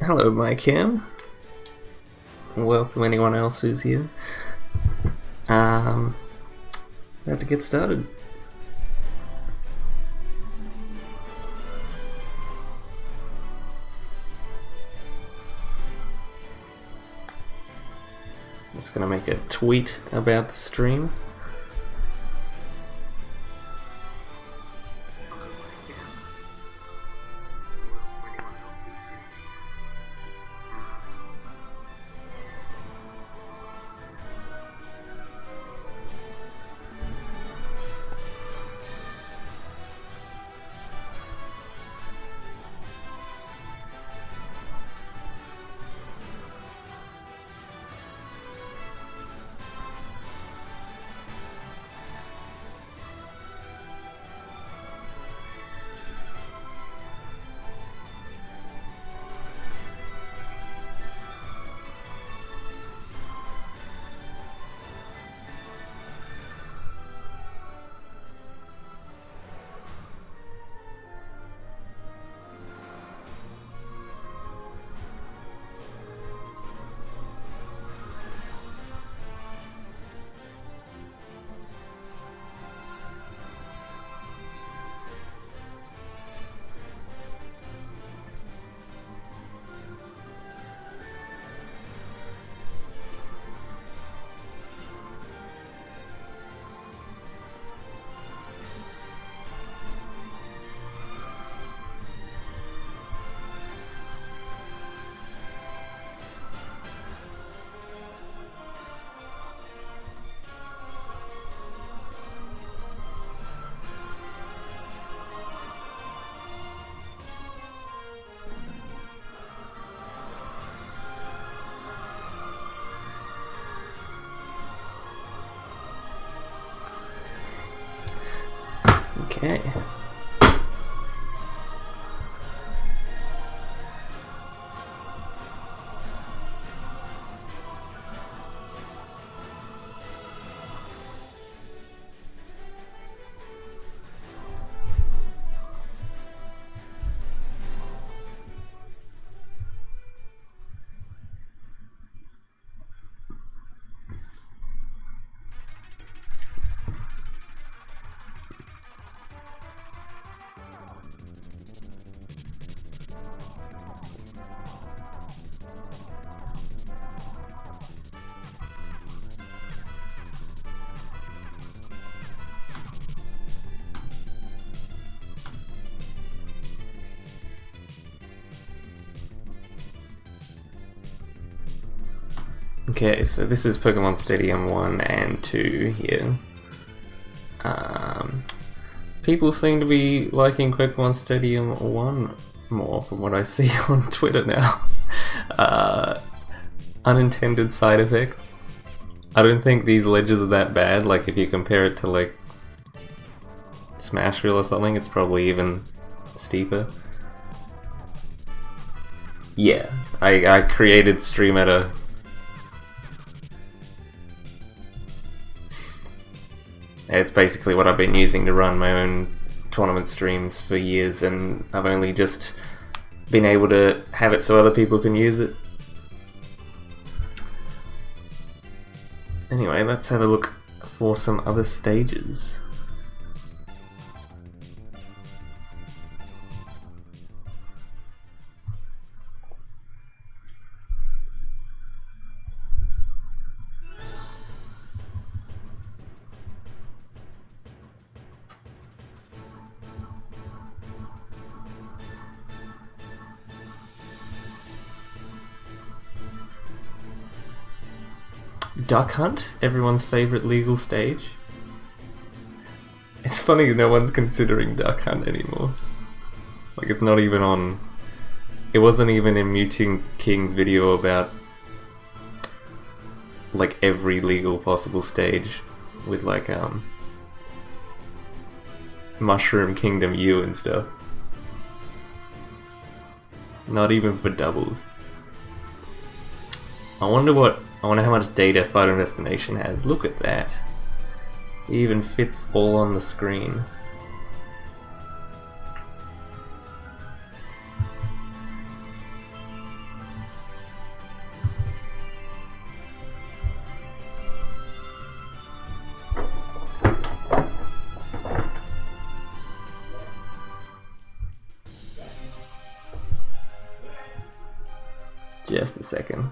Hello, MyCam. Welcome anyone else who's here. About to get started. Just gonna make a tweet about the stream. Okay. Okay, so this is Pokemon Stadium 1 and 2 here. People seem to be liking Pokemon Stadium 1 more from what I see on Twitter now. Unintended side effect. I don't think these ledges are that bad, like if you compare it to like Smashville or something, it's probably even steeper. Yeah, I created Streameta. It's basically what I've been using to run my own tournament streams for years, and I've only just been able to have it so other people can use it. Anyway, let's have a look for some other stages. Duck Hunt, everyone's favourite legal stage. It's funny no one's considering Duck Hunt anymore. Like, it's not even on... It wasn't even in Mewtwo King's video about like every legal possible stage with like Mushroom Kingdom U and stuff. Not even for doubles. I wonder how much data Final Destination has. Look at that. It even fits all on the screen. Just a second.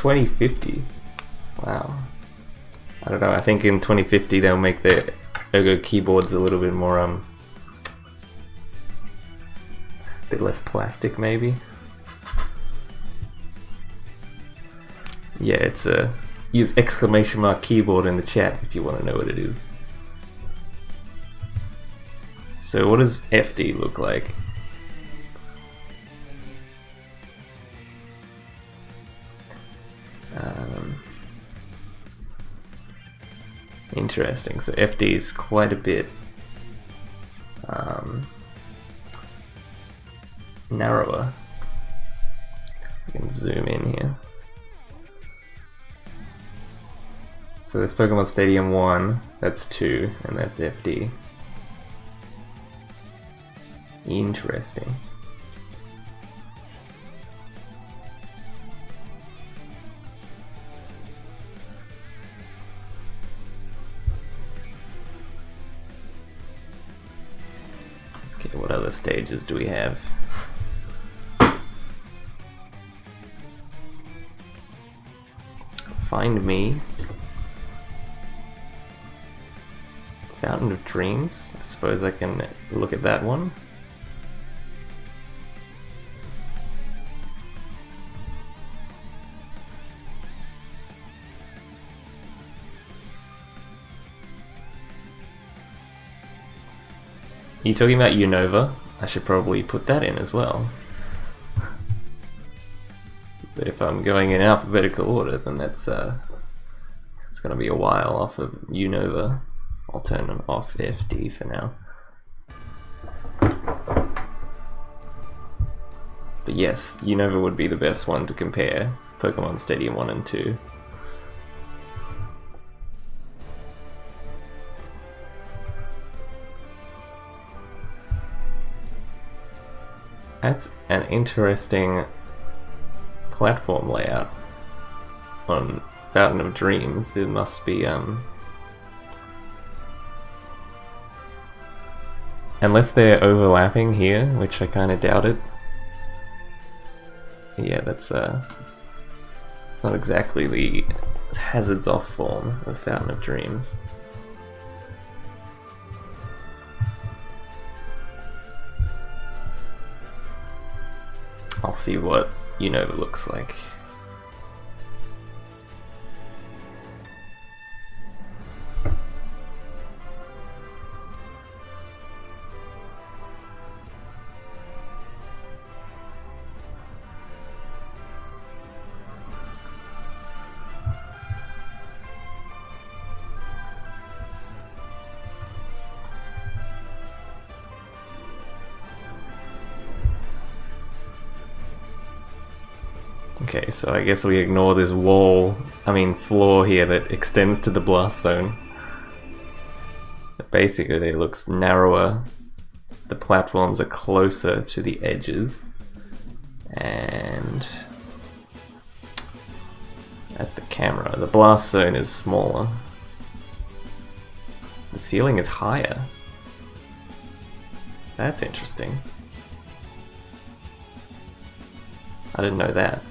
$20.50. Wow. I don't know. I think in 2050 they'll make the Ergo keyboards a little bit more a bit less plastic, maybe. Yeah, it's a use exclamation mark keyboard in the chat if you want to know what it is. So what does FD look like? Interesting. So FD is quite a bit narrower. You can zoom in here. So there's Pokemon Stadium 1, that's 2, and that's FD. Interesting. Okay, what other stages do we have? Find Me. Fountain of Dreams. I suppose I can look at that one. Are you talking about Unova? I should probably put that in as well. But if I'm going in alphabetical order, then that's it's gonna be a while off of Unova. I'll turn them off FD for now. But yes, Unova would be the best one to compare Pokemon Stadium 1 and 2. That's an interesting platform layout on Fountain of Dreams. It must be unless they're overlapping here, which I kind of doubt it. Yeah, that's it's not exactly the Hazards Off form of Fountain of Dreams. I'll see what Unova looks like. Okay, so I guess we ignore this floor here that extends to the blast zone. But basically it looks narrower. The platforms are closer to the edges. And that's the camera. The blast zone is smaller. The ceiling is higher. That's interesting. I didn't know that.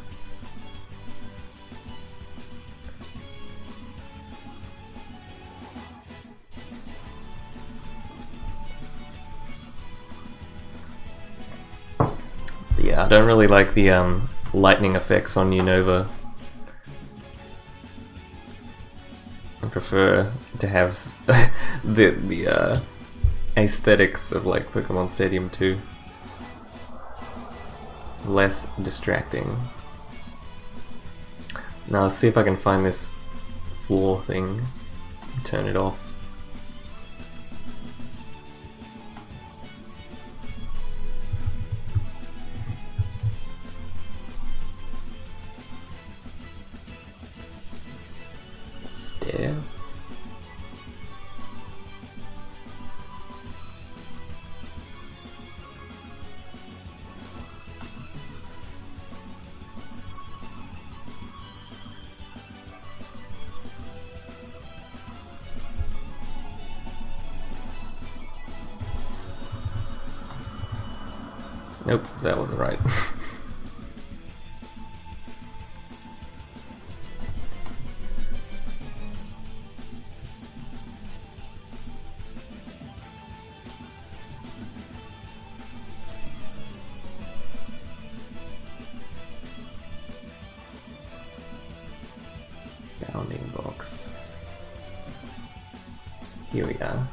But yeah, I don't really like the lightning effects on Unova. I prefer to have the aesthetics of like Pokemon Stadium 2. Less distracting. Now let's see if I can find this floor thing. Turn it off. Stair. Nope, that wasn't right. Bounding box. Here we are.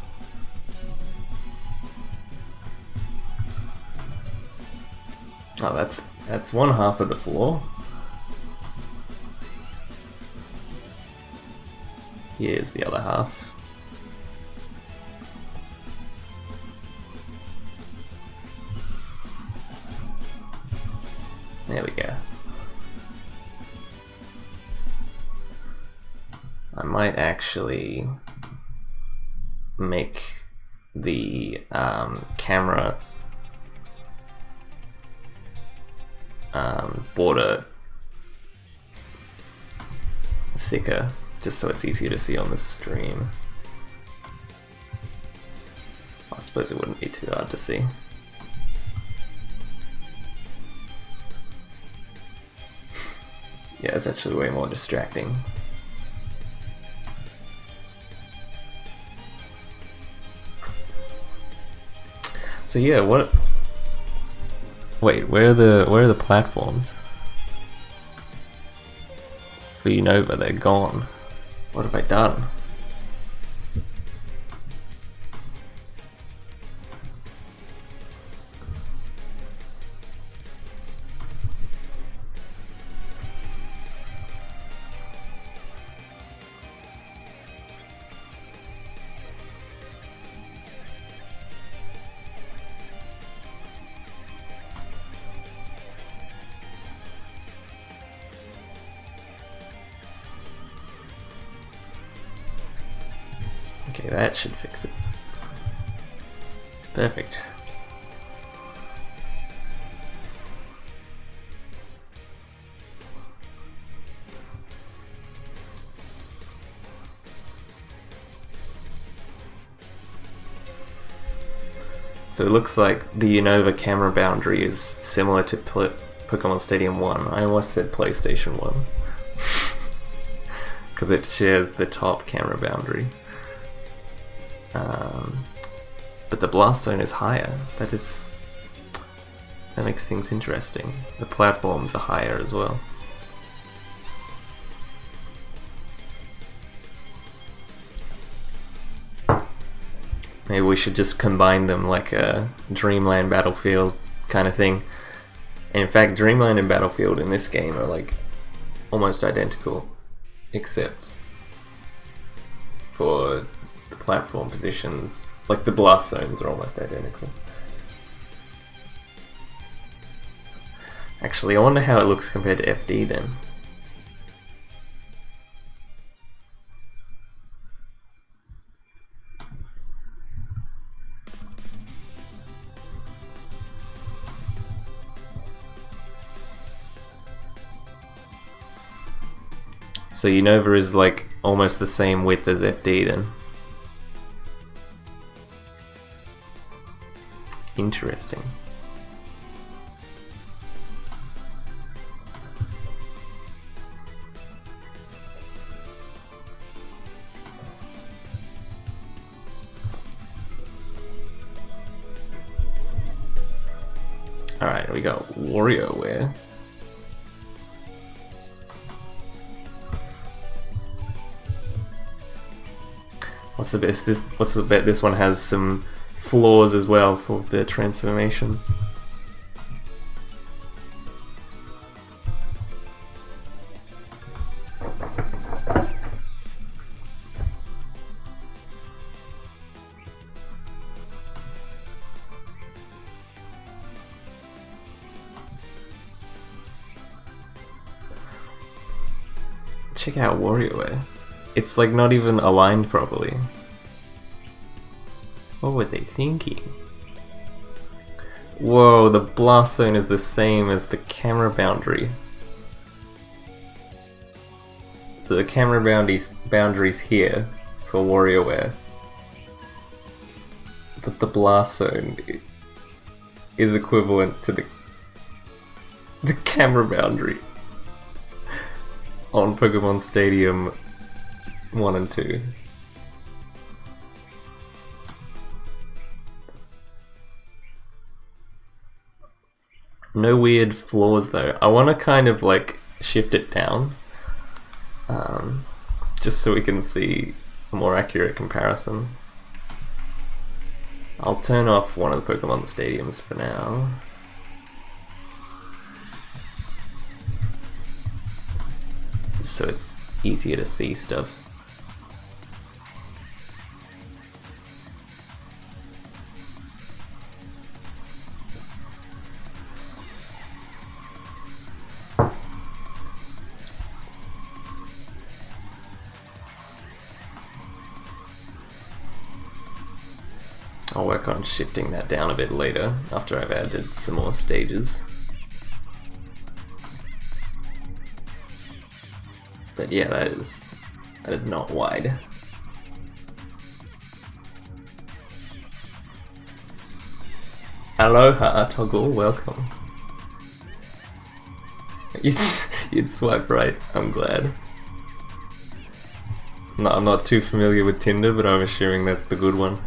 Oh, that's one half of the floor. Here's the other half. There we go. I might actually make the camera border thicker, just so it's easier to see on the stream. I suppose it wouldn't be too hard to see. Yeah, it's actually way more distracting. So yeah, what? Wait, where are the platforms? For Unova, they're gone. What have I done? Okay, that should fix it. Perfect. So it looks like the Unova camera boundary is similar to Pokemon Stadium 1. I almost said PlayStation 1. Because it shares the top camera boundary. But the blast zone is higher. That makes things interesting. The platforms are higher as well. Maybe we should just combine them like a Dreamland Battlefield kind of thing. And in fact, Dreamland and Battlefield in this game are like almost identical, except for the platform positions. Like the blast zones are almost identical. Actually, I wonder how it looks compared to FD then. So Unova is like almost the same width as FD then. Interesting. Alright, we got WarioWare. What's the best? What's the bet? This one has some flaws as well for the transformations. Check out WarioWare. It's like not even aligned properly. What were they thinking? Whoa, the blast zone is the same as the camera boundary. So the camera boundary's here for WarioWare. But the blast zone is equivalent to the camera boundary on Pokemon Stadium 1 and 2. No weird flaws though. I want to kind of like shift it down, just so we can see a more accurate comparison. I'll turn off one of the Pokemon Stadiums for now. So it's easier to see stuff. I'll work on shifting that down a bit later after I've added some more stages. But yeah, that is not wide. Aloha, Toggle, welcome. You'd swipe right, I'm glad. No, I'm not too familiar with Tinder, but I'm assuming that's the good one.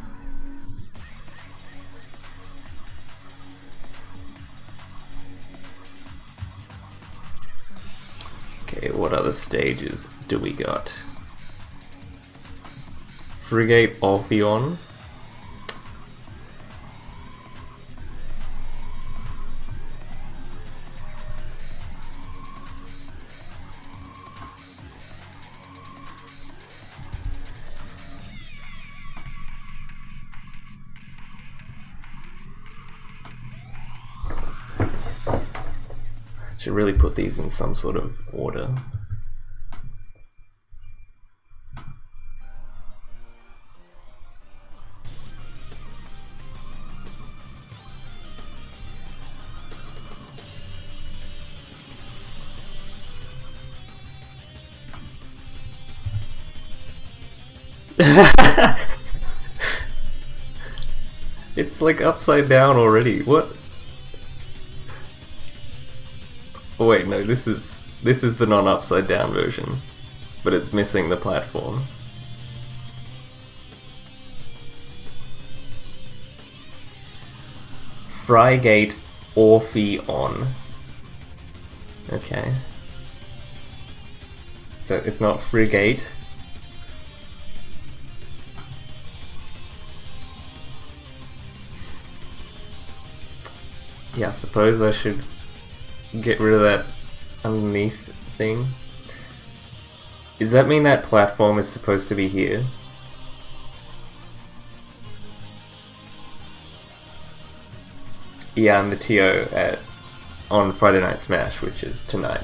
Okay, what other stages do we got? Frigate Orpheon. Should really put these in some sort of order. It's like upside down already. What? Oh wait, no, this is the non-upside down version, but it's missing the platform. Frigate Orpheon. Okay. So it's not Frigate. Yeah, I suppose I should get rid of that underneath thing. Does that mean that platform is supposed to be here? Yeah, I'm the TO at on Friday Night Smash, which is tonight.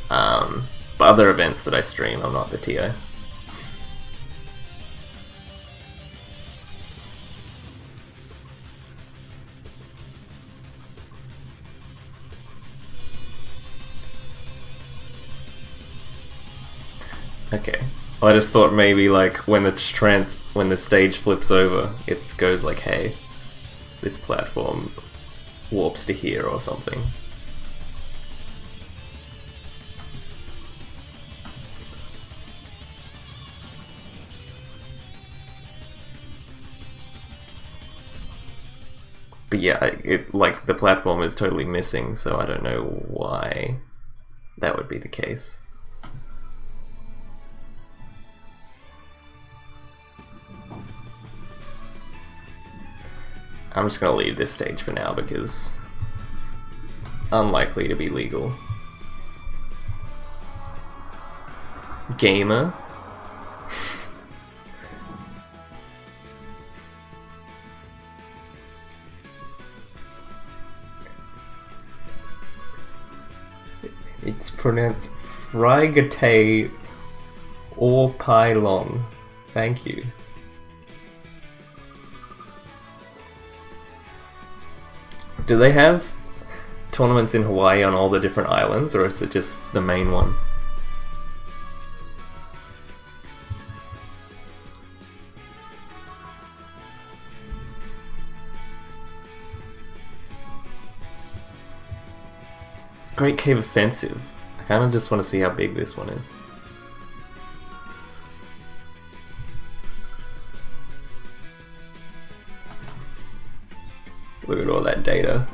But other events that I stream, I'm not the TO. Okay. Well, I just thought maybe like when the stage flips over, it goes like, hey, this platform warps to here or something. But yeah, like the platform is totally missing, so I don't know why that would be the case. I'm just gonna leave this stage for now because unlikely to be legal. Gamer. It's pronounced Frigate or Pylon. Thank you. Do they have tournaments in Hawaii on all the different islands, or is it just the main one? Great Cave Offensive. I kind of just want to see how big this one is. Look at all that data.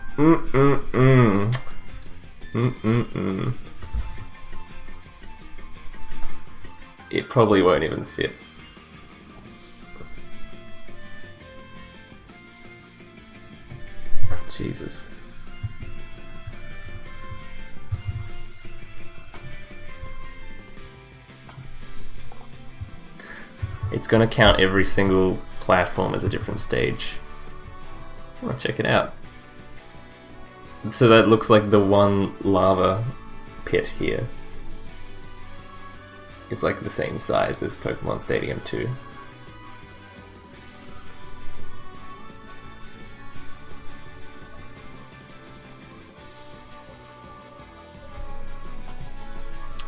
It probably won't even fit. Jesus. It's gonna count every single platform as a different stage. Oh, check it out. So that looks like the one lava pit here. It's like the same size as Pokemon Stadium 2.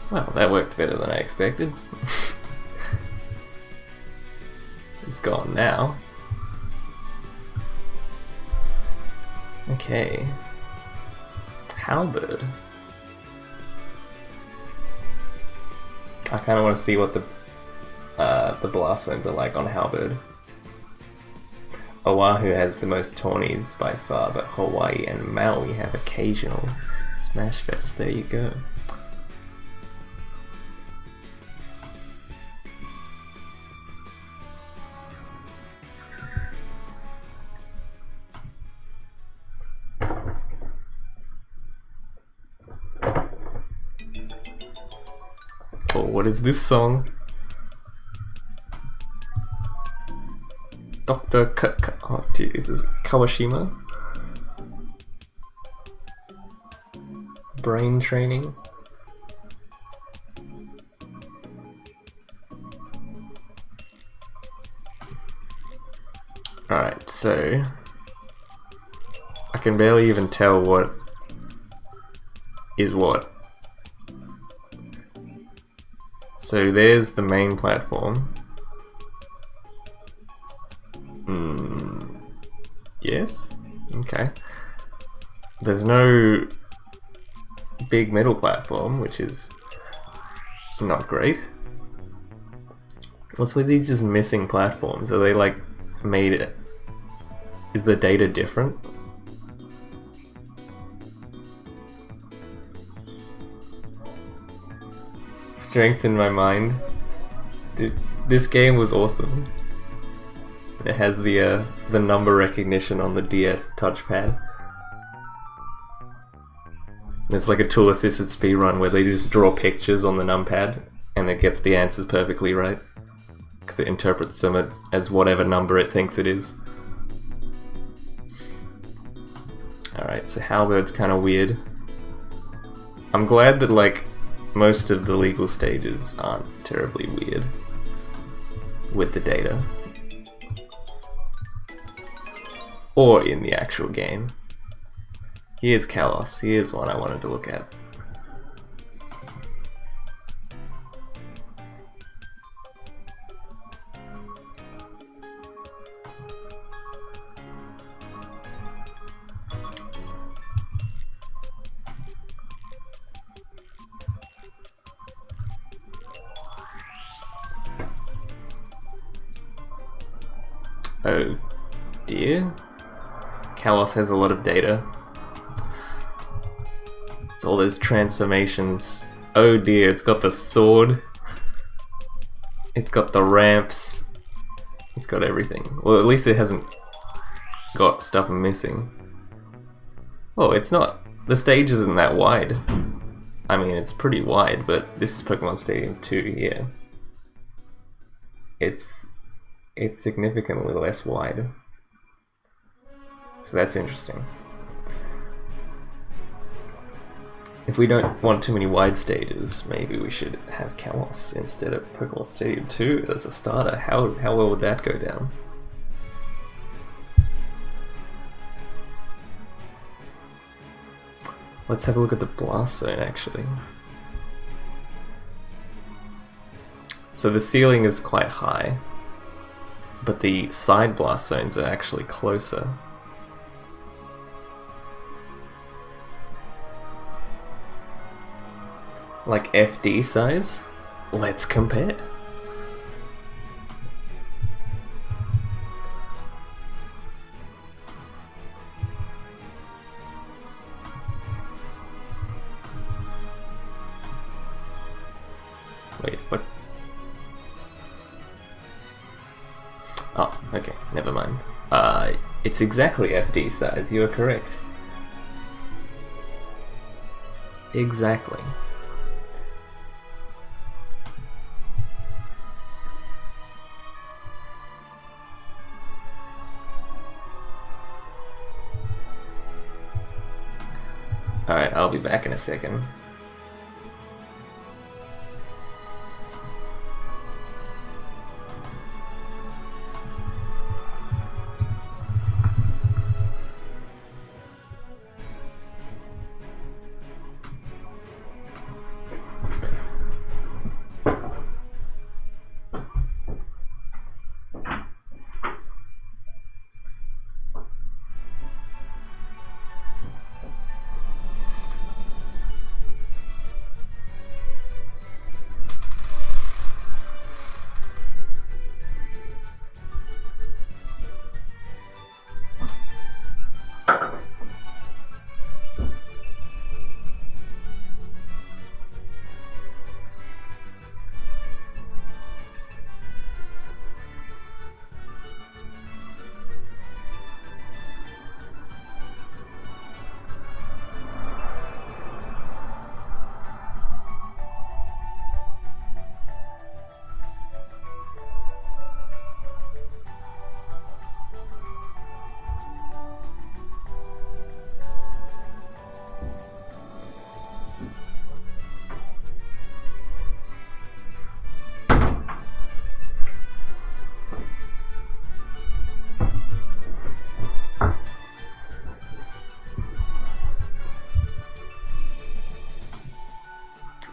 Well, that worked better than I expected. It's gone now. Okay. Halberd. I kind of want to see what the blast zones are like on Halberd. Oahu has the most tourneys by far, but Hawaii and Maui have occasional Smash Fest. There you go. Oh, what is this song? Dr. Oh, dude, is this Kawashima? Brain training. Alright, so I can barely even tell what is what. So there's the main platform. Yes? Okay. There's no big middle platform, which is not great. What's with these just missing platforms? Are they like made it? Is the data different? Strength in my mind. Dude, this game was awesome. It has the number recognition on the DS touchpad. There's like a tool assisted speedrun where they just draw pictures on the numpad and it gets the answers perfectly right. Because it interprets them as whatever number it thinks it is. Alright, so Halberd's kind of weird. I'm glad that, like, most of the legal stages aren't terribly weird with the data. Or in the actual game. Here's Kalos. Here's one I wanted to look at. Oh dear. Kalos has a lot of data. It's all those transformations. Oh dear, it's got the sword. It's got the ramps. It's got everything. Well, at least it hasn't got stuff missing. Oh, it's not. The stage isn't that wide. I mean, it's pretty wide, but this is Pokemon Stadium 2 here. It's significantly less wide. So that's interesting. If we don't want too many wide stages, maybe we should have Kalos instead of Pokemon Stadium 2 as a starter. How well would that go down? Let's have a look at the Blast Zone actually. So the ceiling is quite high, but the side Blast Zones are actually closer. Like FD size? Let's compare. Wait, what? Oh, okay, never mind. It's exactly FD size, you are correct. Exactly. Alright, I'll be back in a second.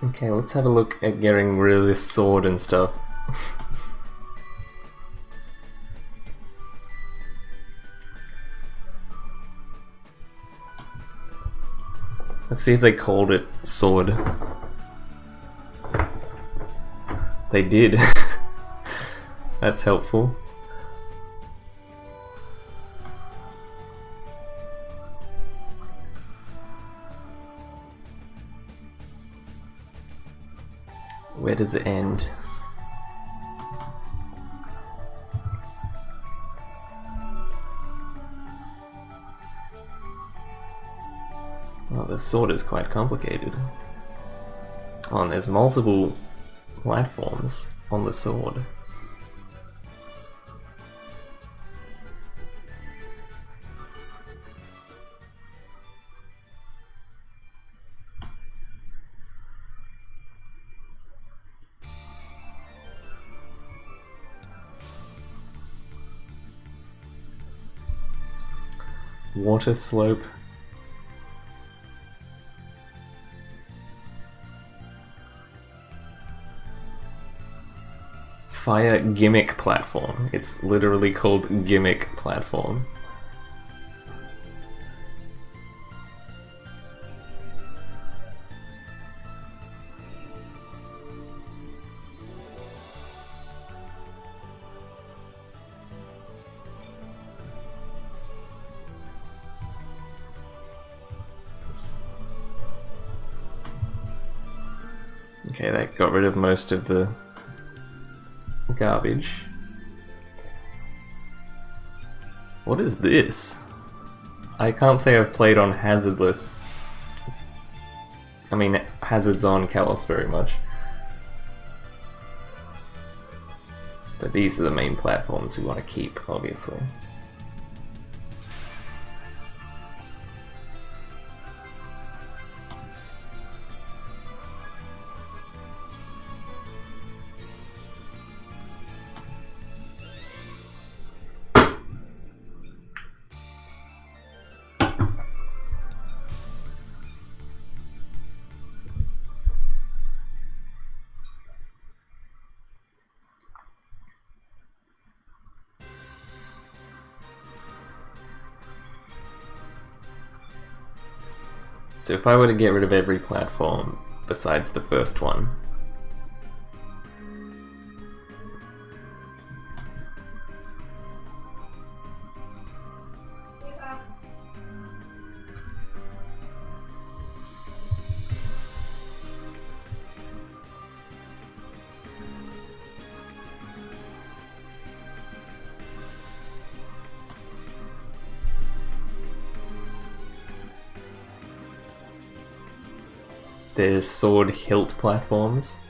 Okay, let's have a look at getting rid of this sword and stuff. Let's see if they called it sword. They did. That's helpful. Where does it end? Well, the sword is quite complicated. Oh, and there's multiple platforms on the sword. Water slope. Fire gimmick platform. It's literally called gimmick platform. Okay, that got rid of most of the garbage. What is this? I can't say I've played on hazardless. I mean, hazards on Kalos very much. But these are the main platforms we want to keep, obviously. So if I were to get rid of every platform besides the first one, there's sword hilt platforms.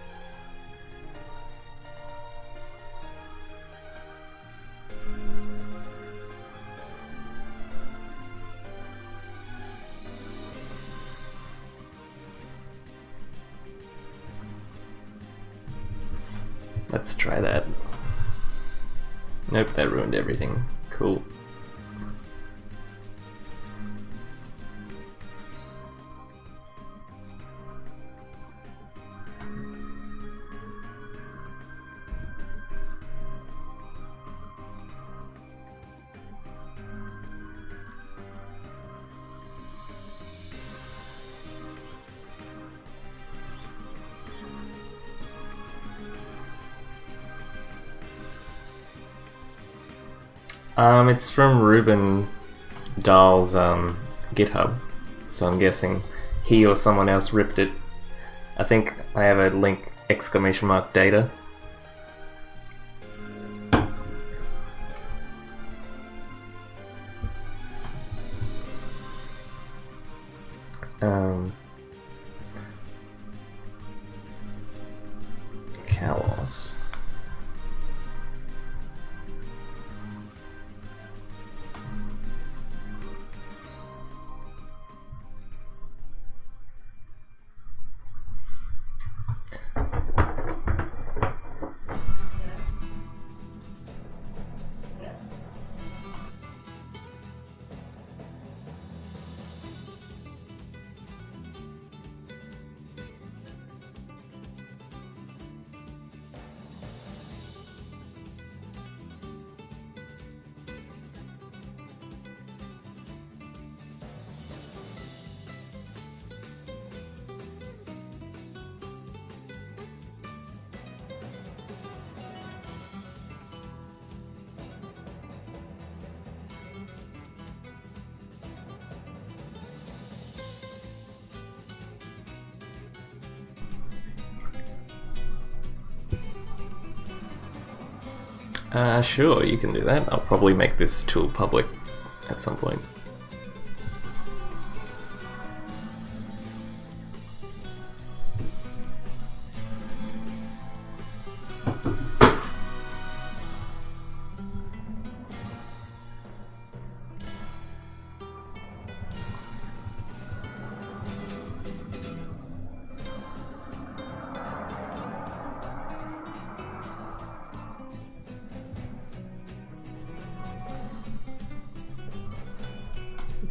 Let's try that. Nope, that ruined everything. Cool. It's from Ruben Dahl's GitHub, so I'm guessing he or someone else ripped it. I think I have a link, !data. Kalos. Sure, you can do that. I'll probably make this tool public at some point.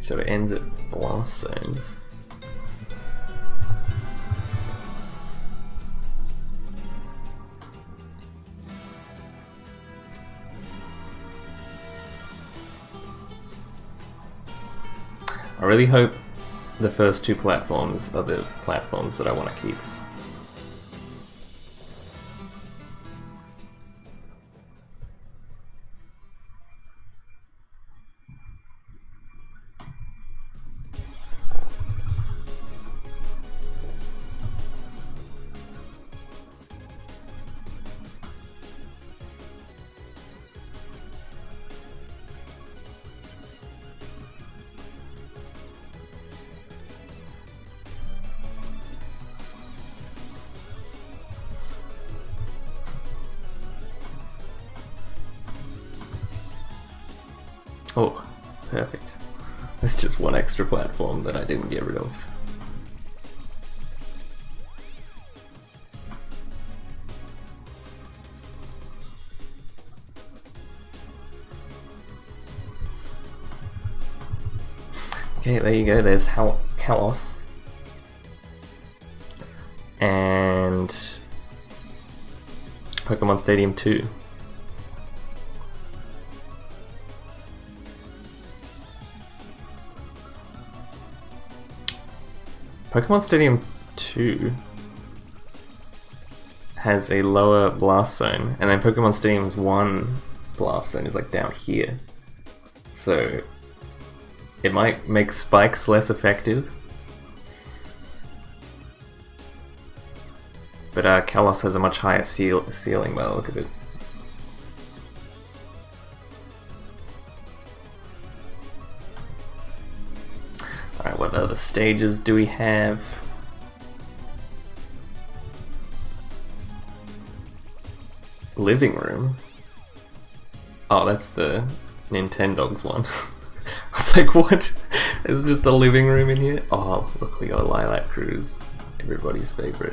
So it ends at blast zones. I really hope the first two platforms are the platforms that I want to keep. Oh, perfect. There's just one extra platform that I didn't get rid of. Okay, there you go, there's Kalos. And Pokemon Stadium 2. Pokemon Stadium 2 has a lower blast zone, and then Pokemon Stadium 1 blast zone is like down here. So it might make spikes less effective. But Kalos has a much higher ceiling by the look of it. Alright, what other stages do we have? Living room? Oh, that's the Nintendogs one. I was like, what? There's just a living room in here? Oh, look, we got Lilac Cruise. Everybody's favorite.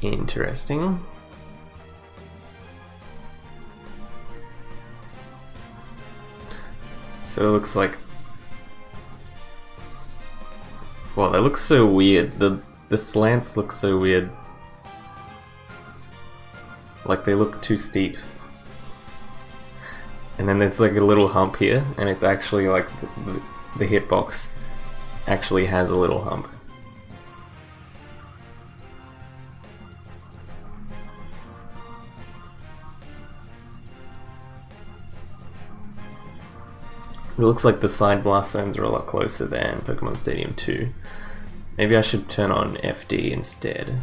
Interesting. So it looks like, well, they look so weird. The slants look so weird. Like they look too steep. And then there's like a little hump here, and it's actually like the hitbox actually has a little hump. It looks like the side blast zones are a lot closer than Pokemon Stadium 2. Maybe I should turn on FD instead.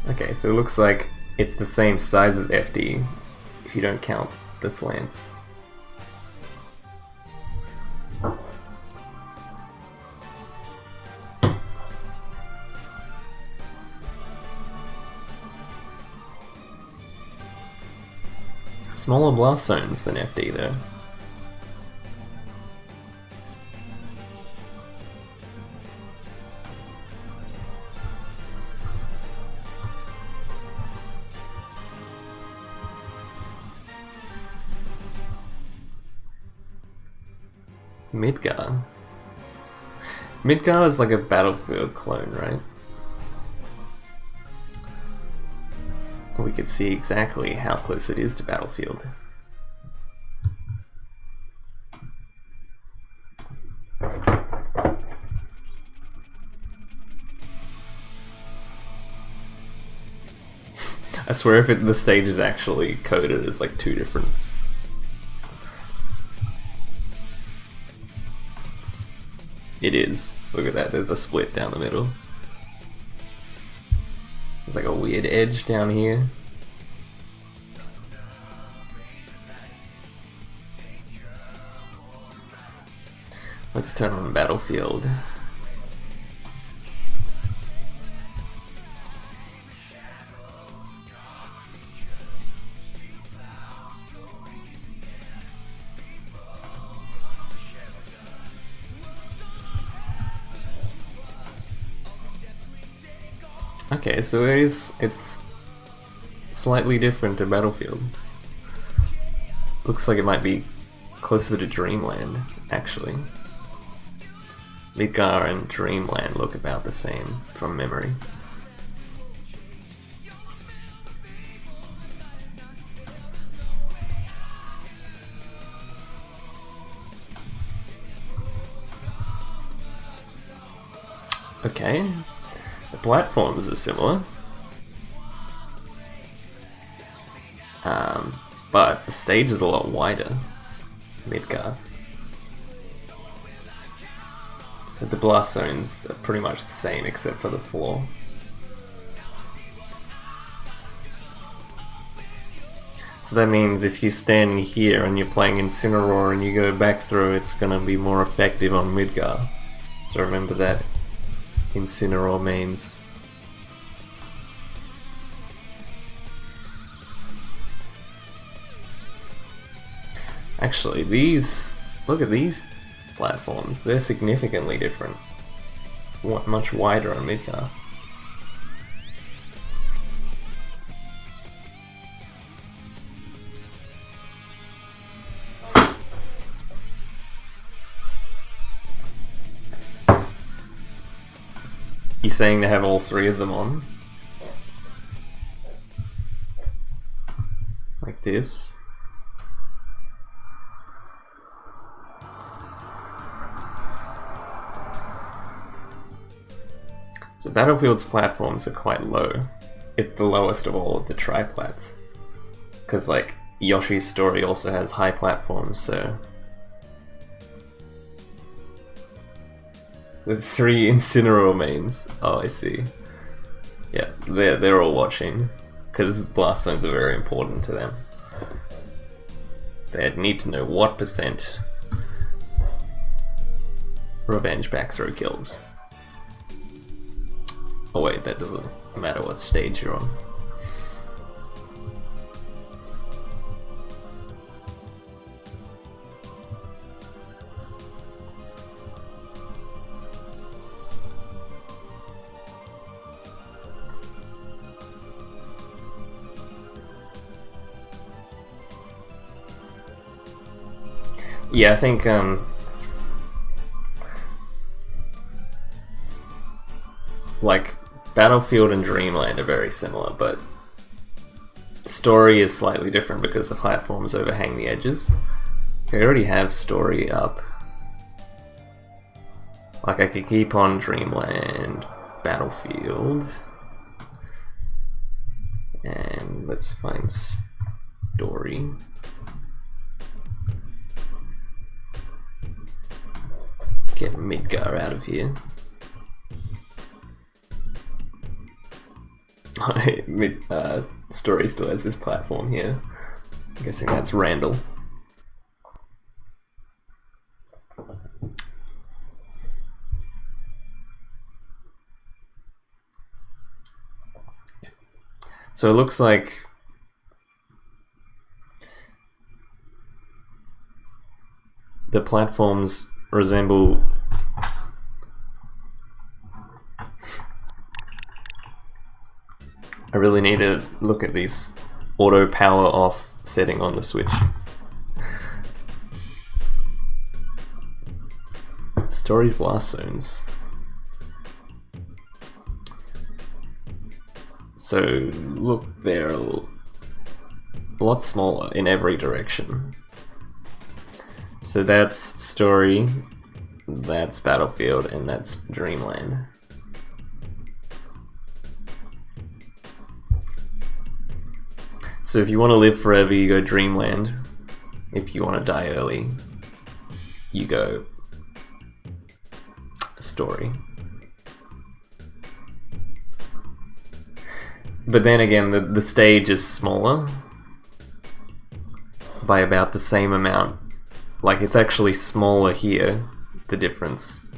Okay, so it looks like it's the same size as FD if you don't count the slants. Smaller blast zones than FD though. Midgar. Midgar is like a Battlefield clone, right? We could see exactly how close it is to Battlefield. I swear if the stage is actually coded as like two different It is. Look at that, there's a split down the middle. There's like a weird edge down here. Let's turn on Battlefield. Okay, so it's slightly different to Battlefield. Looks like it might be closer to Dreamland, actually. Midgar and Dreamland look about the same from memory. Okay, the platforms are similar, but the stage is a lot wider. Midgar. But the blast zones are pretty much the same except for the floor. So that means if you're standing here and you're playing Incineroar and you go back through, it's gonna be more effective on Midgar. So remember that, Incineroar means. Actually, look at these platforms, they're significantly different. Much wider on Midgar. You saying to have all three of them on? Like this? So Battlefield's platforms are quite low. It's the lowest of all of the tri-plats. Because like, Yoshi's Story also has high platforms, so... The 3 Incineroar mains. Oh, I see. Yeah, they're all watching. Because blast zones are very important to them. They'd need to know what % revenge back throw kills. Oh wait, that doesn't matter what stage you're on. Yeah, I think like Battlefield and Dreamland are very similar, but Story is slightly different because the platforms overhang the edges. Okay, I already have Story up. Like I could keep on Dreamland, Battlefield, and let's find Story. Get Midgar out of here. Story still has this platform here. I'm guessing that's Randall. So it looks like the platforms resemble I really need to look at this auto power off setting on the Switch. Story's blast zones. So look, they're a lot smaller in every direction. So that's Story, that's Battlefield, and that's Dreamland. So if you want to live forever, you go Dreamland. If you want to die early, you go story. But then again, the stage is smaller by about the same amount. Like, it's actually smaller here, the difference,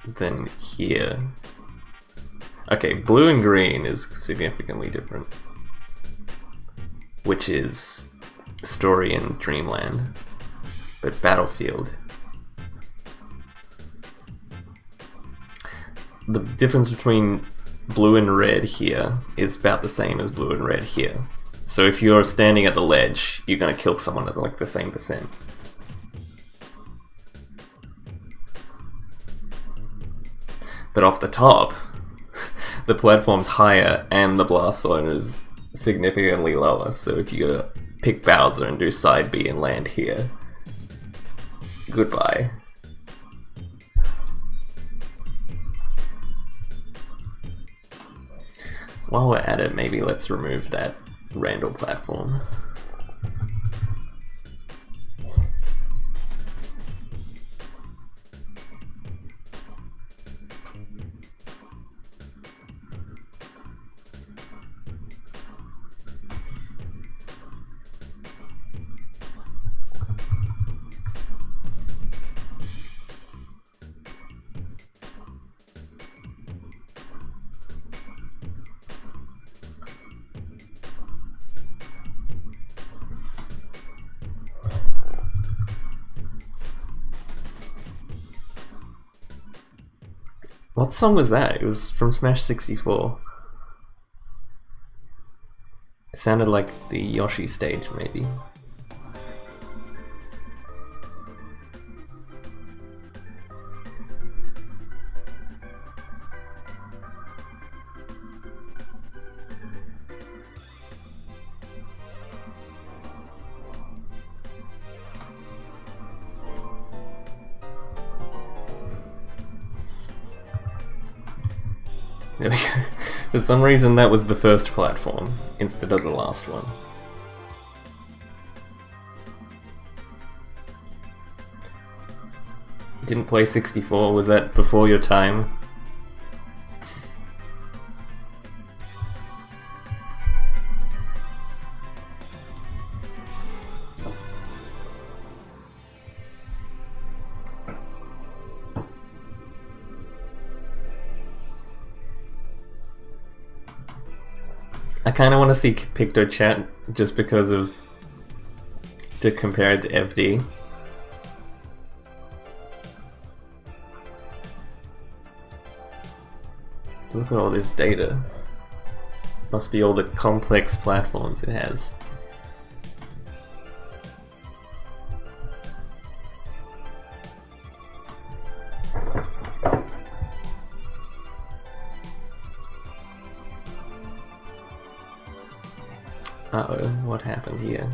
than here. Okay, blue and green is significantly different, which is story in Dreamland, but Battlefield. The difference between blue and red here is about the same as blue and red here. So if you're standing at the ledge, you're gonna kill someone at like the same percent. But off the top, the platform's higher and the blast zone is significantly lower. So if you gotta pick Bowser and do side B and land here, goodbye. While we're at it, maybe let's remove that Randall platform. What song was that? It was from Smash 64. It sounded like the Yoshi stage, maybe. There we go. For some reason that was the first platform instead of the last one. Didn't play 64, was that before your time? I kind of want to see PictoChat just because of to compare it to FD. Look at all this data. Must be all the complex platforms it has. Uh-oh, what happened here?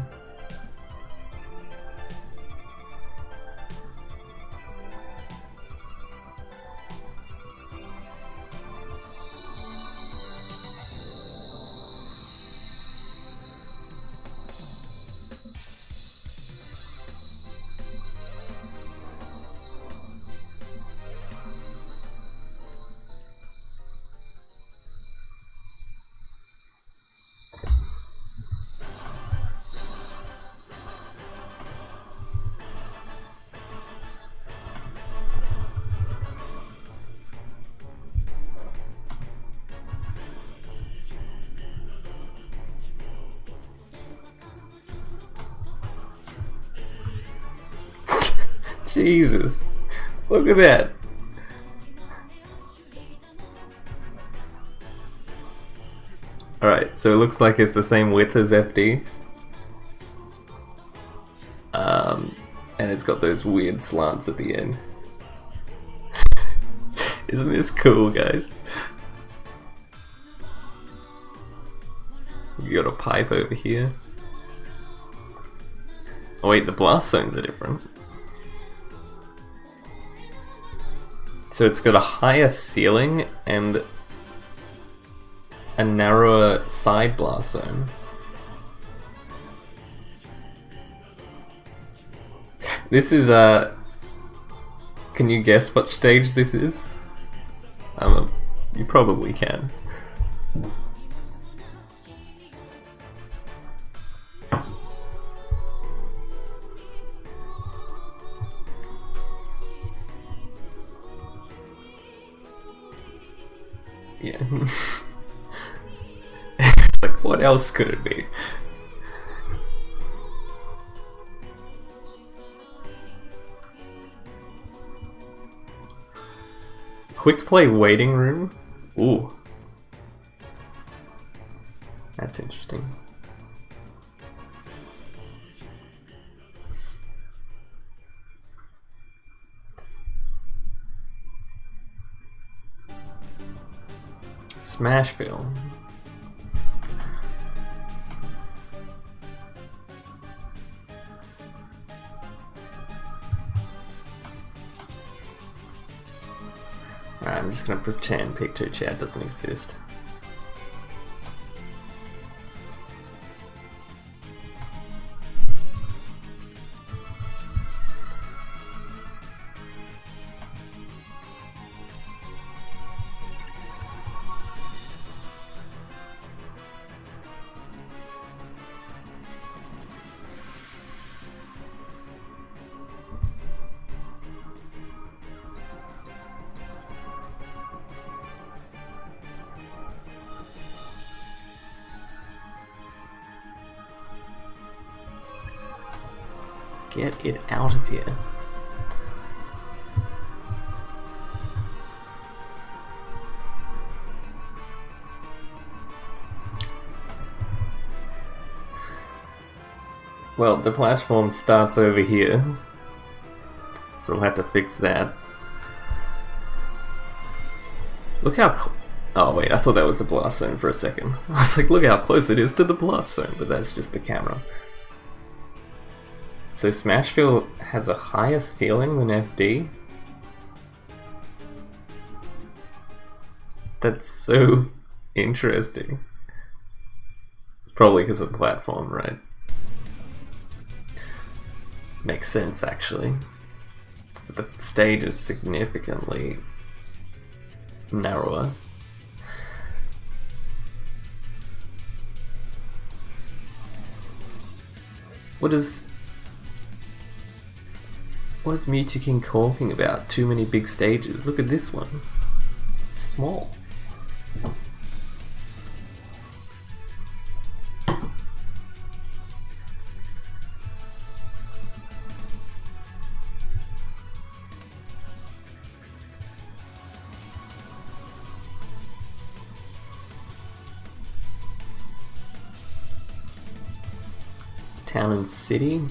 Jesus, look at that. Alright, so it looks like it's the same width as FD. And it's got those weird slants at the end. Isn't this cool, guys? You got a pipe over here. Oh wait, the blast zones are different. So it's got a higher ceiling and a narrower side blast zone. This is Can you guess what stage this is? You probably can. Yeah. Like, what else could it be? Quick play waiting room? Ooh. That's interesting. Smashville. Alright, I'm just gonna pretend PictoChat doesn't exist. Get it out of here. Well, the platform starts over here, so we'll have to fix that. Look how oh wait, I thought that was the blast zone for a second. I was like, look how close it is to the blast zone, but that's just the camera. So Smashville has a higher ceiling than FD? That's so interesting. It's probably because of the platform, right? Makes sense, actually. But the stage is significantly narrower. What is Mewtwo King talking about? Too many big stages. Look at this one. It's small. Town and City.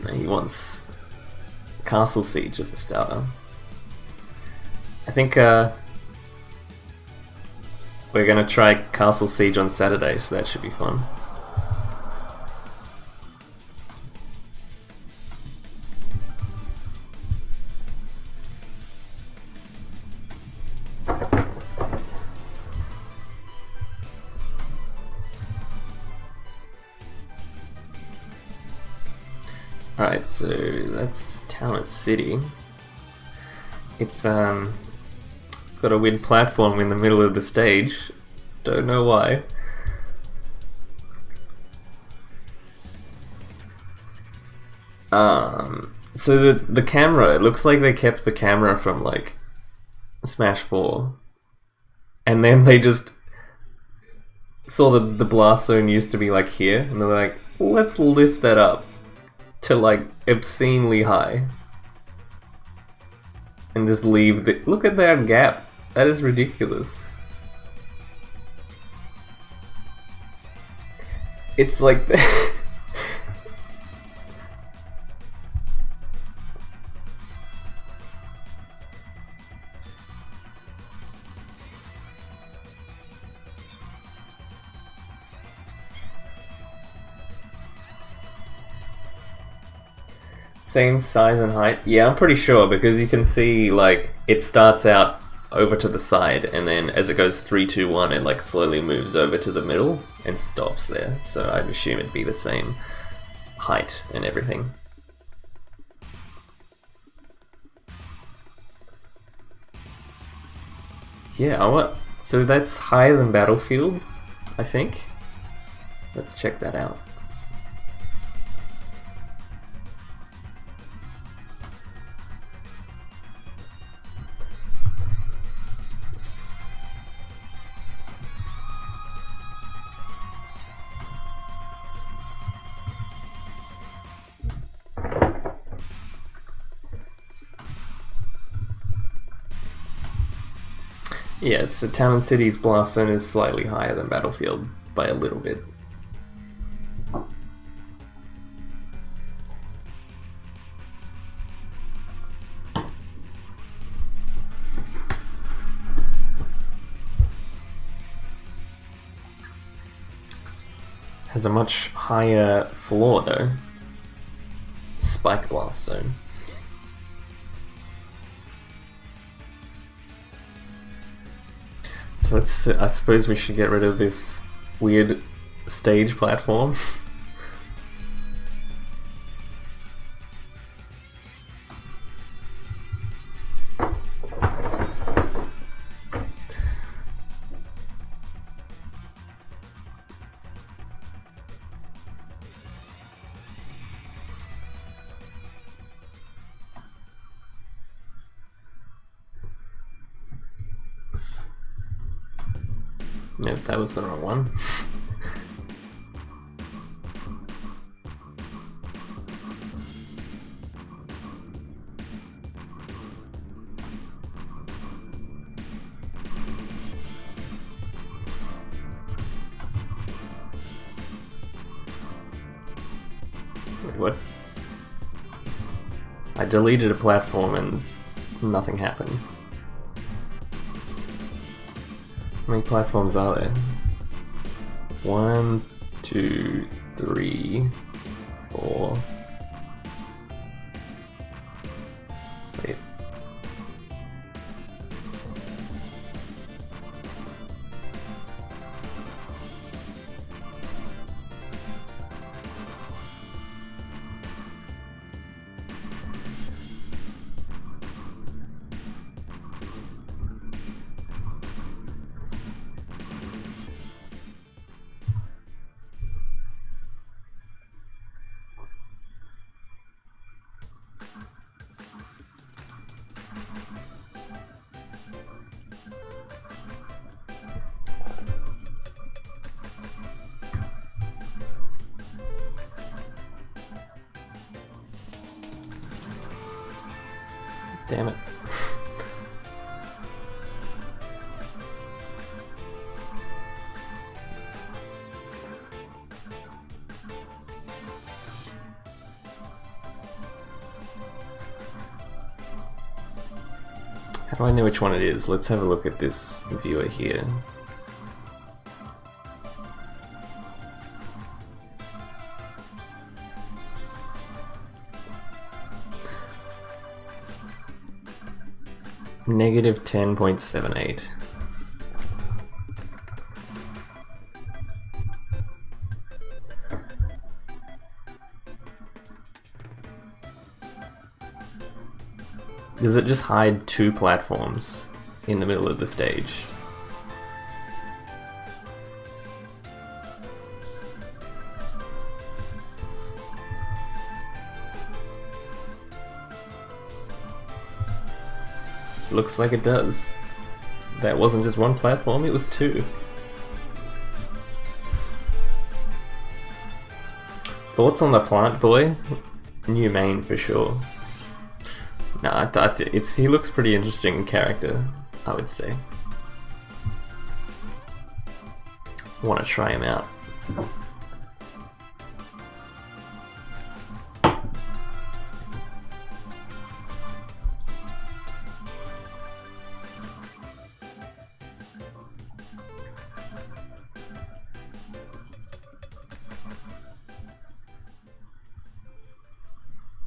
No, he wants Castle Siege as a starter. I think we're gonna try Castle Siege on Saturday, so that should be fun. Alright, so that's Town and City. It's got a weird platform in the middle of the stage. Don't know why. So the camera, it looks like they kept the camera from like Smash 4. And then they just saw the blast zone used to be like here, and they're like, let's lift that up to like obscenely high. And just leave the... Look at that gap. That is ridiculous. It's like... Same size and height? Yeah, I'm pretty sure, because you can see, like, it starts out over to the side, and then as it goes 3, 2, 1, it like slowly moves over to the middle and stops there. So I'd assume it'd be the same height and everything. Yeah, what? So that's higher than Battlefield, I think. Let's check that out. Yeah, so Town & City's blast zone is slightly higher than Battlefield by a little bit. Has a much higher floor though. Spike blast zone. So I suppose we should get rid of this weird stage platform. Nope, that was the wrong one. Wait, what? I deleted a platform and nothing happened. How many platforms are there? 1, 2, 3, 4. Wait. Damn it. How do I know which one it is? Let's have a look at this viewer here. Negative 10.78. Does it just hide 2 platforms in the middle of the stage? Looks like it does. That wasn't just 1 platform, it was 2. Thoughts on the plant boy? New main for sure. Nah, he looks pretty interesting character, I would say. Want to try him out.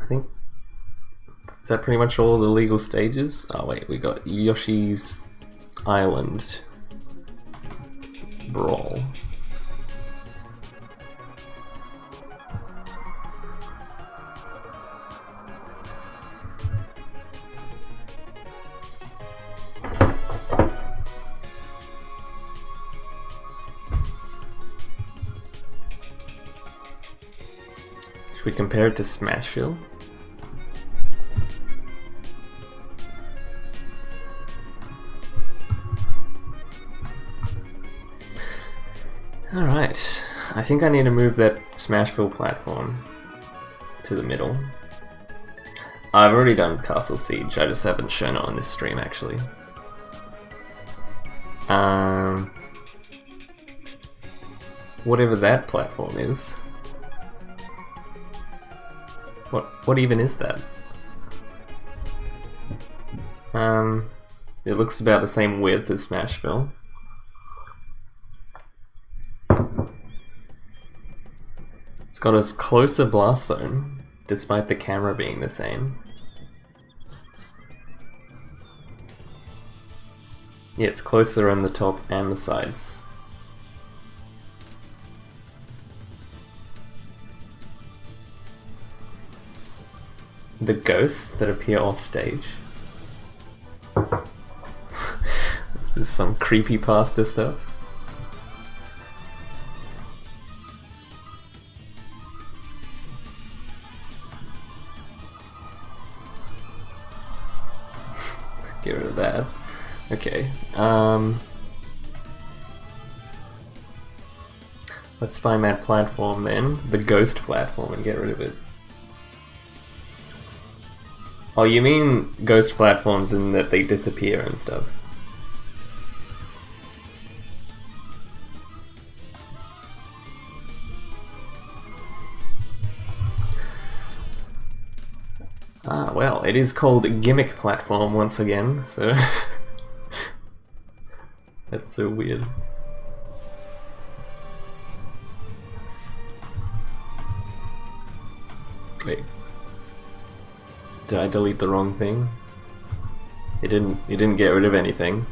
I think, is that pretty much all the legal stages? Oh wait, we got Yoshi's Island Brawl. Should we compare it to Smashville? Alright, I think I need to move that Smashville platform to the middle. I've already done Castle Siege, I just haven't shown it on this stream actually. Whatever that platform is. What even is that? It looks about the same width as Smashville. It's got a closer blast zone, despite the camera being the same. Yeah, it's closer on the top and the sides. The ghosts that appear off stage. This is some creepypasta stuff. Get rid of that. Okay. Let's find that platform then, the ghost platform, and get rid of it. Oh, you mean ghost platforms in that they disappear and stuff? Ah, well, it is called Gimmick Platform once again, so... That's so weird. Wait. Did I delete the wrong thing? It didn't get rid of anything.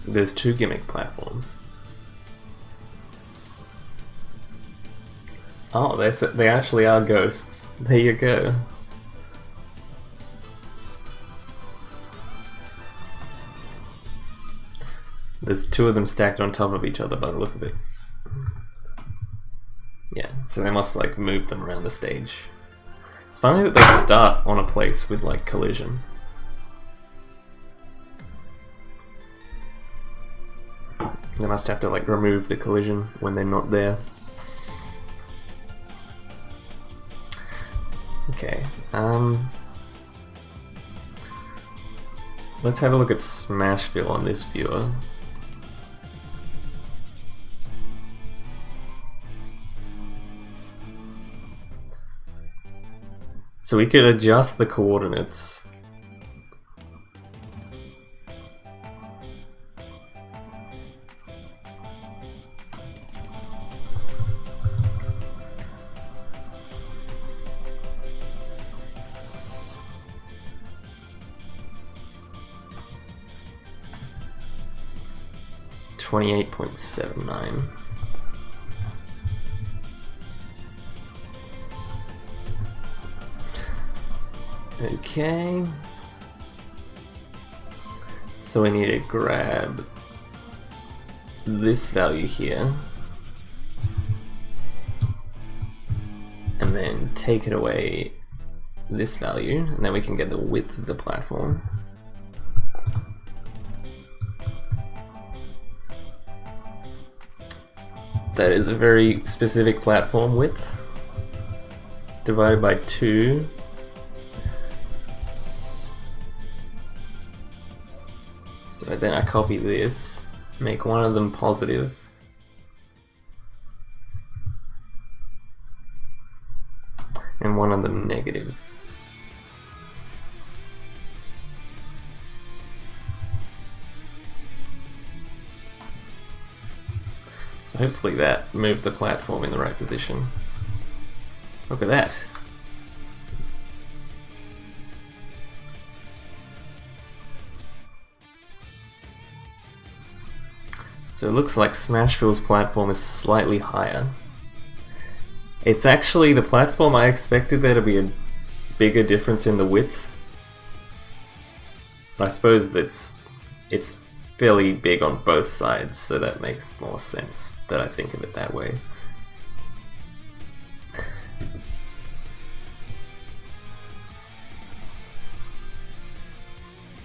There's two gimmick platforms. Oh, they actually are ghosts. There you go. There's two of them stacked on top of each other by the look of it. Yeah, so they must like move them around the stage. It's funny that they start on a place with like collision. They must have to like remove the collision when they're not there. Okay, let's have a look at Smashville on this viewer. So we could adjust the coordinates. $28.79. Okay. So we need to grab this value here and then take it away this value, and then we can get the width of the platform. That is a very specific platform width. Divided by 2 So then I copy this, make one of them positive, and one of them negative. So hopefully that moved the platform in the right position. Look at that. So it looks like Smashville's platform is slightly higher. It's actually the platform I expected there to be a bigger difference in the width. I suppose it's fairly big on both sides, so that makes more sense that I think of it that way.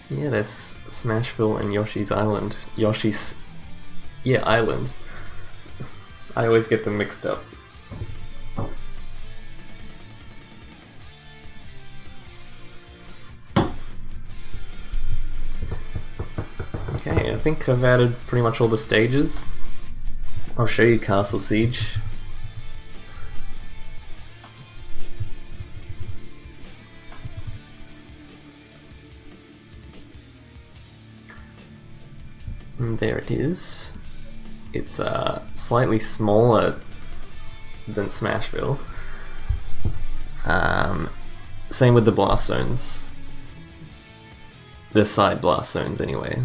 Yeah, there's Smashville and Yoshi's Island. Island. I always get them mixed up. Okay, I think I've added pretty much all the stages. I'll show you Castle Siege. And there it is. It's slightly smaller than Smashville. Same with the blast zones. The side blast zones anyway.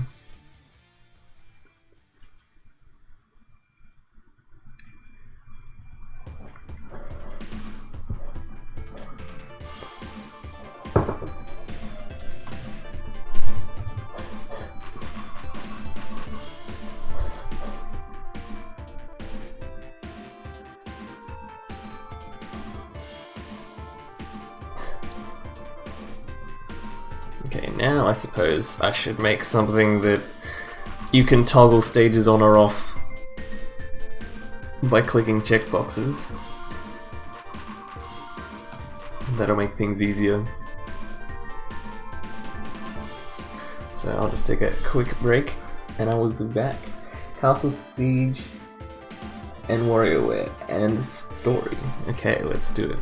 Okay, now I suppose I should make something that you can toggle stages on or off by clicking checkboxes. That'll make things easier. So I'll just take a quick break and I will be back. Castle Siege and WarioWare and story. Okay, let's do it.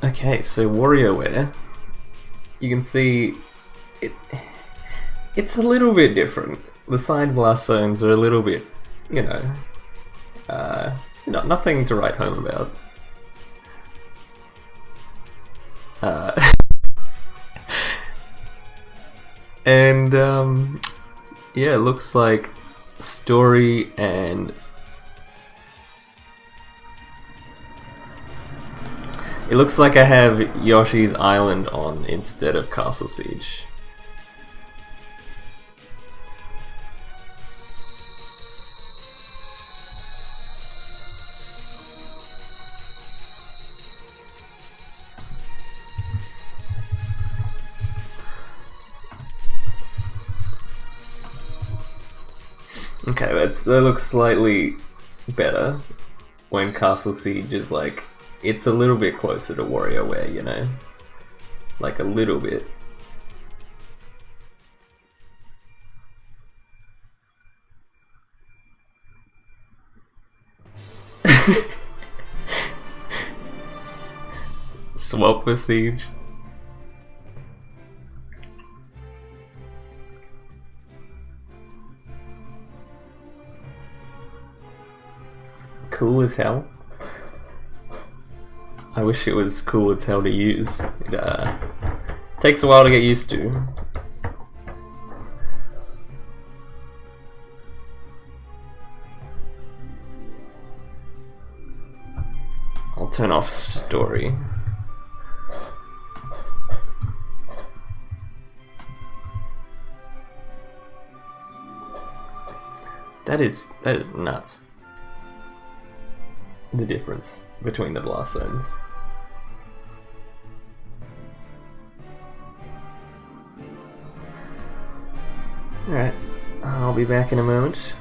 Okay, so WarioWare, you can see it's a little bit different. The side blast zones are a little bit, nothing to write home about. And yeah, it looks like story and it looks like I have Yoshi's Island on instead of Castle Siege. Okay, that looks slightly better when Castle Siege is like, it's a little bit closer to WarioWare, you know? Like a little bit. Swap for Siege. Cool as hell. I wish it was cool as hell to use. It takes a while to get used to. I'll turn off story. That is nuts. the difference between the blast zones. Alright, I'll be back in a moment.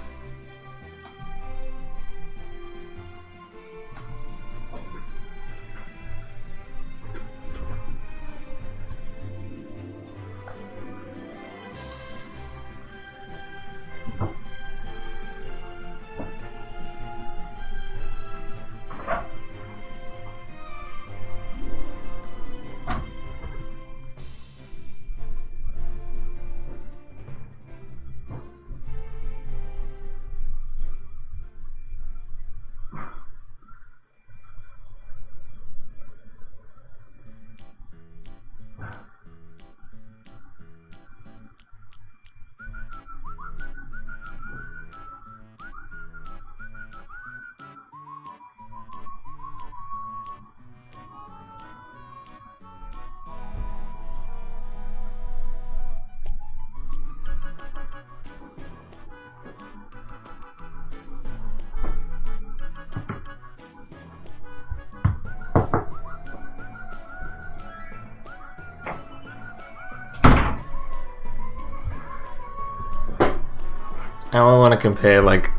Now I want to compare like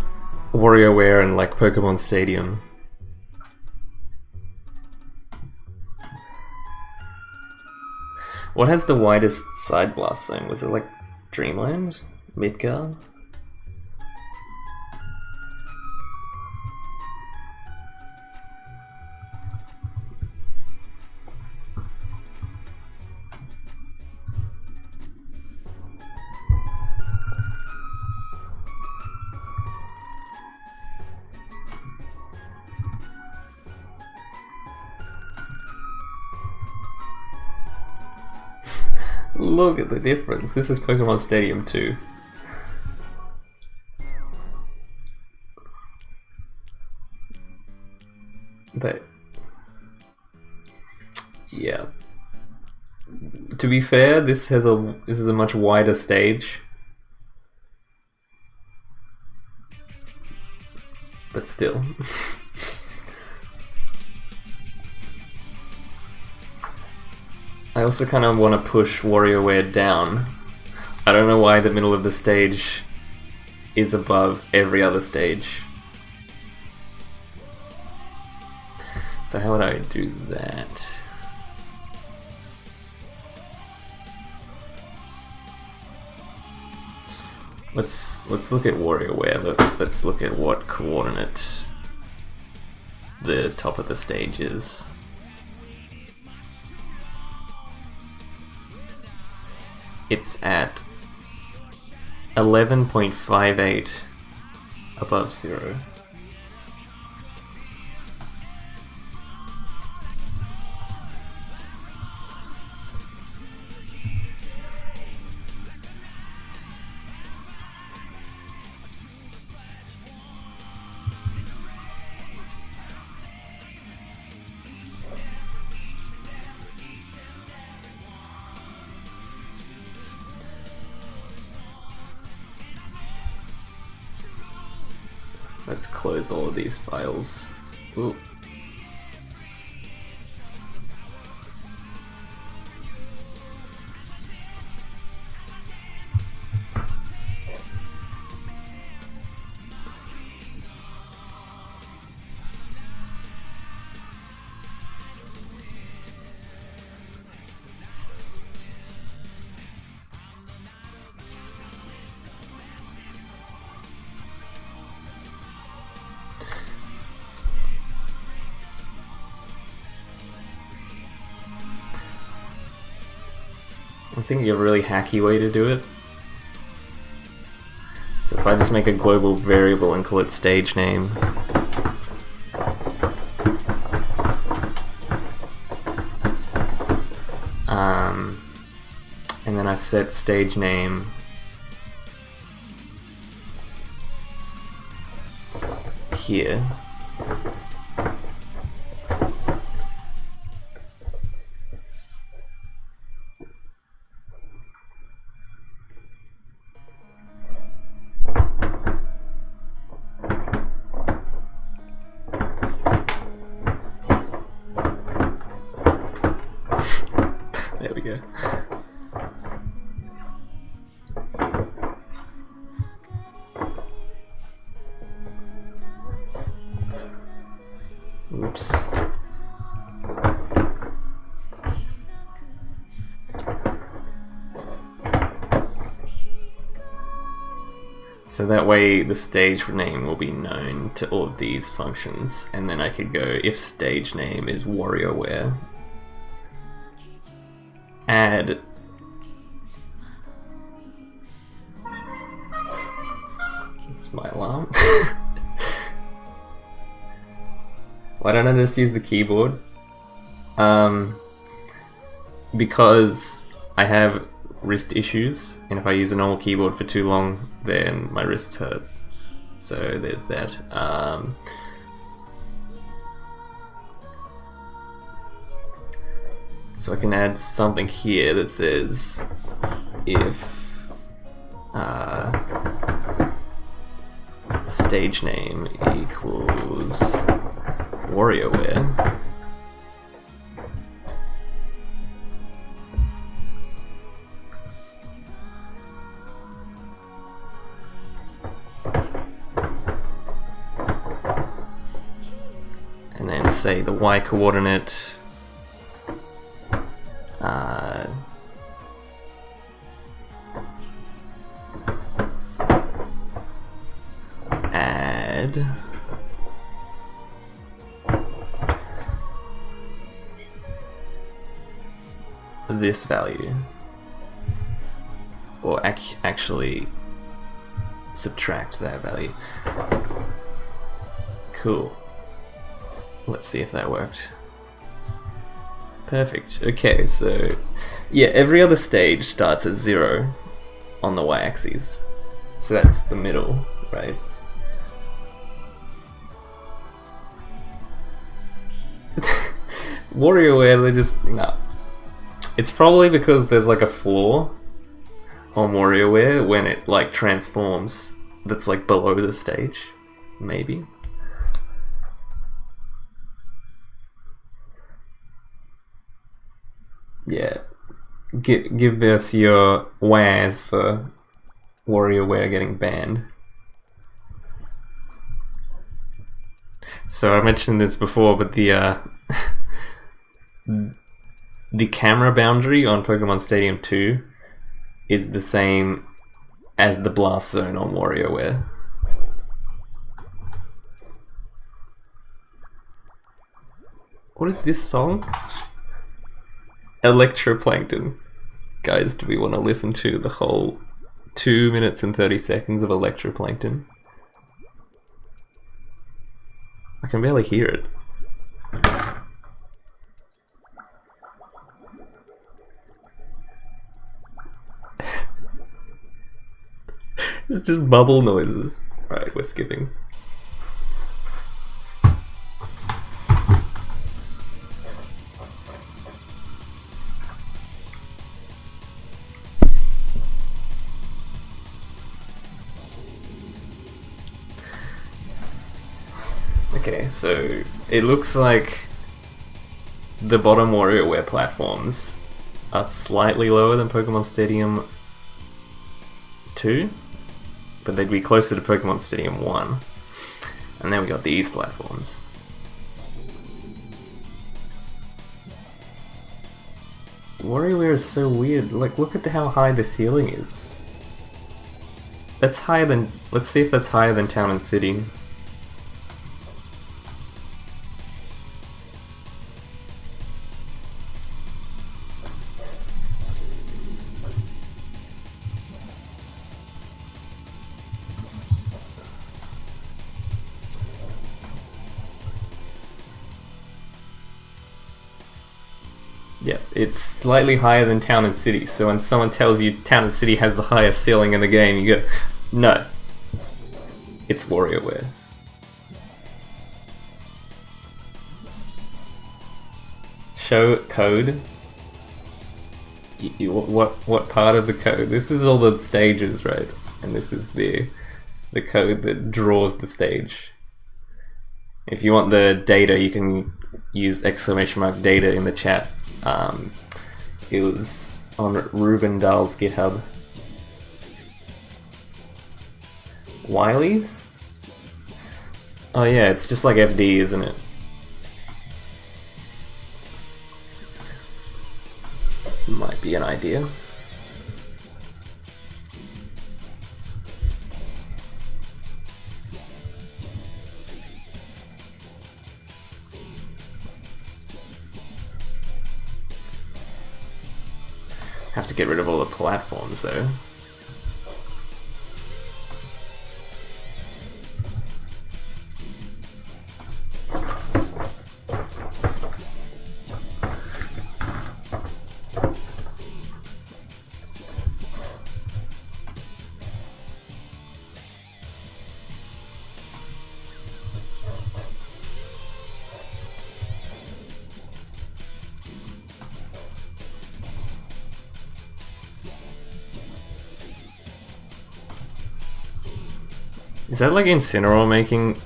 WarioWare and like Pokemon Stadium. What has the widest side blast zone? Was it like Dreamland? Midgar? Look at the difference. This is Pokemon Stadium 2. Yeah. To be fair, this is a much wider stage. But still. I also kind of want to push WarioWare down. I don't know why the middle of the stage is above every other stage. So how would I do that? Let's look at WarioWare. Let's look at what coordinate the top of the stage is. It's at 11.58 above 0. Let's close all of these files. Ooh. I'm thinking of a really hacky way to do it. So if I just make a global variable and call it stage name, and then I set stage name here. Oops. So that way the stage name will be known to all of these functions, and then I could go if stage name is WarioWare, add it's my alarm. Why don't I just use the keyboard? Because I have wrist issues, and if I use a normal keyboard for too long, then my wrists hurt. So there's that. So I can add something here that says if stage name equals WarioWare. And then say the y coordinate add this value, or actually subtract that value. Cool. Let's see if that worked. Perfect. Okay, so yeah, every other stage starts at 0 on the y-axis. So that's the middle, right? WarioWare, they're just... no. It's probably because there's like a flaw on WarioWare when it like transforms that's like below the stage, maybe. Yeah, give us your wares for WarioWare getting banned. So I mentioned this before, but the the camera boundary on Pokemon Stadium 2 is the same as the blast zone on WarioWare. What is this song? Electroplankton. Guys, do we want to listen to the whole 2 minutes and 30 seconds of Electroplankton? I can barely hear it. It's just bubble noises. Alright, we're skipping. Okay, so it looks like the bottom WarioWare platforms are slightly lower than Pokemon Stadium 2, but they'd be closer to Pokemon Stadium 1. And then we got these platforms. WarioWare is so weird. Like, look at how high the ceiling is. That's higher than... let's see if that's higher than Town and City. Yeah, it's slightly higher than Town and City, so when someone tells you Town and City has the highest ceiling in the game, you go, no, it's WarioWare. Show code. What part of the code? This is all the stages, right? And this is the code that draws the stage. If you want the data, you can use !data in the chat. It was on Ruben Dahl's GitHub. Wileys? Oh yeah, it's just like FD, isn't it? be an idea. Have to get rid of all the platforms though. Is that like Incineroar making...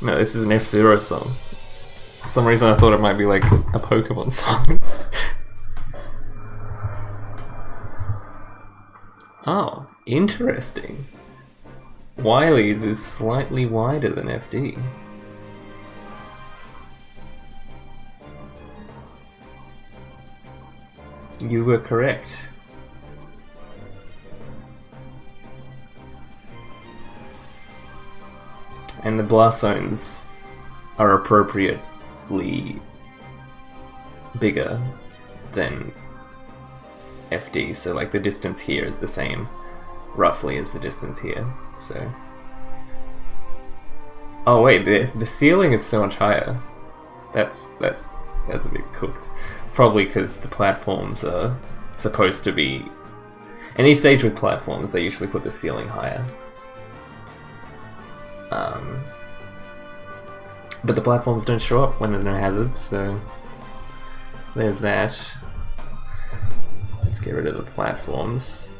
No, this is an F-Zero song. For some reason I thought it might be like a Pokemon song. Oh, interesting. Wily's is slightly wider than FD. You were correct. And the blast zones are appropriately bigger than FD, so like the distance here is the same roughly as the distance here, so... Oh wait, the ceiling is so much higher. That's a bit cooked. Probably because the platforms are supposed to be... Any stage with platforms, they usually put the ceiling higher. But the platforms don't show up when there's no hazards, so there's that. Let's get rid of the platforms.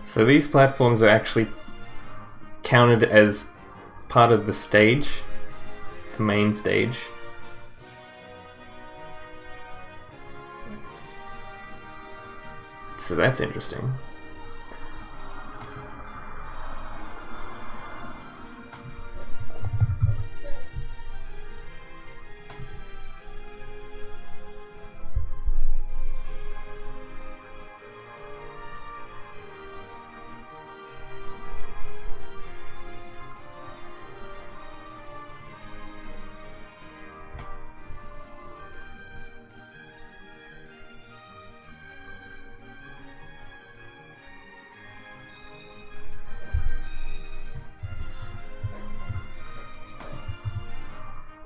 So these platforms are actually counted as part of the stage, the main stage. So that's interesting.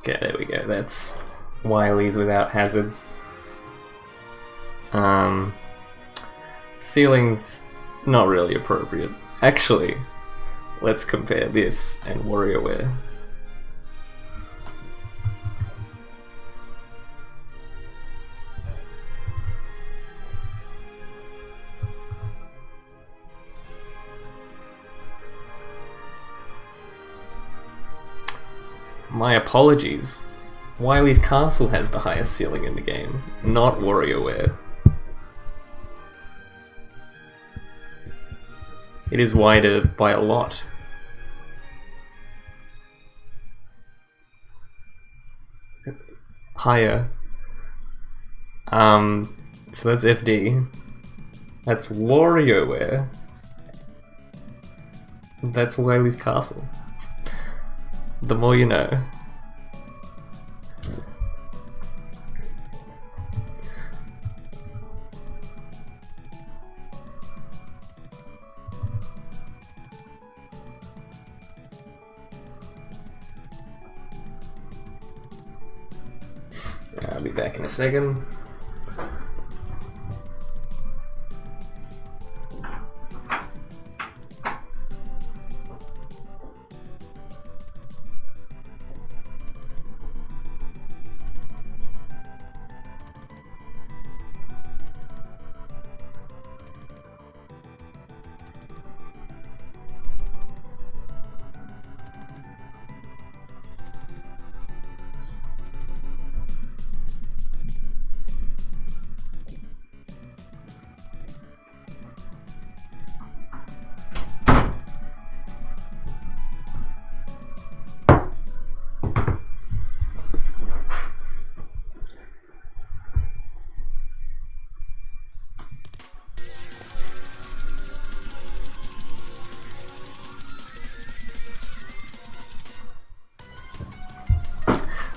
Okay, there we go. That's Wily's without hazards. Ceiling's not really appropriate. Actually, let's compare this and WarioWare. My apologies. Wily's Castle has the highest ceiling in the game, not WarioWare. It is wider by a lot. Higher. So that's FD. That's WarioWare. That's Wily's Castle. The more you know. I'll be back in a second.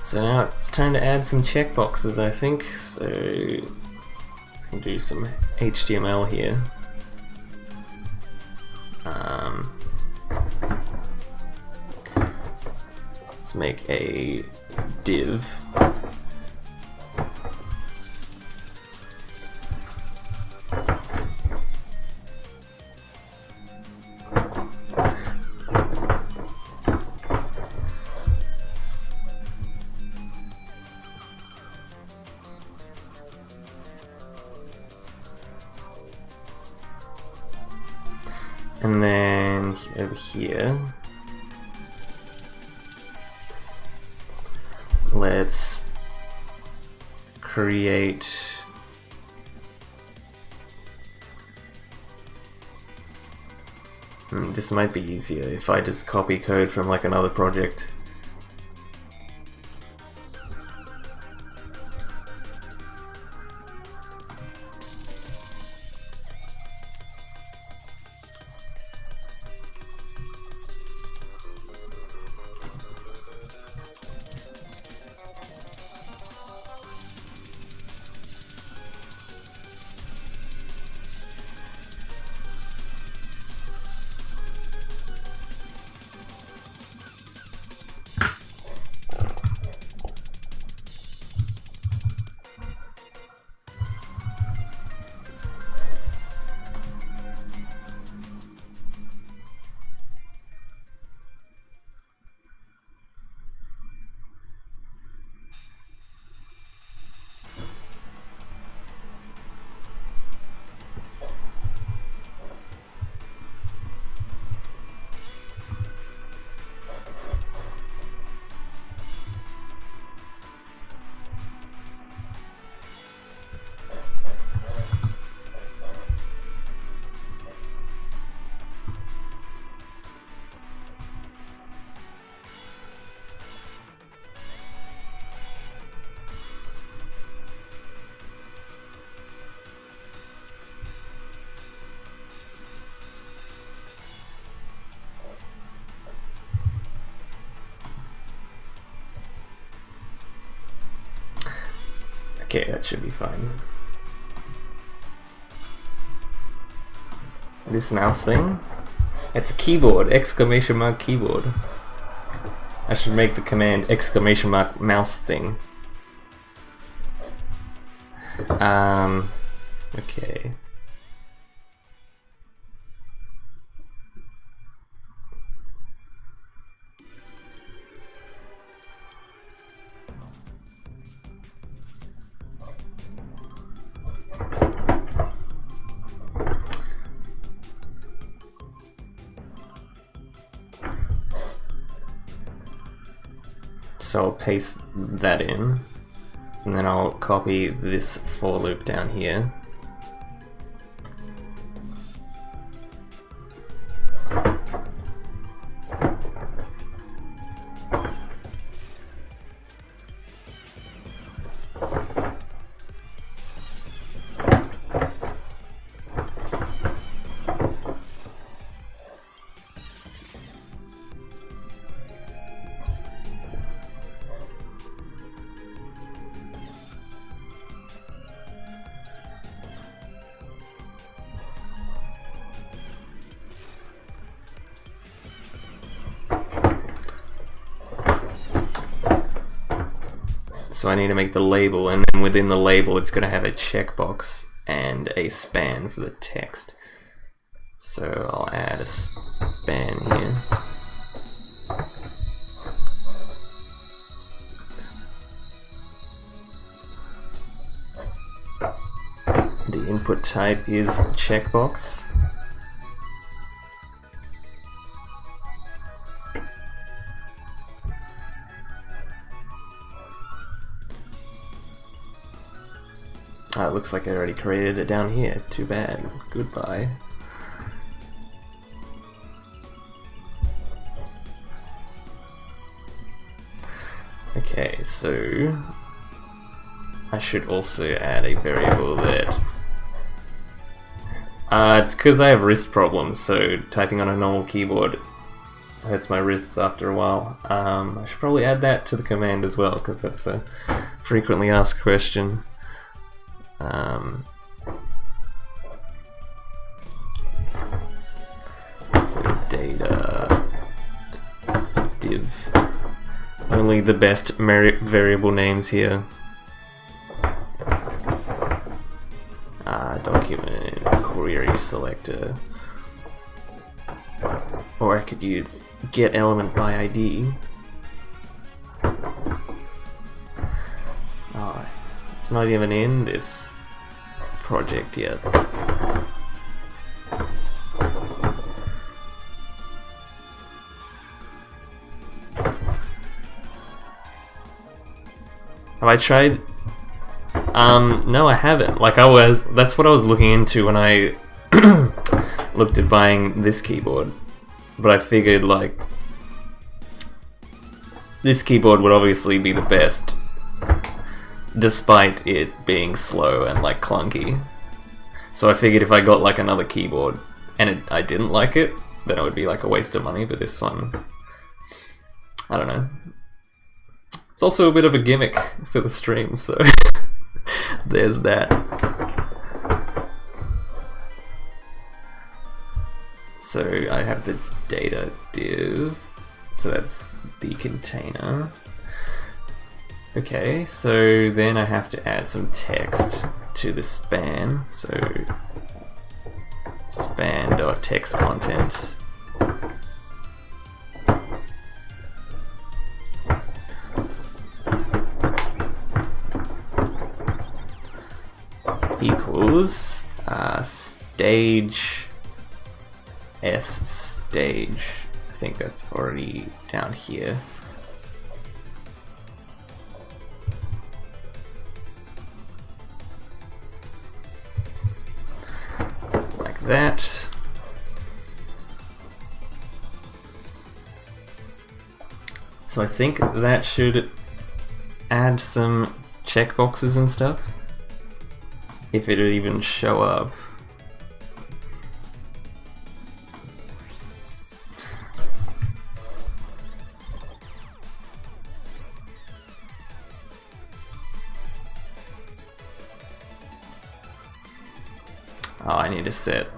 So now it's time to add some checkboxes, I think. So I can do some HTML here. Let's make a div. And then over here, let's create this might be easier if I just copy code from like another project. Okay, that should be fine. This mouse thing, it's a keyboard, exclamation mark keyboard. I should make the command exclamation mark mouse thing. Okay. So I'll paste that in, and then I'll copy this for loop down here. So I need to make the label, and then within the label it's going to have a checkbox and a span for the text. So I'll add a span here. The input type is checkbox. Oh, it looks like I already created it down here. Too bad. Goodbye. Okay, so I should also add a variable that it's because I have wrist problems, so typing on a normal keyboard hurts my wrists after a while. I should probably add that to the command as well, because that's a frequently asked question. So data div. Only the best variable names here. Document query selector. Or I could use get element by ID. Oh, it's not even in this project yet. Have I tried? No, I haven't. Like that's what I was looking into when I looked at buying this keyboard. But I figured like this keyboard would obviously be the best, despite it being slow and like clunky. So I figured if I got like another keyboard and I didn't like it, then it would be like a waste of money. But this one, I don't know. It's also a bit of a gimmick for the stream, so there's that. So I have the data div, so that's the container. Okay, so then I have to add some text to the span, so span.textContent. Equals stage stage. I think that's already down here. Like that. So I think that should add some checkboxes and stuff, if it'll even show up. Oh, I need to set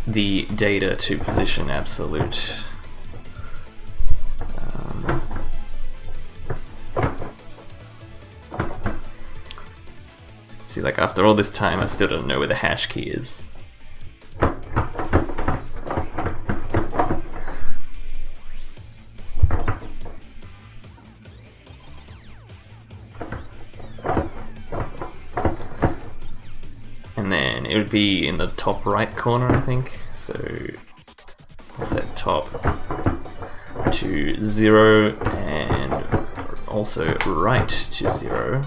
the data to position absolute. See, like after all this time, I still don't know where the hash key is. And then it would be in the top right corner, I think. So set top to 0 and also right to 0.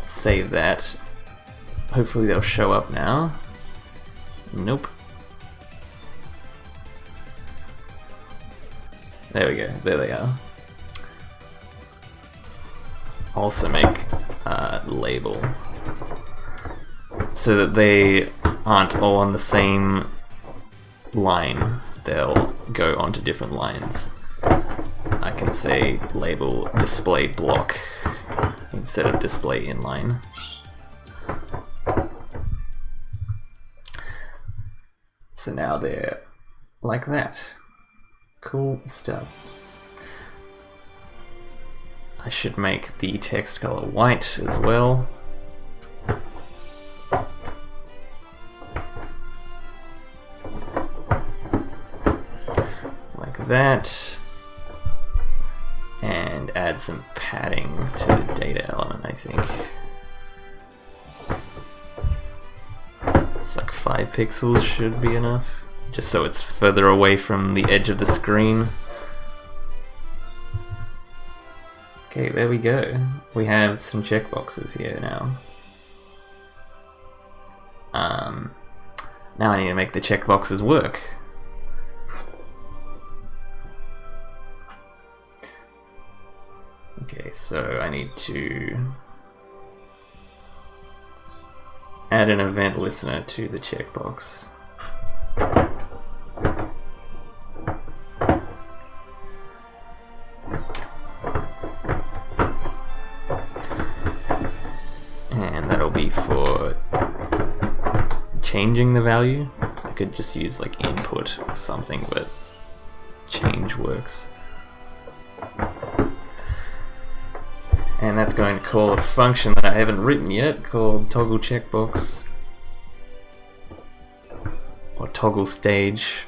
Save that. Hopefully they'll show up now. Nope. There we go. There they are. Also make label so that they aren't all on the same line. They'll go onto different lines. I can say label display block instead of display inline. So now they're like that. Cool stuff. I should make the text color white as well. Like that. And add some padding to the data element, I think. It's like 5 pixels should be enough, just so it's further away from the edge of the screen. Okay, there we go. We have some checkboxes here now. Now I need to make the checkboxes work. Okay, so I need to add an event listener to the checkbox. And that'll be for changing the value. I could just use like input or something, but change works. And that's going to call a function that I haven't written yet called toggle checkbox or toggle stage.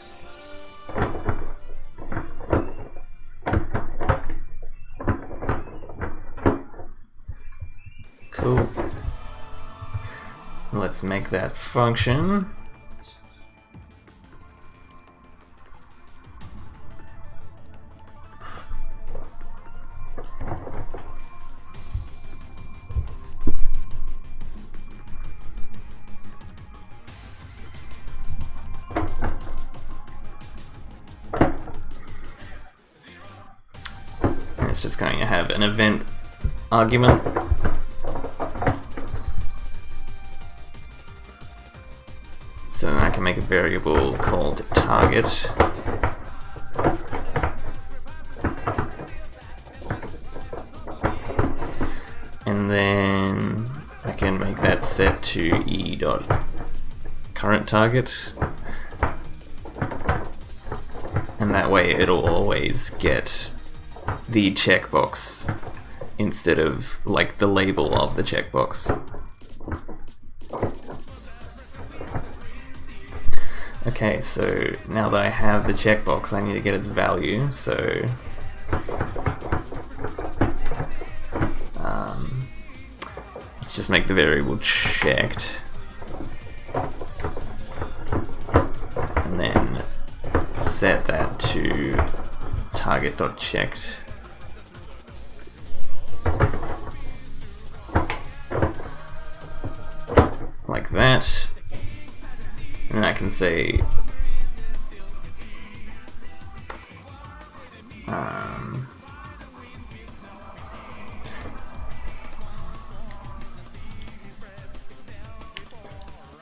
Cool. Let's make that function. It's just going to have an event argument. So then I can make a variable called target. And then I can make that set to e.currentTarget. And that way it'll always get the checkbox instead of like the label of the checkbox. Okay, so now that I have the checkbox, I need to get its value, so let's just make the variable checked and then set that to target.checked. Like that. And I can say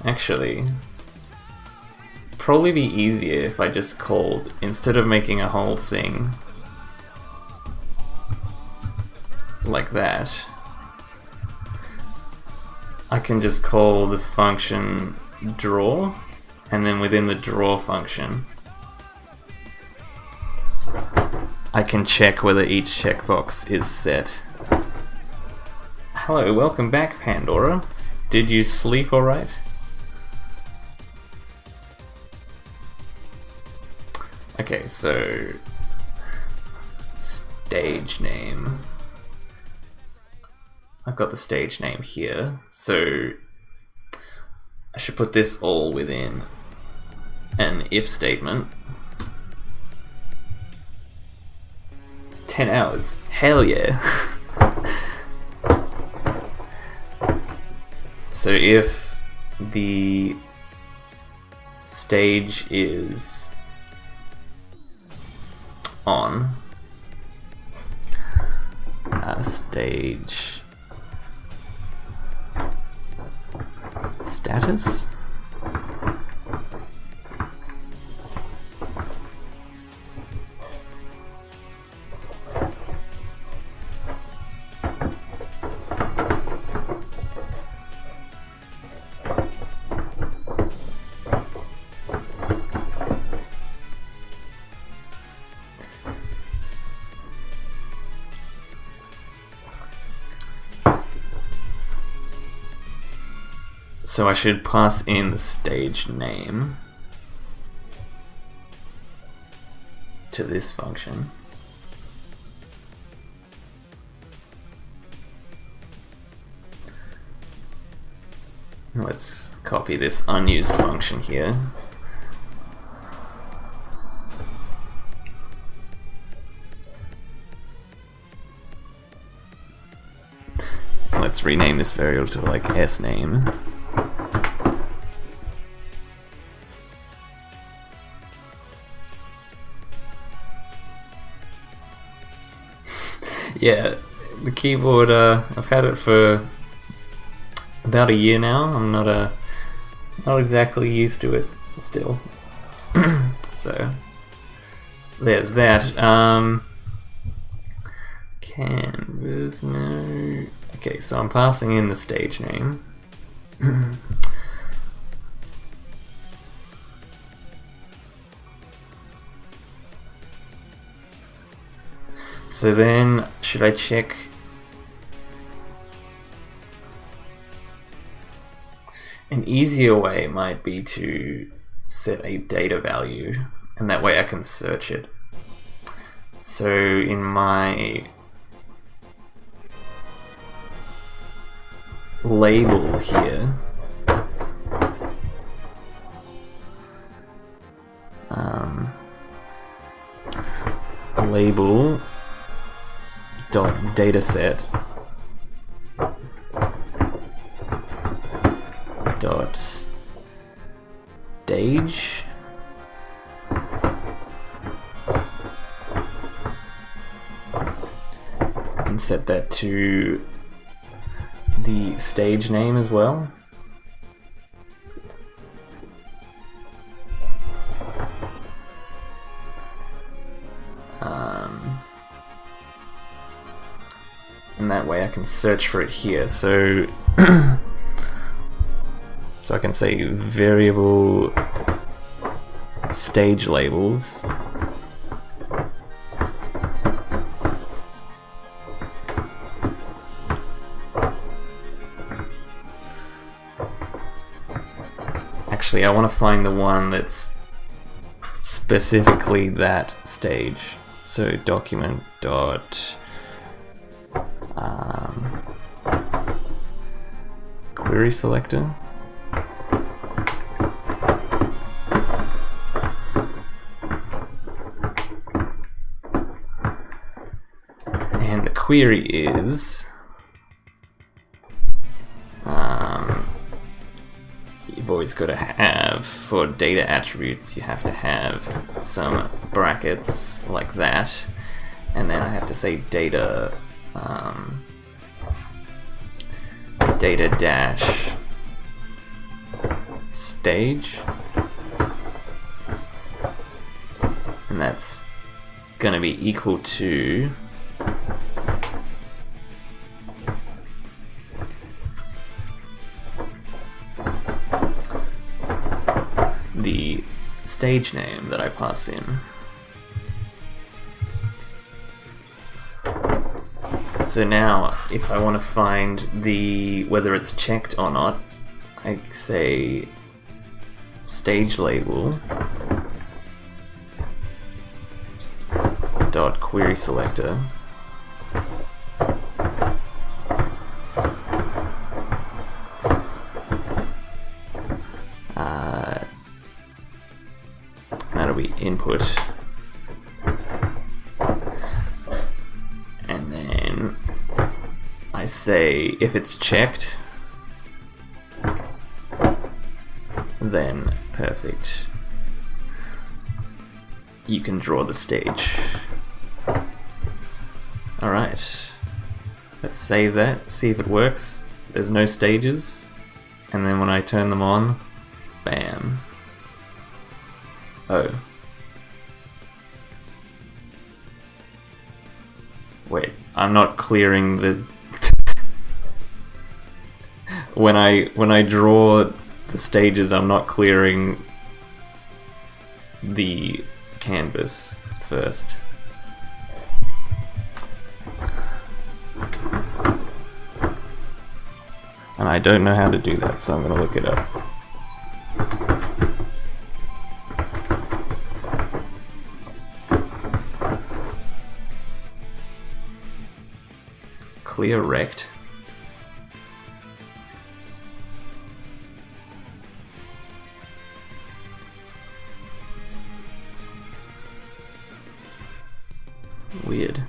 actually probably be easier if I just called, instead of making a whole thing like that, I can just call the function draw, and then within the draw function I can check whether each checkbox is set. Hello, welcome back, Pandora. Did you sleep alright? Okay, so stage name. I've got the stage name here, so I should put this all within an if statement. 10 hours. Hell yeah. So if the stage is on, stage status, So I should pass in the stage name to this function. Let's copy this unused function here. Let's rename this variable to like sname. Yeah, the keyboard, I've had it for about a year now. I'm not exactly used to it still. So there's that. Canvas, no. Okay, so I'm passing in the stage name. So then, should I check? An easier way might be to set a data value, and that way I can search it. So in my label here, label dot dataset dot stage and set that to the stage name as well. And that way I can search for it here. So so I can say variable stage labels actually I want to find the one that's specifically that stage. So document dot query selector. And the query is you've always got to have, for data attributes, you have to have some brackets like that, and then I have to say data data dash stage, and that's gonna be equal to the stage name that I pass in. So now, if I want to find whether it's checked or not, I say stage label dot query selector that'll be input, and then I say if it's checked, then perfect, you can draw the stage. Alright, let's save that, see if it works. There's no stages, and then when I turn them on, bam. Oh. Wait, I'm not clearing the when I draw the stages, I'm not clearing the canvas first. And I don't know how to do that, so I'm gonna look it up. Clear rect. Weird.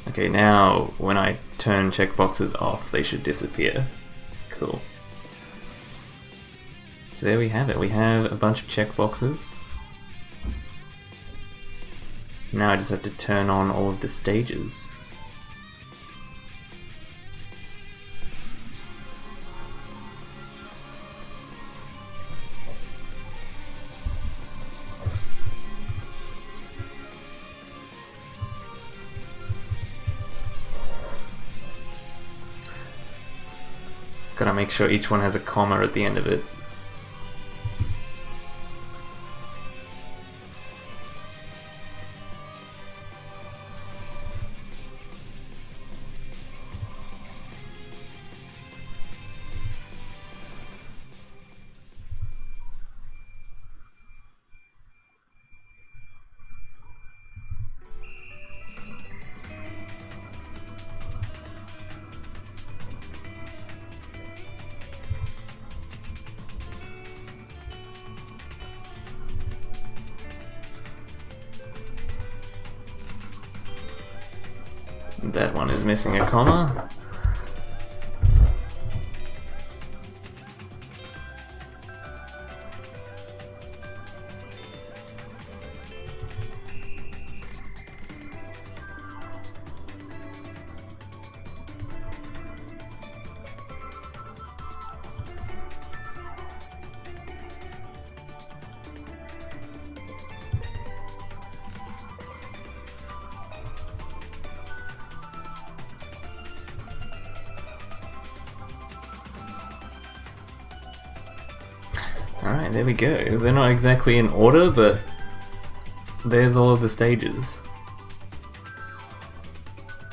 Okay, now when I turn checkboxes off, they should disappear. Cool. So there we have it. We have a bunch of checkboxes. Now I just have to turn on all of the stages. Gotta make sure each one has a comma at the end of it. That one is missing a comma. Alright, there we go. They're not exactly in order, but there's all of the stages.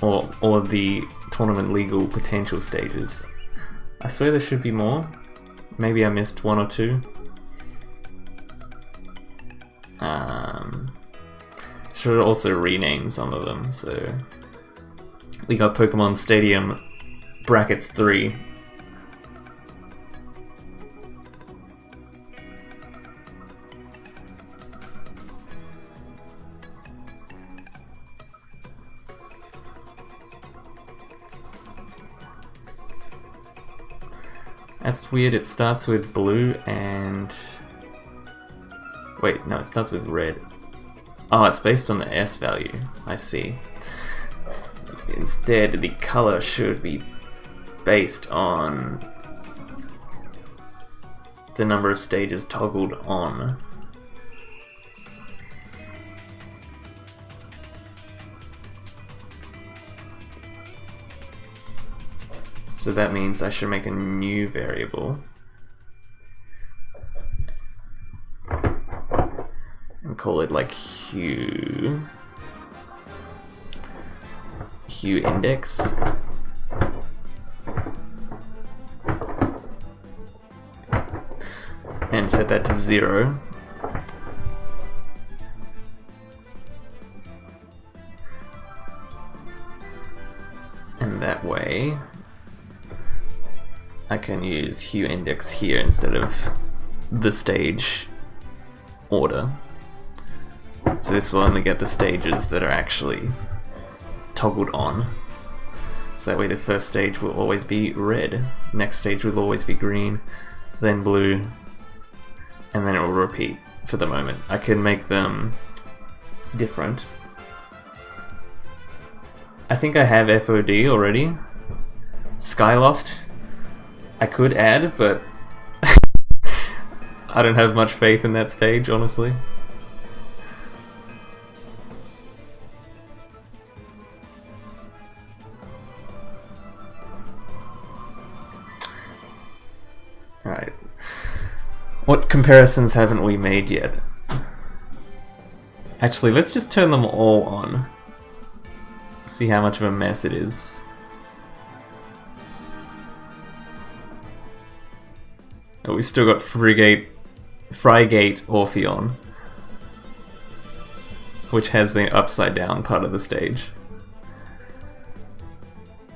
Or all of the tournament legal potential stages. I swear there should be more. Maybe I missed one or two. Should also rename some of them, so... We got Pokemon Stadium Brackets 3. That's weird, it starts with blue and... Wait, no, it starts with red. Oh, it's based on the S value, I see. Instead, the color should be based on the number of stages toggled on. So that means I should make a new variable and call it like hue index. And set that to 0. And that way I can use hue index here instead of the stage order. So this will only get the stages that are actually toggled on. So that way the first stage will always be red, next stage will always be green, then blue, and then it will repeat for the moment. I can make them different. I think I have FOD already. Skyloft I could add, but I don't have much faith in that stage, honestly. What comparisons haven't we made yet? Actually, let's just turn them all on. See how much of a mess it is. Oh, we still got Frigate Orpheon, which has the upside down part of the stage.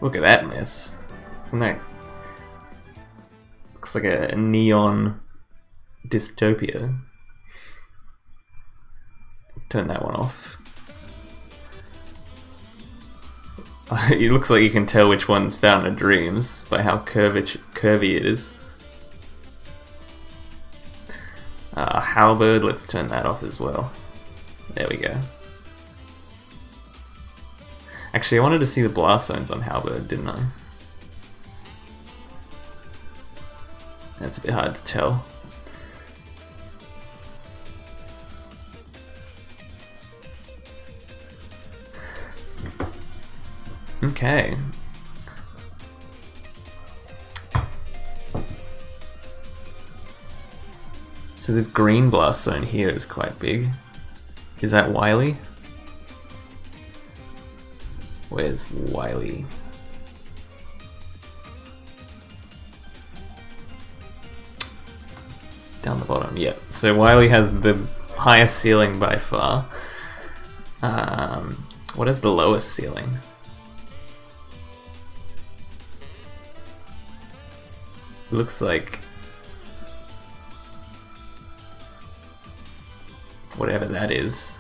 Look at that mess. Isn't that... Looks like a neon dystopia. Turn that one off. It looks like you can tell which one's Fountain of Dreams by how curvy it is. Halberd, let's turn that off as well. There we go. Actually, I wanted to see the blast zones on Halberd, didn't I? That's a bit hard to tell. Okay. So this green blast zone here is quite big. Is that Wily? Where's Wily? Down the bottom, yeah. So Wily has the highest ceiling by far. What is the lowest ceiling? Looks like whatever that is.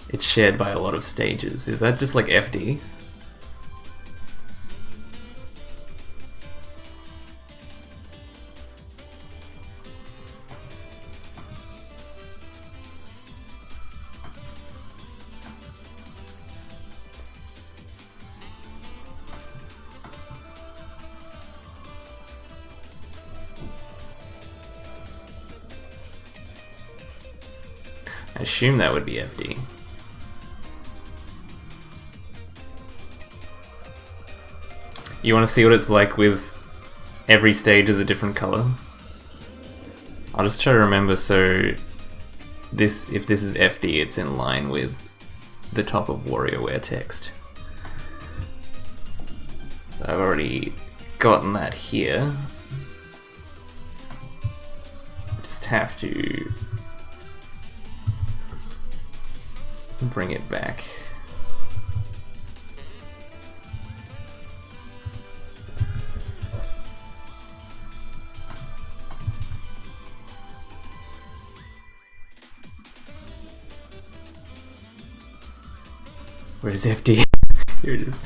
It's shared by a lot of stages. Is that just like FD? I assume that would be FD. You want to see what it's like with every stage is a different color? I'll just try to remember. So this, if this is FD, it's in line with the top of WarioWare text. So I've already gotten that here. Just have to bring it back. Where's FD? Here it is.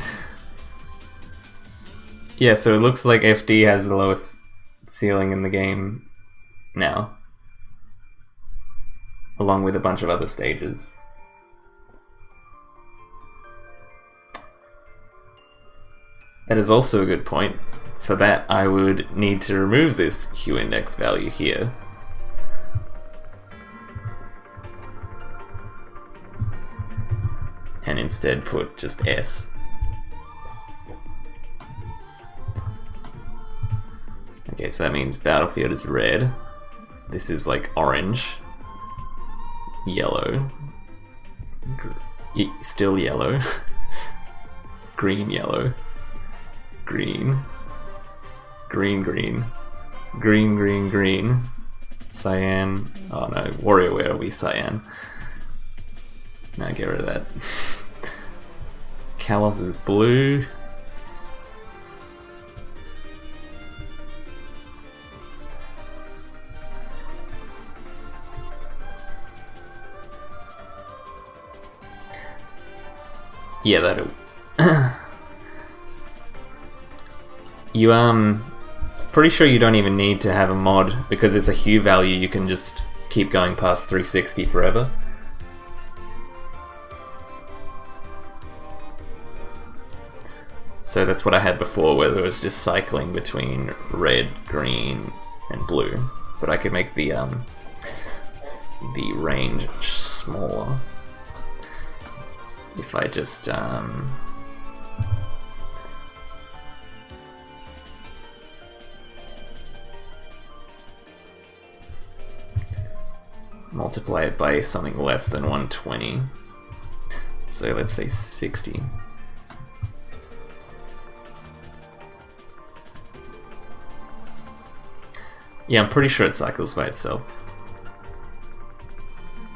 Yeah, so it looks like FD has the lowest ceiling in the game now, along with a bunch of other stages. That is also a good point. For that, I would need to remove this hue index value here. And instead put just S. Okay, so that means Battlefield is red. This is like orange. Yellow. Still yellow. Green, yellow. Green. Green, green. Green, green, green. Cyan. Oh no, WarioWare will be cyan. Now get rid of that. Kalos is blue. Yeah, that'll... pretty sure you don't even need to have a mod, because it's a hue value, you can just keep going past 360 forever. So that's what I had before, where it was just cycling between red, green, and blue. But I could make the range smaller if I just multiply it by something less than 120. So let's say 60. Yeah, I'm pretty sure it cycles by itself.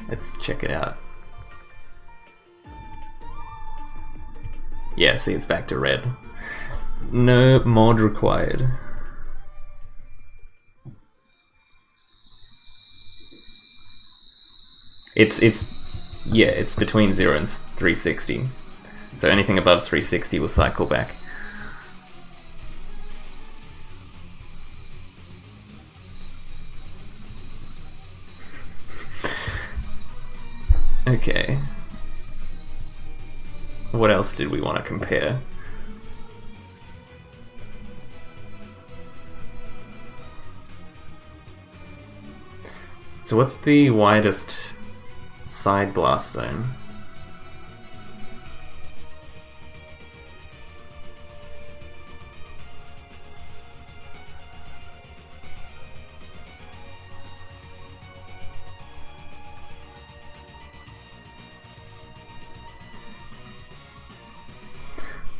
Let's check it out. Yeah, see, it's back to red. No mod required. It's between 0 and 360. So anything above 360 will cycle back. Okay. What else did we want to compare? So what's the widest side blast zone?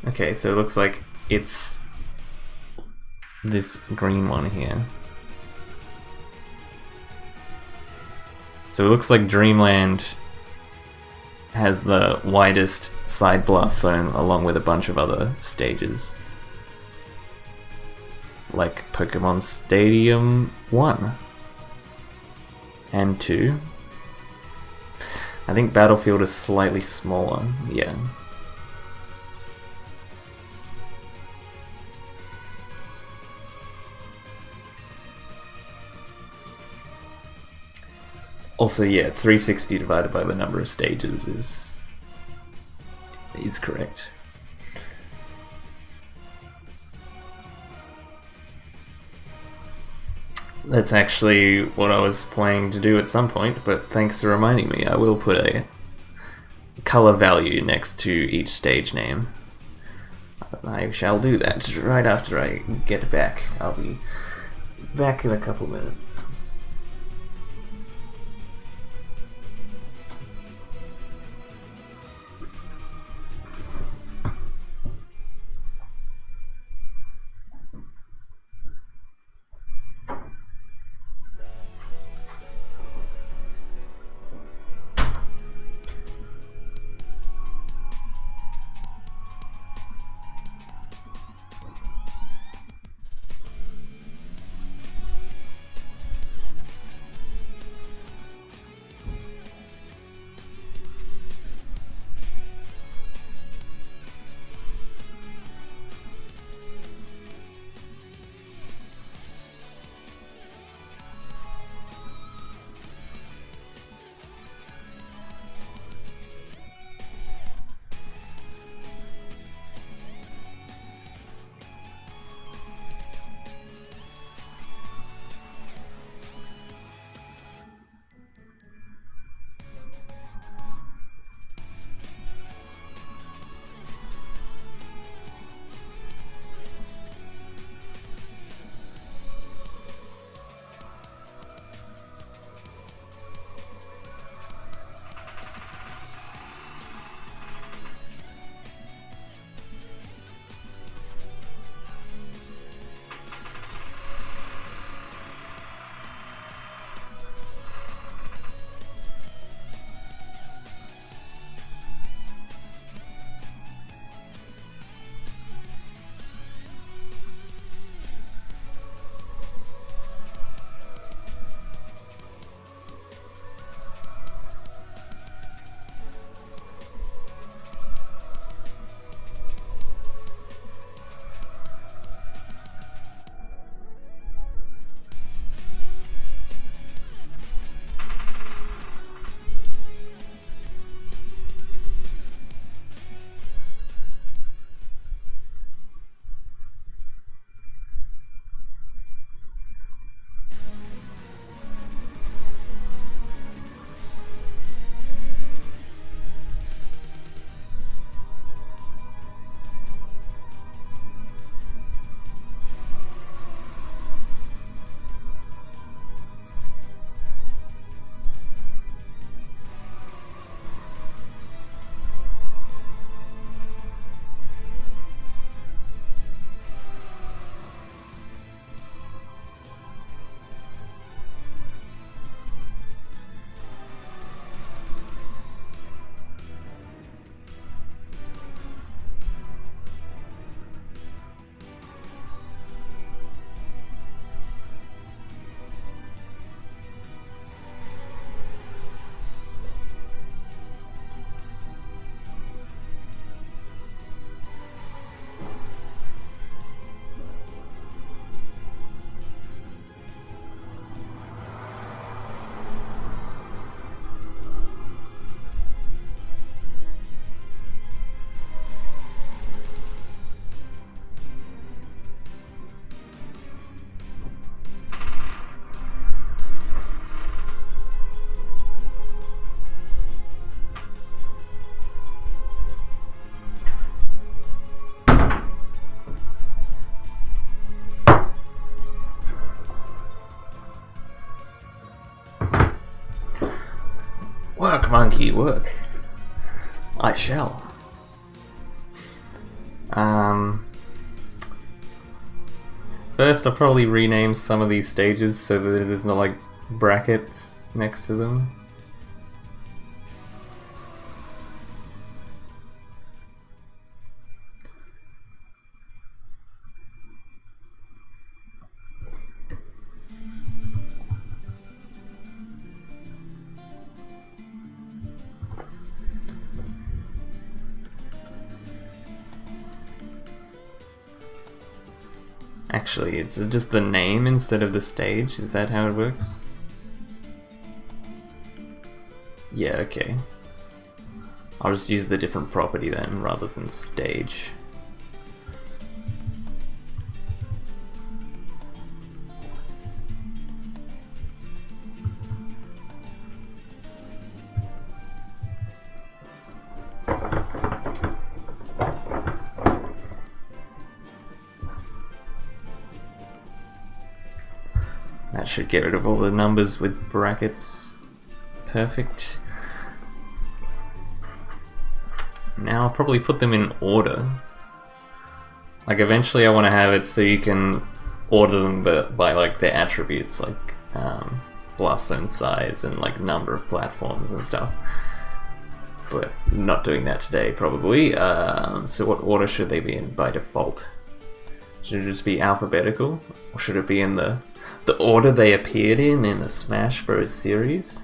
Okay, so it looks like it's this green one here. So it looks like Dreamland has the widest side blast zone along with a bunch of other stages. Like Pokemon Stadium 1 and 2. I think Battlefield is slightly smaller, yeah. Also, yeah, 360 divided by the number of stages is correct. That's actually what I was planning to do at some point, but thanks for reminding me. I will put a color value next to each stage name. I shall do that right after I get back. I'll be back in a couple minutes. Work, monkey, work. I shall. First I'll probably rename some of these stages so that there's no like brackets next to them. Actually, it's just the name instead of the stage. Is that how it works? Yeah, okay. I'll just use the different property then, rather than stage. That should get rid of all the numbers with brackets. Perfect. Now I'll probably put them in order. Like eventually I want to have it so you can order them by like their attributes, like blast zone size and like number of platforms and stuff. But not doing that today probably. So what order should they be in by default? Should it just be alphabetical? Or should it be in the order they appeared in the Smash Bros. Series?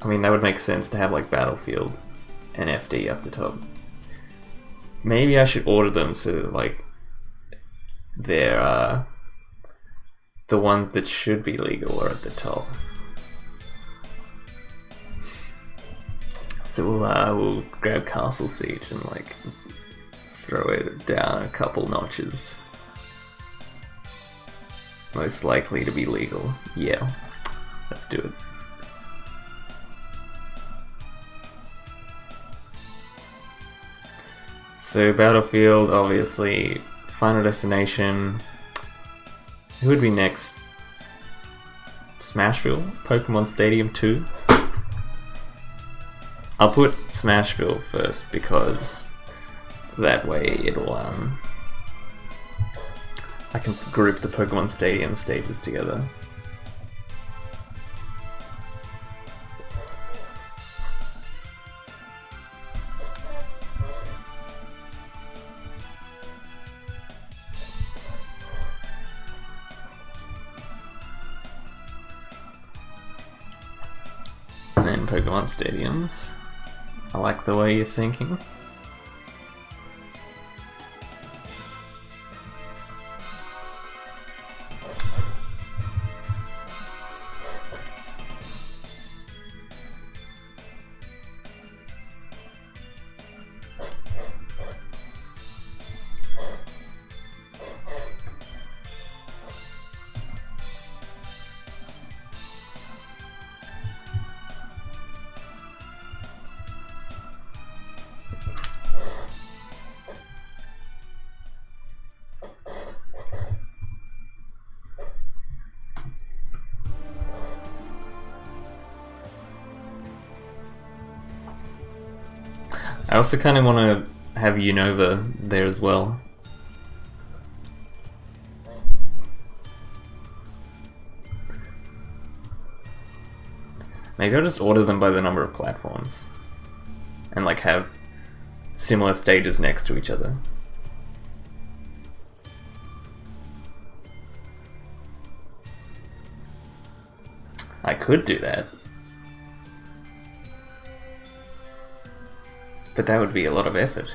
I mean, that would make sense to have like Battlefield and FD up the top. Maybe I should order them so that, like, they're the ones that should be legal are at the top. So we'll grab Castle Siege and like throw it down a couple notches. Most likely to be legal. Yeah, let's do it. So Battlefield, obviously, Final Destination. Who would be next? Smashville? Pokemon Stadium 2? I'll put Smashville first because that way it'll I can group the Pokemon Stadium stages together. And then Pokemon Stadiums. I like the way you're thinking. I also kind of want to have Unova there as well. Maybe I'll just order them by the number of platforms and like have similar stages next to each other. I could do that. But that would be a lot of effort.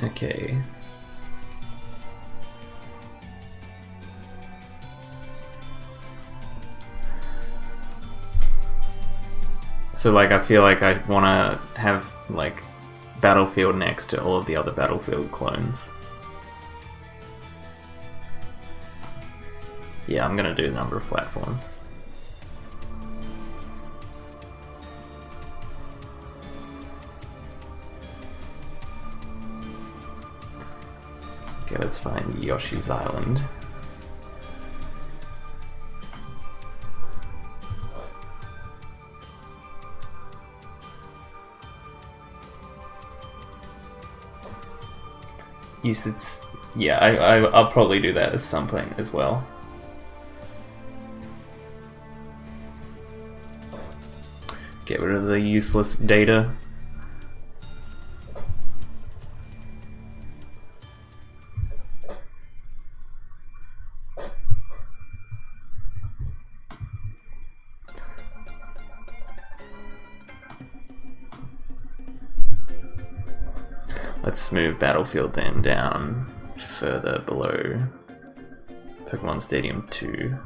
Okay. So like I feel like I'd want to have like battlefield next to all of the other Battlefield clones. Yeah, I'm gonna do a number of platforms. Okay, let's find Yoshi's Island. Yeah, I'll probably do that at some point as well. Get rid of the useless data. Let's move Battlefield then down further below Pokemon Stadium 2.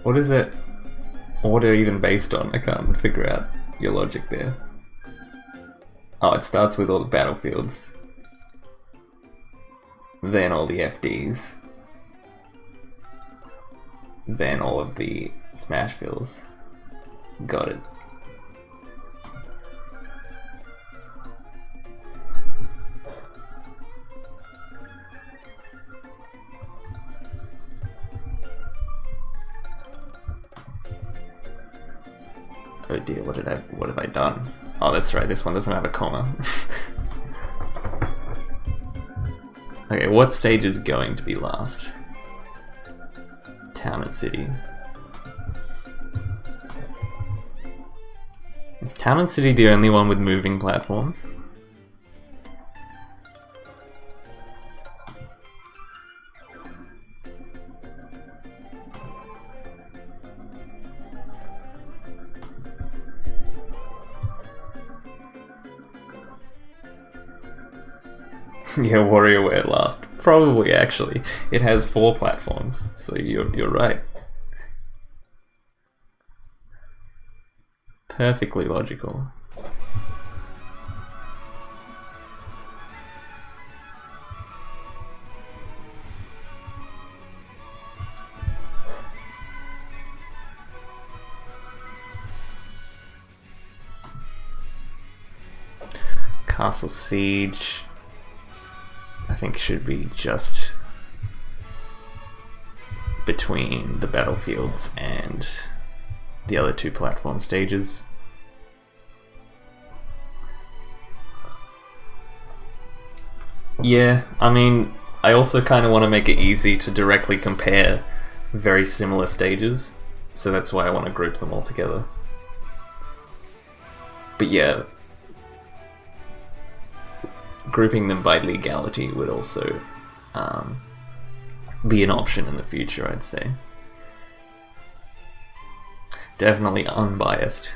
What is that order even based on? I can't figure out your logic there. Oh, it starts with all the battlefields. Then all the FDs. Then all of the Smashvilles. Got it. Oh dear, what have I done? Oh, that's right, this one doesn't have a comma. Okay, what stage is going to be last? Town and City. Is Town and City the only one with moving platforms? Yeah, WarioWare last. Probably, actually. It has 4 platforms, so you're right. Perfectly logical. Castle Siege, I think, should be just between the battlefields and the other 2 platform stages. Yeah, I mean, I also kind of want to make it easy to directly compare very similar stages, so that's why I want to group them all together. But yeah, grouping them by legality would also be an option in the future, I'd say. Definitely unbiased.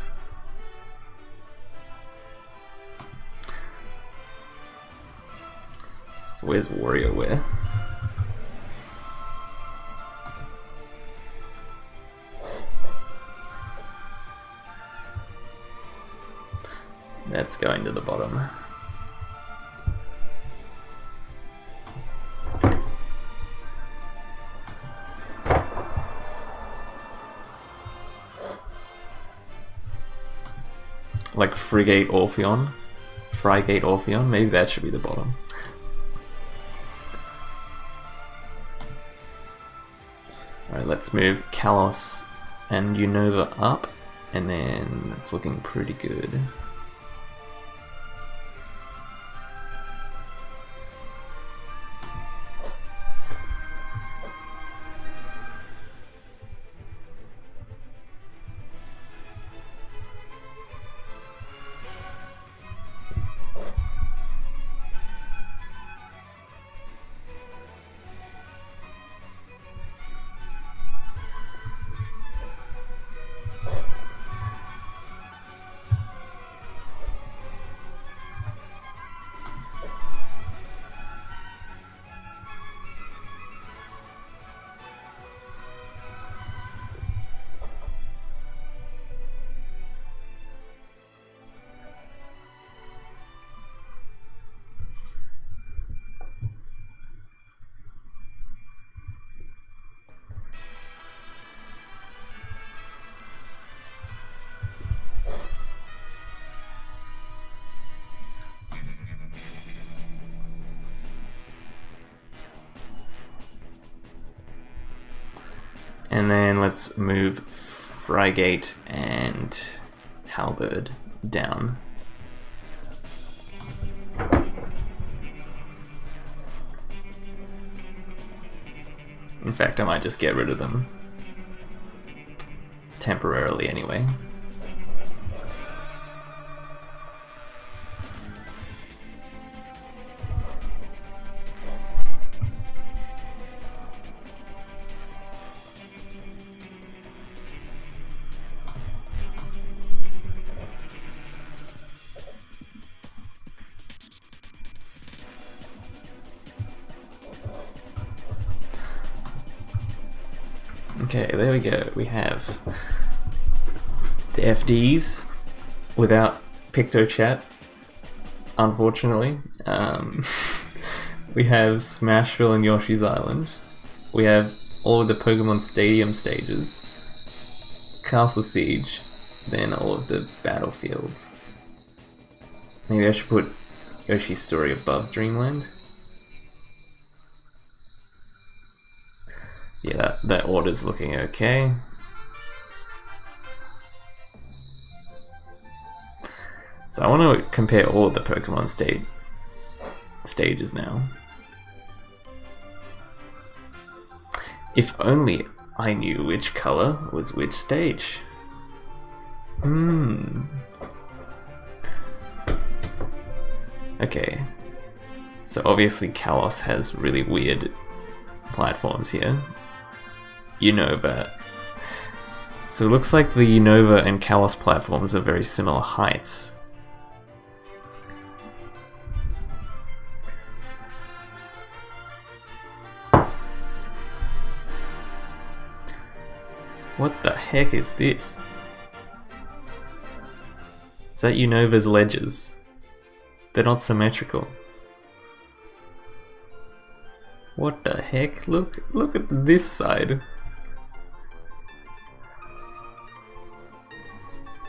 So where's WarioWare? That's going to the bottom. Like Frigate Orpheon? Frigate Orpheon? Maybe that should be the bottom. Alright, let's move Kalos and Unova up, and then it's looking pretty good. And then let's move Frygate and Halberd down. In fact, I might just get rid of them. Temporarily, anyway. Okay, there we go. We have the FDs without PictoChat, unfortunately. We have Smashville and Yoshi's Island. We have all of the Pokemon Stadium stages, Castle Siege, then all of the battlefields. Maybe I should put Yoshi's Story above Dreamland. Yeah, that order's looking okay. So I want to compare all of the Pokemon stages now. If only I knew which color was which stage. Okay. So obviously Kalos has really weird platforms here. Unova. So it looks like the Unova and Kalos platforms are very similar heights. What the heck is this? Is that Unova's ledges? They're not symmetrical. What the heck? Look at this side.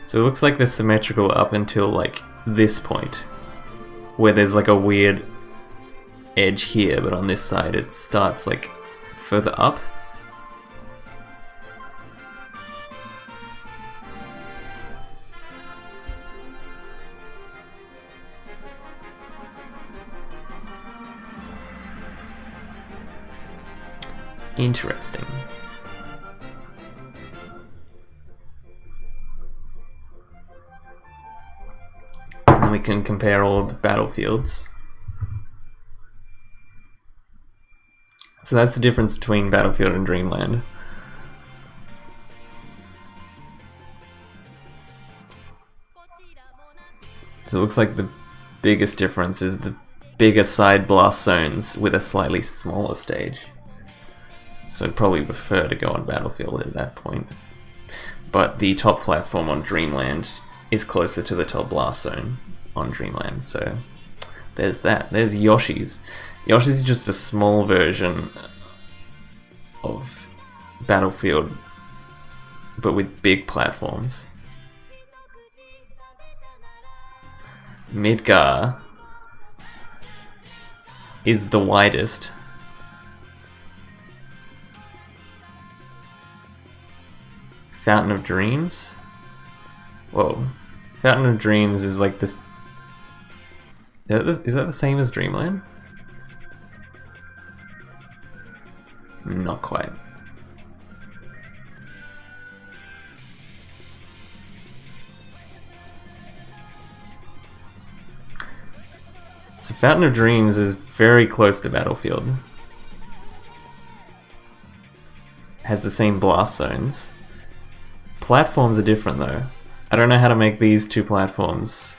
So it looks like they're symmetrical up until like this point, where there's like a weird edge here, but on this side it starts like further up. Interesting. And we can compare all of the battlefields. So that's the difference between Battlefield and Dreamland. So it looks like the biggest difference is the bigger side blast zones with a slightly smaller stage. So I'd probably prefer to go on Battlefield at that point. But the top platform on Dreamland is closer to the top blast zone on Dreamland, so there's that. There's Yoshi's. Yoshi's is just a small version of Battlefield, but with big platforms. Midgar is the widest. Fountain of Dreams? Whoa. Fountain of Dreams is like this. Is that the same as Dreamland? Not quite. So Fountain of Dreams is very close to Battlefield. Has the same blast zones. Platforms are different though. I don't know how to make these two platforms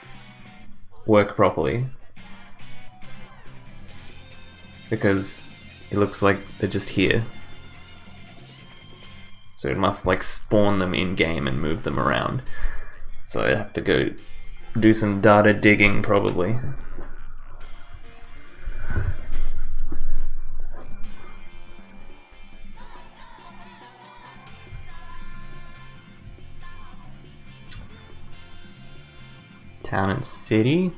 work properly, because it looks like they're just here. So it must like spawn them in game and move them around. So I have to go do some data digging probably. Town and City.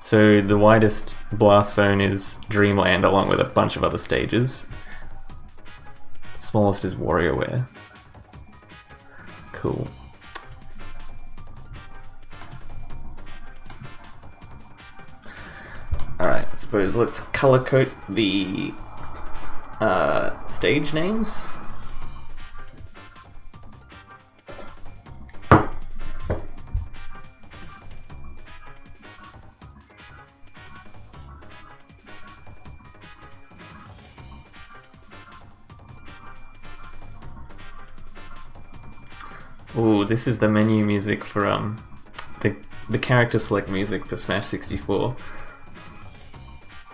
So the widest blast zone is Dreamland, along with a bunch of other stages. Smallest is WarioWare. Cool. Alright, I suppose let's color code the stage names. Ooh, this is the menu music for the character select music for Smash 64.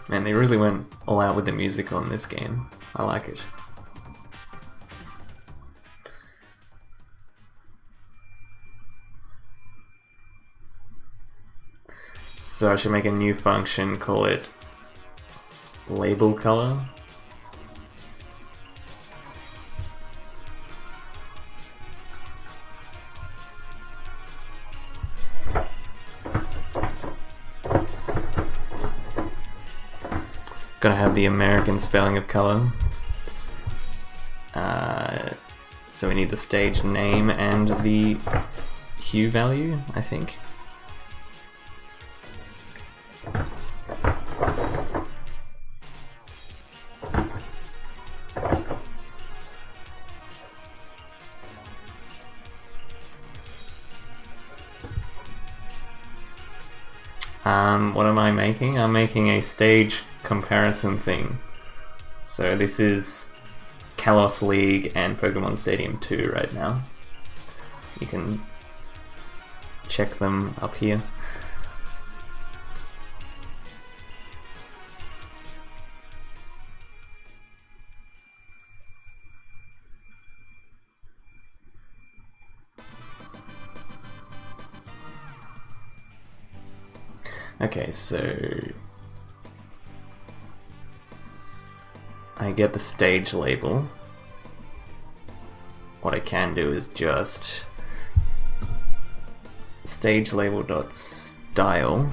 Man, they really went all out with the music on this game. I like it. So I should make a new function, call it label color. Gotta have the American spelling of color. So we need the stage name and the hue value, I think. What am I making? I'm making a stage comparison thing. So this is Kalos League and Pokemon Stadium 2 right now. You can check them up here. Okay, so I get the stage label. What I can do is just stage label dot style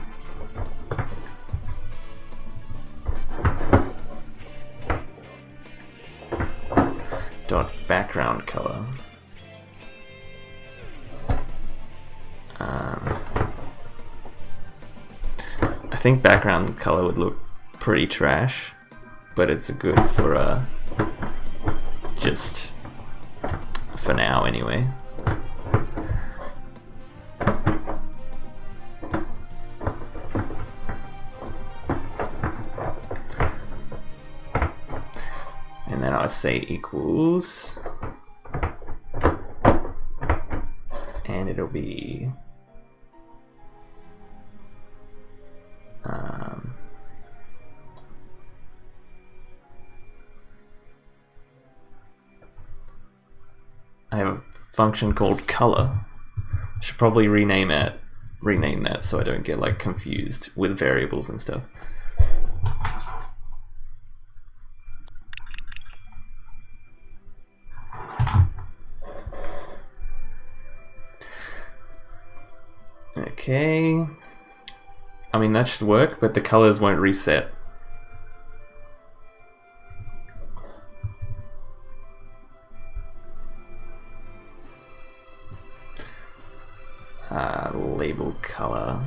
dot background color. I think background color would look pretty trash, but it's good for just for now anyway. And then I'll say equals, and it'll be I have a function called color. I should probably rename that so I don't get like confused with variables and stuff. Okay. I mean, that should work, but the colors won't reset. Label color.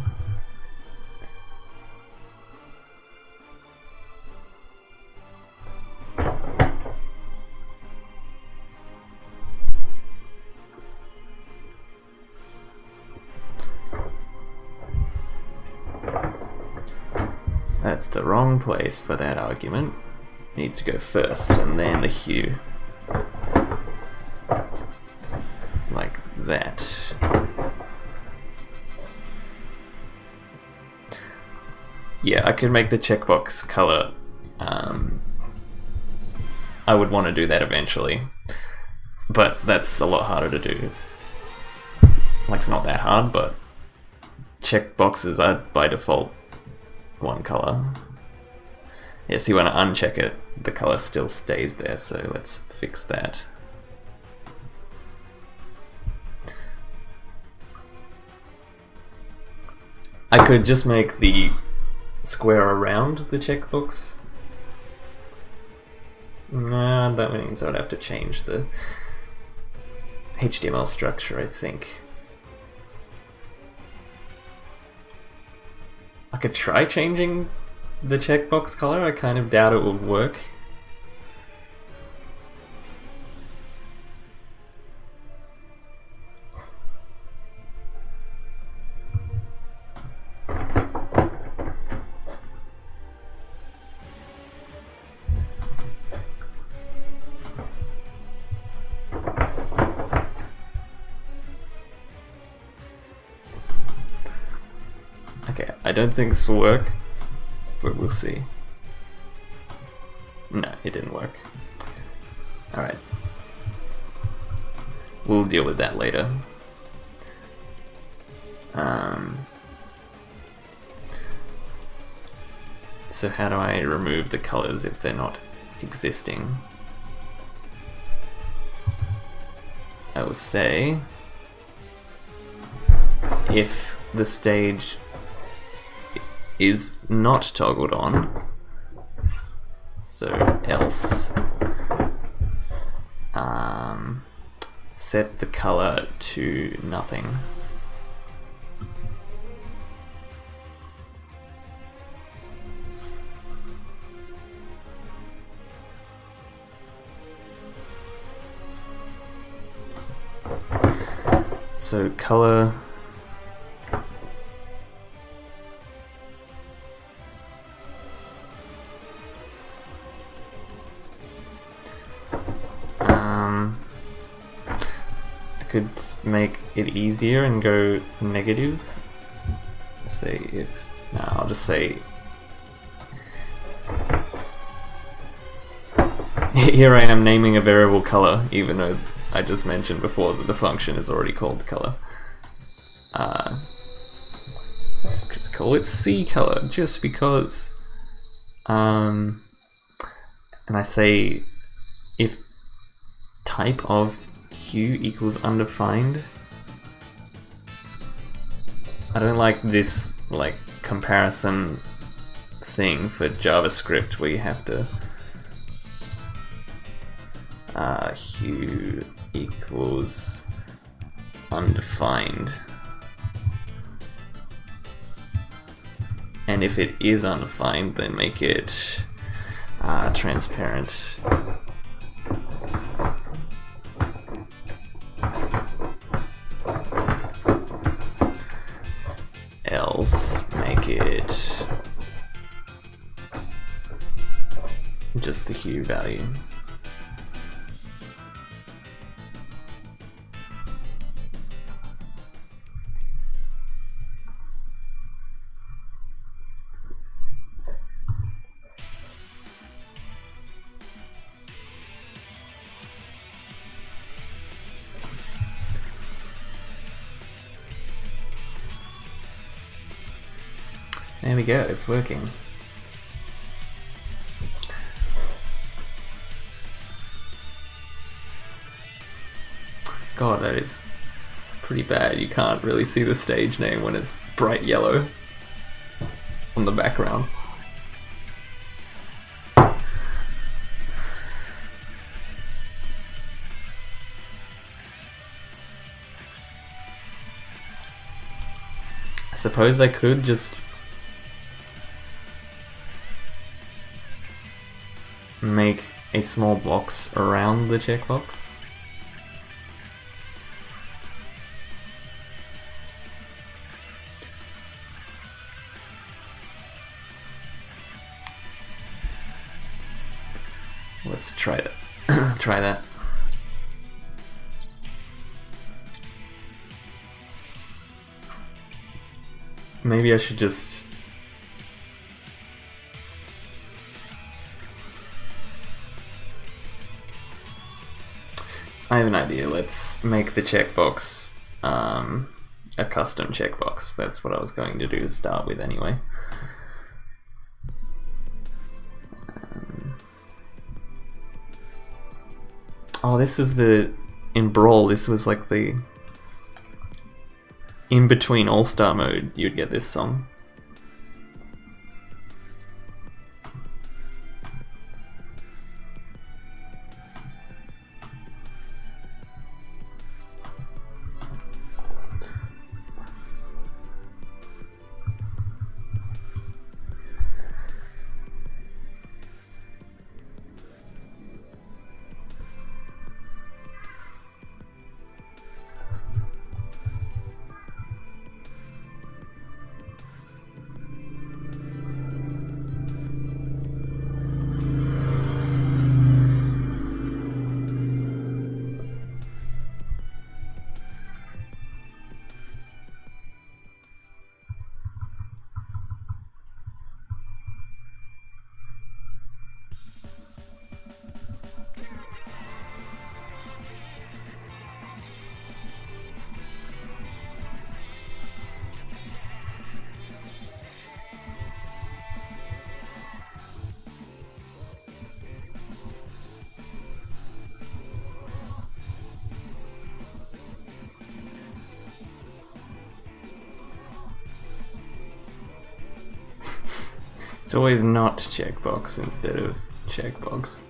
That's the wrong place for that argument. It needs to go first and then the hue. Like that. Yeah, I could make the checkbox color. I would want to do that eventually, but that's a lot harder to do. Like, it's not that hard, but checkboxes are by default one color. Yeah, see, when I uncheck it, the color still stays there, so let's fix that. I could just make the square around the checkbox. Nah, that means I'd have to change the HTML structure, I think. I could try changing the checkbox color, I kind of doubt it would work. Okay, I don't think this will work, but we'll see. No, it didn't work. Alright. We'll deal with that later. So how do I remove the colors if they're not existing? I will say if the stage is not toggled on, so else set the color to nothing. So color I could make it easier and go negative. Say if I'll just say here I am naming a variable color, even though I just mentioned before that the function is already called color. Let's just call it C color, just because. And I say if type of hue equals undefined. I don't like this like comparison thing for JavaScript where you have to hue equals undefined, and if it is undefined then make it transparent. Else make it just the hue value. There we go, it's working. God, that is pretty bad. You can't really see the stage name when it's bright yellow on the background. I suppose I could just make a small box around the checkbox. Let's try that. Try that. Maybe I should just I have an idea. Let's make the checkbox a custom checkbox. That's what I was going to do to start with anyway. Oh, this is in Brawl, this was like the in between All-Star mode, you'd get this song. It's always not checkbox instead of checkbox.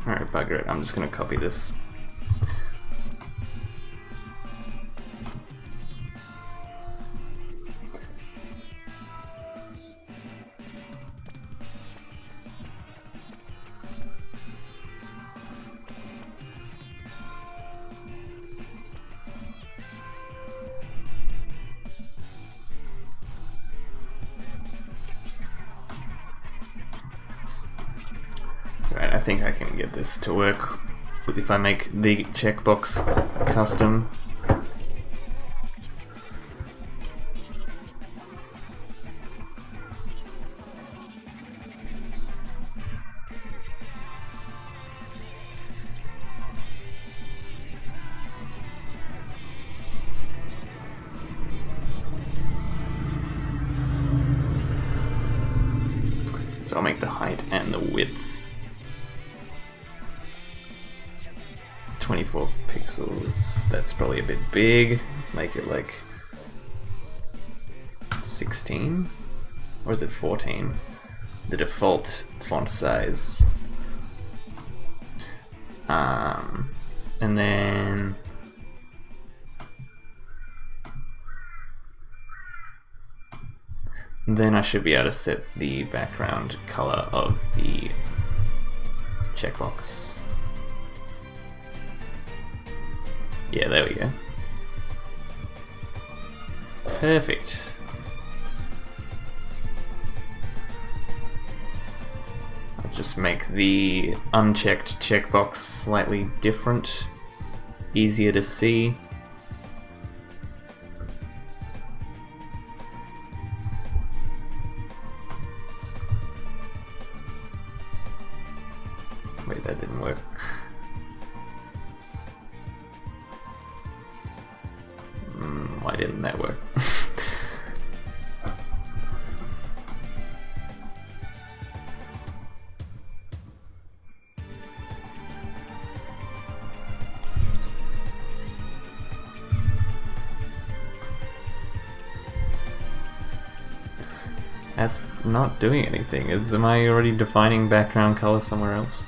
Alright, bugger it. I'm just gonna copy this. Right, I think I can get this to work if I make the checkbox custom. So I'll make the height and the width 24 pixels. That's probably a bit big. Let's make it like 16, or is it 14? The default font size. And then I should be able to set the background color of the checkbox. Yeah, there we go. Perfect. I'll just make the unchecked checkbox slightly different, easier to see. Wait, that didn't work. Why didn't that work? That's not doing anything. Am I already defining background color somewhere else?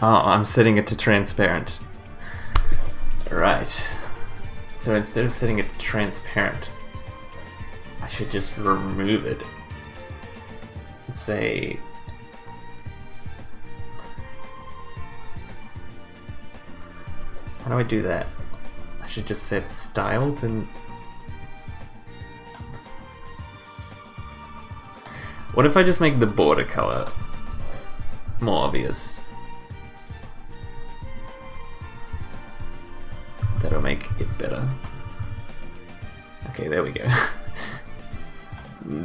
Oh, I'm setting it to transparent. Right. So instead of setting it to transparent, I should just remove it. Let's say... How do I do that? I should just set style to... What if I just make the border color more obvious? That'll make it better. Okay, there we go.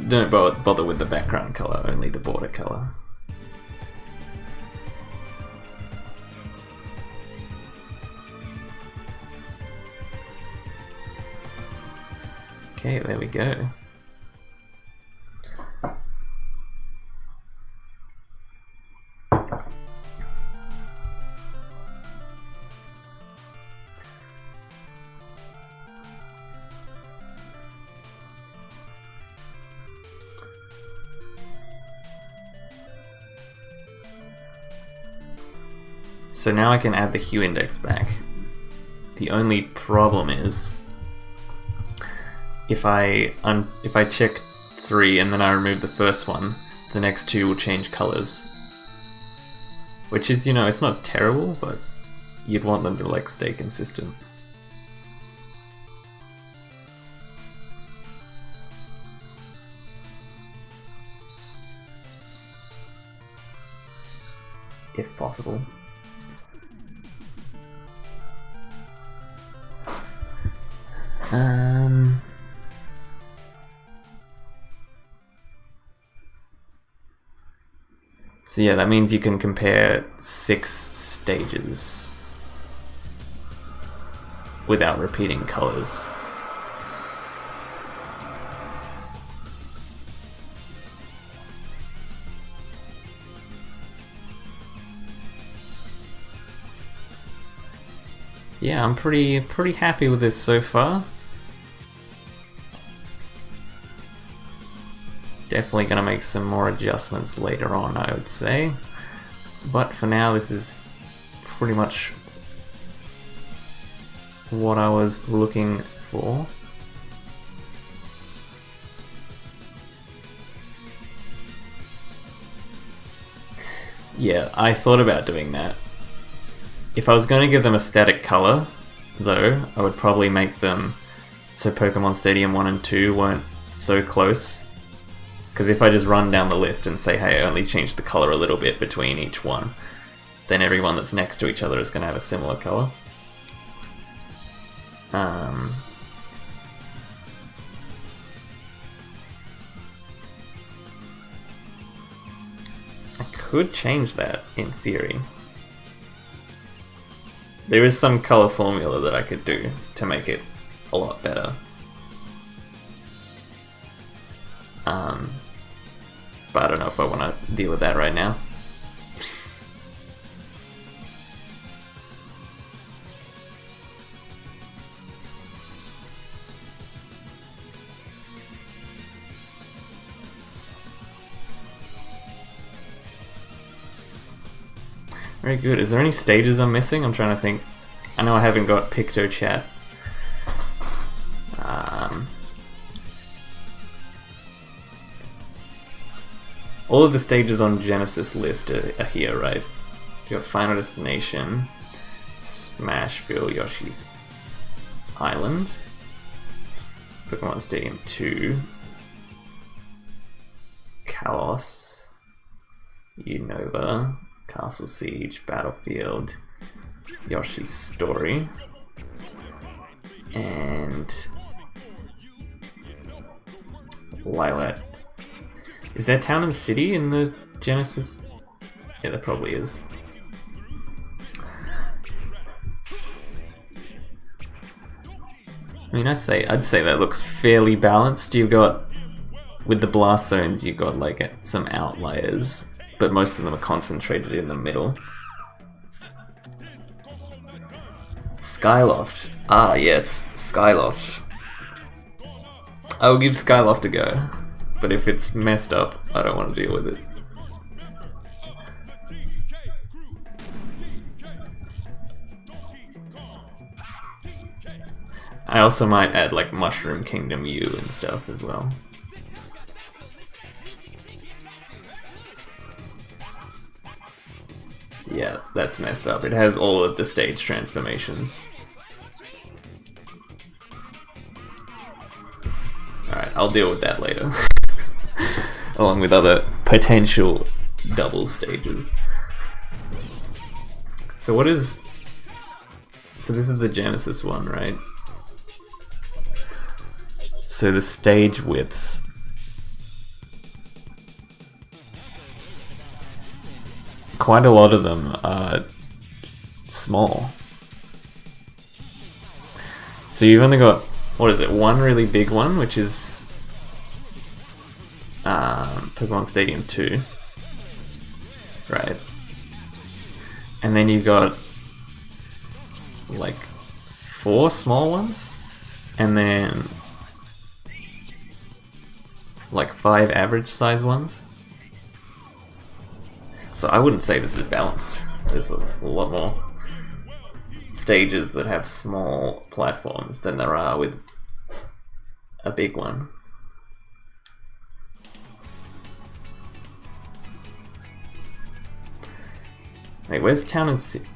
Don't bother with the background color, only the border color. Okay, there we go. So now I can add the hue index back. The only problem is if I check 3 and then I remove the first one, the next 2 will change colors. Which is, you know, it's not terrible, but you'd want them to like stay consistent. if possible. So yeah, that means you can compare 6 stages without repeating colors. Yeah, I'm pretty happy with this so far. Definitely gonna make some more adjustments later on, I would say. But for now, this is pretty much what I was looking for. Yeah, I thought about doing that. If I was going to give them a static color, though, I would probably make them so Pokemon Stadium 1 and 2 weren't so close. Because if I just run down the list and say, hey, I only changed the color a little bit between each one, then everyone that's next to each other is going to have a similar color. I could change that in theory. There is some color formula that I could do to make it a lot better. But I don't know if I want to deal with that right now. Very good. Is there any stages I'm missing? I'm trying to think. I know I haven't got PictoChat. All of the stages on Genesis list are here, right? You got Final Destination, Smashville, Yoshi's Island, Pokemon Stadium 2, Kalos, Unova, Castle Siege, Battlefield, Yoshi's Story, and Lylat. Is there Town and City in the Genesis? Yeah, there probably is. I mean, I'd say that looks fairly balanced. You've got, with the blast zones, you've got like some outliers, but most of them are concentrated in the middle. Skyloft. Ah, yes, Skyloft. I will give Skyloft a go, but if it's messed up, I don't want to deal with it. I also might add like Mushroom Kingdom U and stuff as well. Yeah, that's messed up. It has all of the stage transformations. Alright, I'll deal with that later. Along with other potential double stages. So what is... So this is the Genesis one, right? So the stage widths. Quite a lot of them are small. So you've only got, what is it, one really big one, which is Pokemon Stadium 2. Right. And then you've got like 4 small ones, and then like 5 average size ones. So I wouldn't say this is balanced. There's a lot more stages that have small platforms than there are with a big one. Wait, where's Town and City?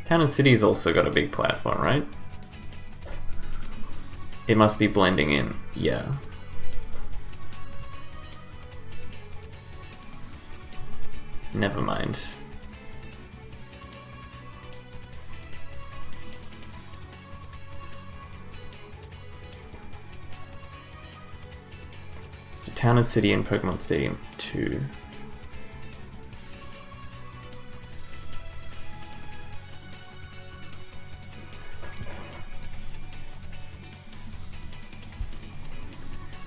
Town and City's also got a big platform, right? It must be blending in, yeah. Never mind. So Town and City in Pokemon Stadium 2.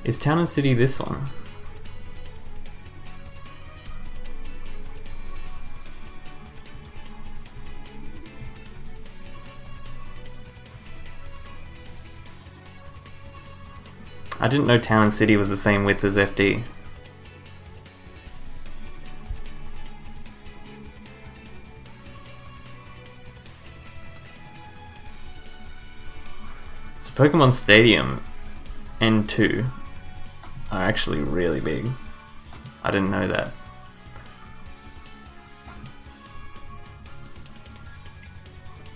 Is Town and City this one? I didn't know Town and City was the same width as FD. So Pokemon Stadium N2 are actually really big. I didn't know that.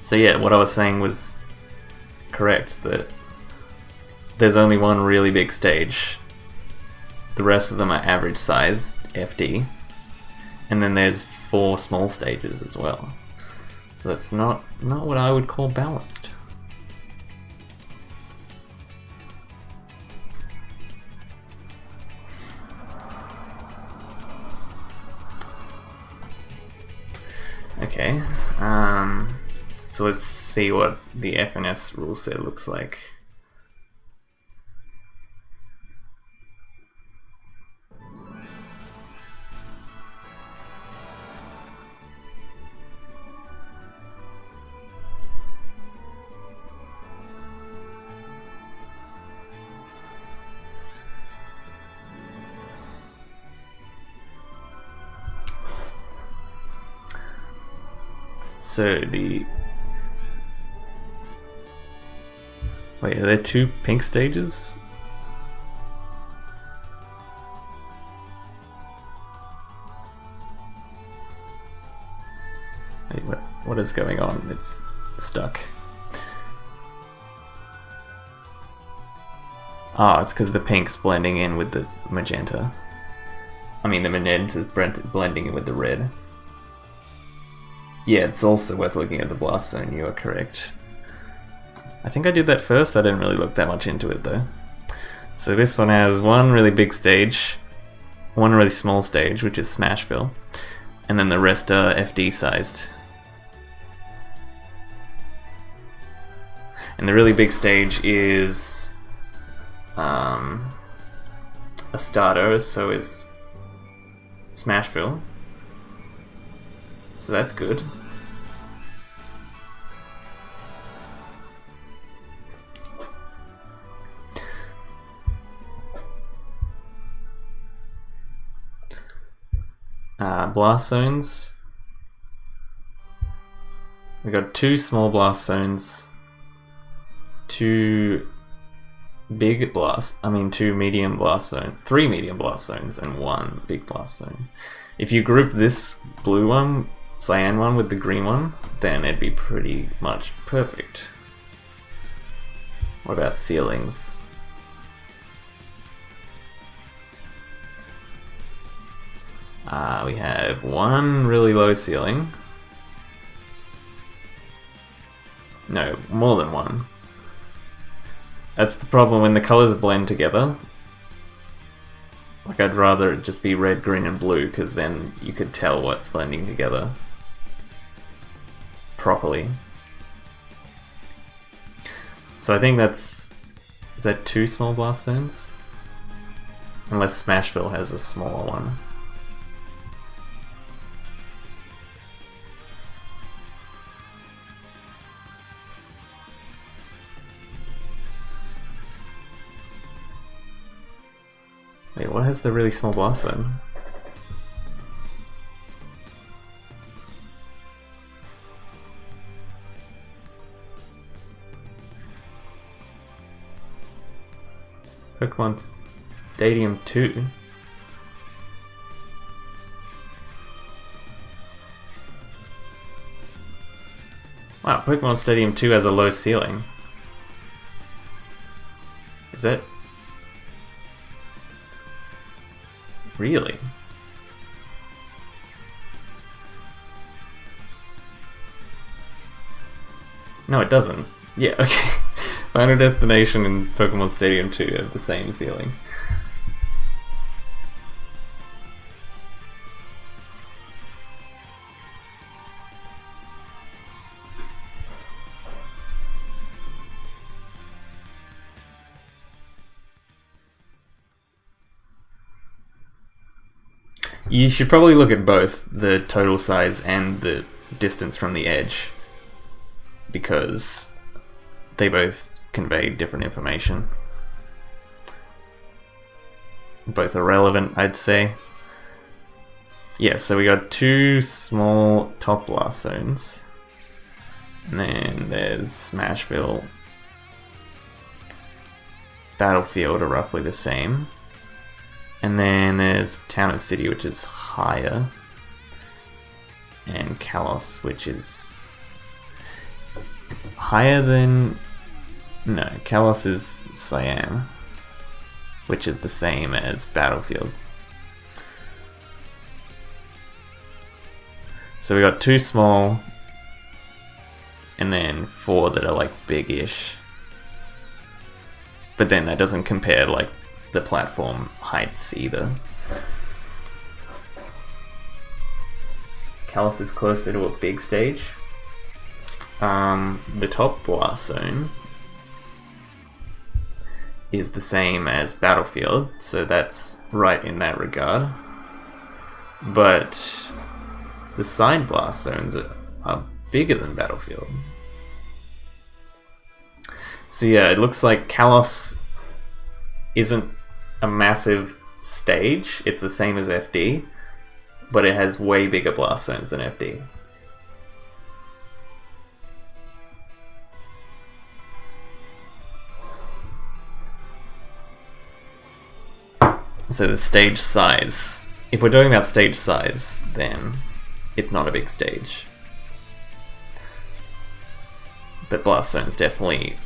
So yeah, what I was saying was correct, that there's only one really big stage. The rest of them are average size, FD. And then there's 4 small stages as well. So that's not what I would call balanced. Okay, so let's see what the FNS rule set looks like. So wait, are there 2 pink stages? Wait, what is going on? It's stuck. Ah, it's because the pink's blending in with the magenta. I mean, the magenta is blending in with the red. Yeah, it's also worth looking at the blast zone, you are correct. I think I did that first, I didn't really look that much into it though. So this one has one really big stage, one really small stage, which is Smashville, and then the rest are FD sized. And the really big stage is a starter, so is Smashville. So that's good. Blast zones. We got 2 small blast zones, 2 big blast, 2 medium blast zones, 3 medium blast zones, and 1 big blast zone. If you group this blue one, cyan one, with the green one, then it'd be pretty much perfect. What about ceilings? We have 1 really low ceiling. No, more than 1. That's the problem when the colors blend together. Like, I'd rather it just be red, green, and blue, because then you could tell what's blending together properly. So I think is that 2 small blast zones? Unless Smashville has a smaller one. Wait, what has the really small blast zone? Pokemon Stadium 2? Wow, Pokemon Stadium 2 has a low ceiling. Is that... Really? No, it doesn't. Yeah, okay. Final Destination and Pokemon Stadium 2 have the same ceiling. You should probably look at both the total size and the distance from the edge, because they both convey different information. Both are relevant, I'd say. Yeah, so we got 2 small top blast zones. And then there's Smashville. Battlefield are roughly the same. And then there's Town and City, which is higher. And Kalos, which is higher than... No, Kalos is Siam, which is the same as Battlefield. So we got 2 small, and then 4 that are like big-ish. But then that doesn't compare like the platform heights either. Kalos is closer to a big stage. The top blast zone is the same as Battlefield, so that's right in that regard. But the side blast zones are bigger than Battlefield. So yeah, it looks like Kalos isn't a massive stage. It's the same as FD, but it has way bigger blast zones than FD. So the stage size, if we're talking about stage size, then it's not a big stage. But blast zones definitely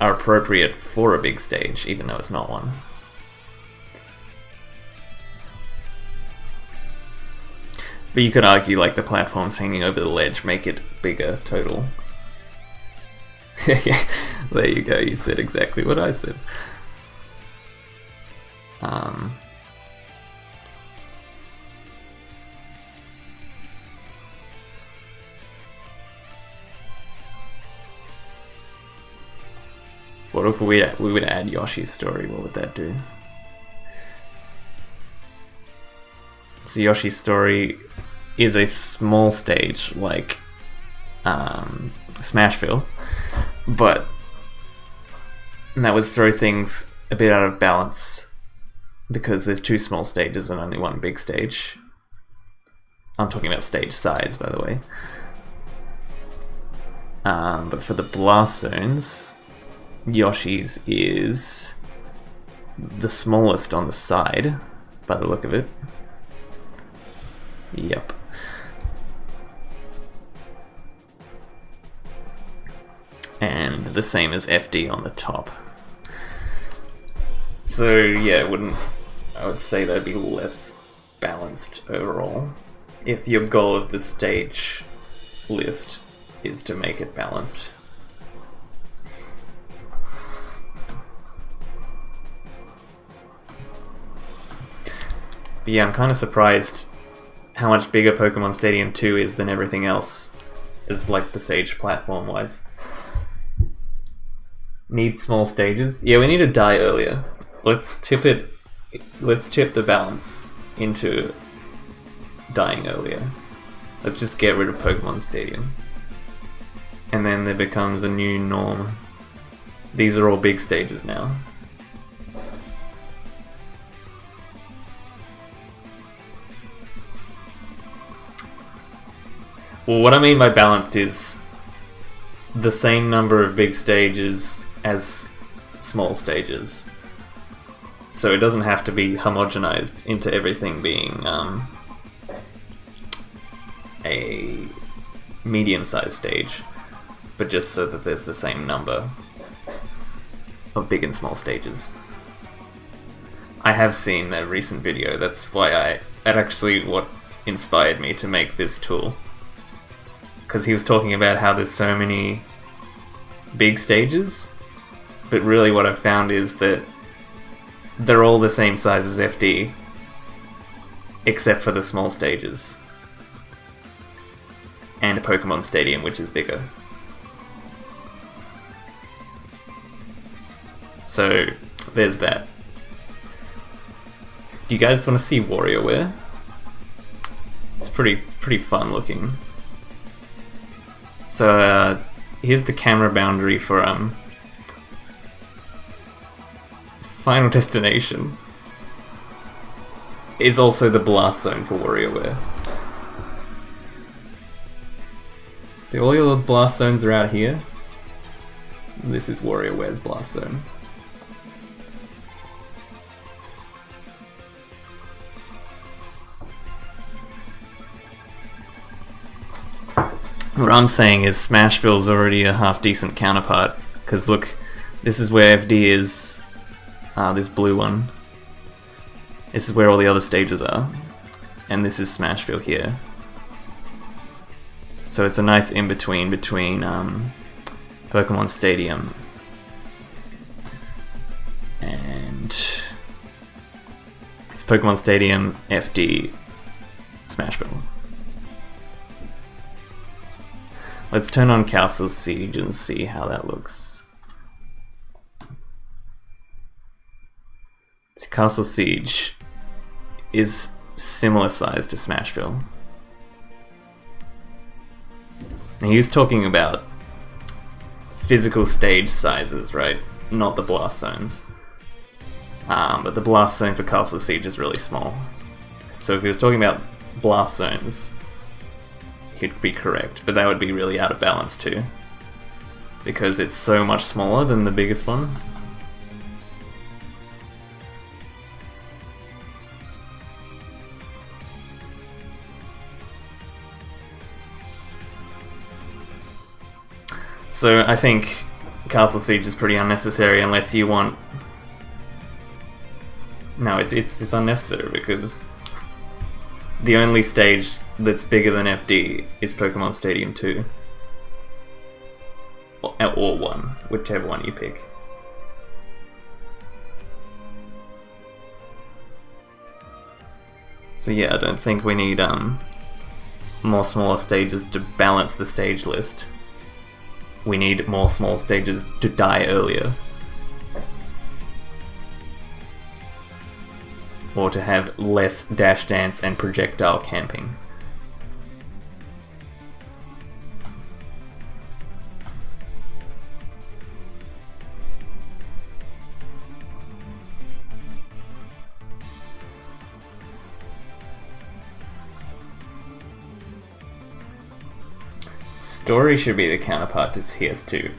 are appropriate for a big stage, even though it's not one. But you could argue like the platforms hanging over the ledge make it bigger total. Yeah, there you go, you said exactly what I said. What if we would add Yoshi's Story? What would that do? So Yoshi's Story is a small stage like Smashville, but that would throw things a bit out of balance because there's 2 small stages and only 1 big stage. I'm talking about stage size, by the way. But for the blast zones, Yoshi's is the smallest on the side, by the look of it. Yep. And the same as FD on the top. So yeah, I would say that'd be less balanced overall. If your goal of the stage list is to make it balanced. But yeah, I'm kind of surprised how much bigger Pokemon Stadium 2 is than everything else, is like the stage platform wise. Need small stages? Yeah, we need to die earlier. Let's tip the balance into dying earlier. Let's just get rid of Pokemon Stadium. And then there becomes a new norm. These are all big stages now. Well, what I mean by balanced is the same number of big stages as small stages. So it doesn't have to be homogenized into everything being a medium-sized stage, but just so that there's the same number of big and small stages. I have seen that recent video, that's why that actually what inspired me to make this tool. Because he was talking about how there's so many big stages, but really what I've found is that they're all the same size as FD, except for the small stages. And a Pokemon Stadium, which is bigger. So, there's that. Do you guys want to see WarioWare? It's pretty fun looking. So, here's the camera boundary for Final Destination. It's also the blast zone for WarioWare. See, all your blast zones are out here. This is WarioWare's blast zone. What I'm saying is Smashville's already a half-decent counterpart, because look, this is where FD is, this blue one. This is where all the other stages are, and this is Smashville here. So it's a nice in-between between Pokemon Stadium and it's Pokemon Stadium, FD, Smashville. Let's turn on Castle Siege and see how that looks. Castle Siege is similar size to Smashville. Now he was talking about physical stage sizes, right? Not the blast zones. But the blast zone for Castle Siege is really small. So if he was talking about blast zones, he'd be correct, but that would be really out of balance too. Because it's so much smaller than the biggest one. So I think Castle Siege is pretty unnecessary unless you want... No, it's unnecessary because the only stage that's bigger than FD is Pokemon Stadium 2. Or 1, whichever one you pick. So yeah, I don't think we need more smaller stages to balance the stage list. We need more small stages to die earlier. Or to have less dash dance and projectile camping. Story should be the counterpart to CS2.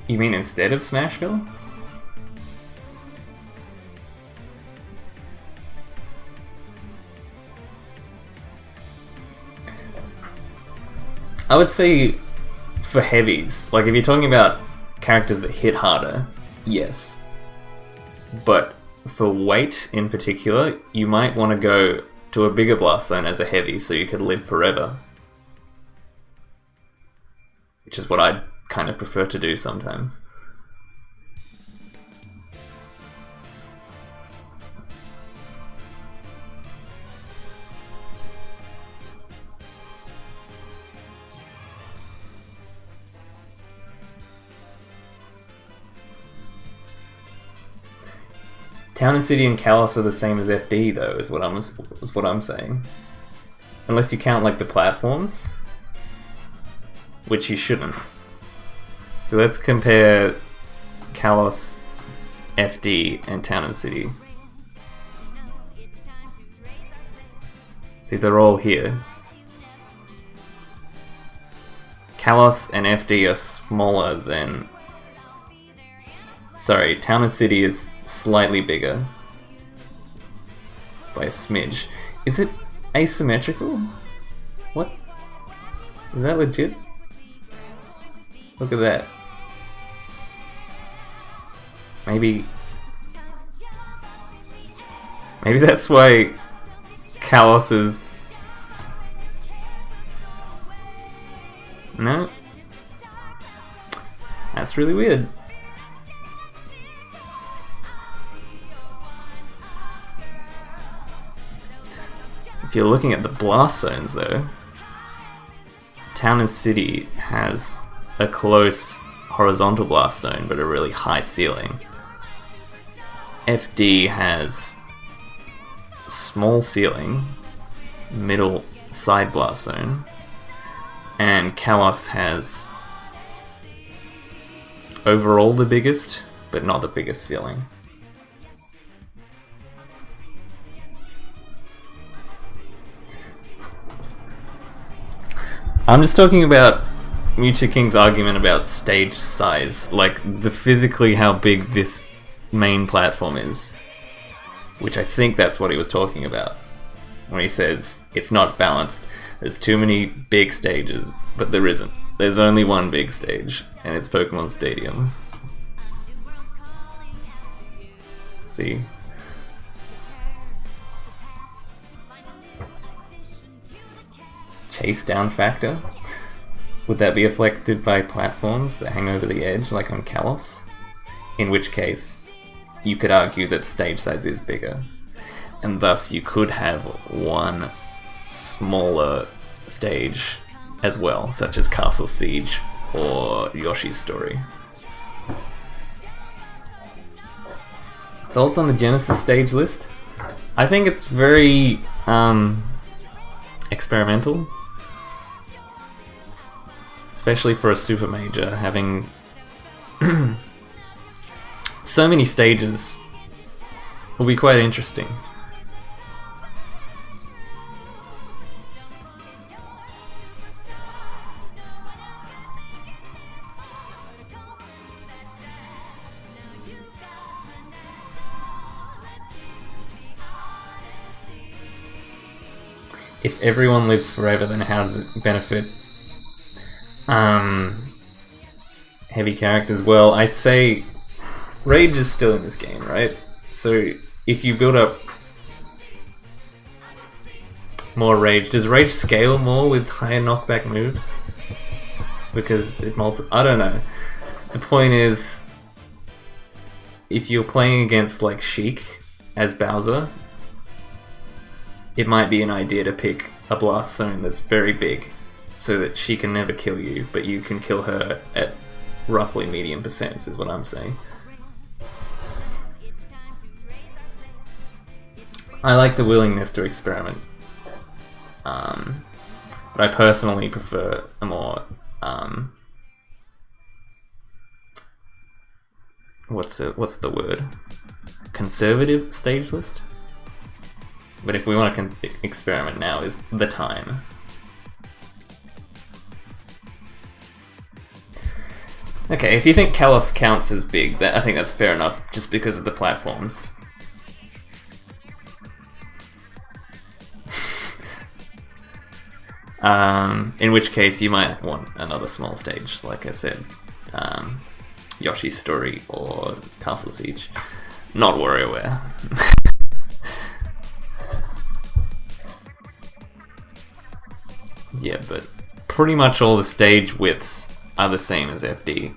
You mean instead of Smashville? I would say for heavies, like if you're talking about characters that hit harder, yes. But for weight in particular, you might want to go to a bigger blast zone as a heavy so you could live forever. Which is what I'd kind of prefer to do sometimes. Town and City and Kalos are the same as FD though, is what I'm saying. Unless you count like the platforms. Which you shouldn't. So let's compare Kalos, FD, and Town and City. See, they're all here. Kalos and FD are smaller than... Sorry, Town and City is slightly bigger. By a smidge. Is it asymmetrical? What? Is that legit? Look at that. Maybe that's why Kalos is... No? It's really weird. If you're looking at the blast zones though, Town and City has a close horizontal blast zone but a really high ceiling. FD has small ceiling, middle side blast zone, and Kalos has overall the biggest, but not the biggest ceiling. I'm just talking about Mewtwo King's argument about stage size, like the physically how big this main platform is, which I think that's what he was talking about when he says it's not balanced. There's too many big stages, but there isn't. There's only one big stage, and it's Pokemon Stadium. See? Chase down factor? Would that be affected by platforms that hang over the edge, like on Kalos? In which case, you could argue that the stage size is bigger, and thus you could have one smaller stage as well, such as Castle Siege or Yoshi's Story. Thoughts on the Genesis stage list? I think it's very experimental. Especially for a super major, having so many stages will be quite interesting. If everyone lives forever, then how does it benefit heavy characters? Well, I'd say Rage is still in this game, right? So if you build up more Rage, does Rage scale more with higher knockback moves? Because it I don't know. The point is, if you're playing against like Sheik as Bowser, it might be an idea to pick a blast zone that's very big, so that she can never kill you, but you can kill her at roughly medium percents, is what I'm saying. I like the willingness to experiment, but I personally prefer a more what's the word? Conservative stage list. But if we want to experiment, now is the time. Okay, if you think Kalos counts as big, I think that's fair enough, just because of the platforms. In which case, you might want another small stage, like I said. Yoshi's Story or Castle Siege. Not WarioWare. Yeah, but pretty much all the stage widths are the same as FD,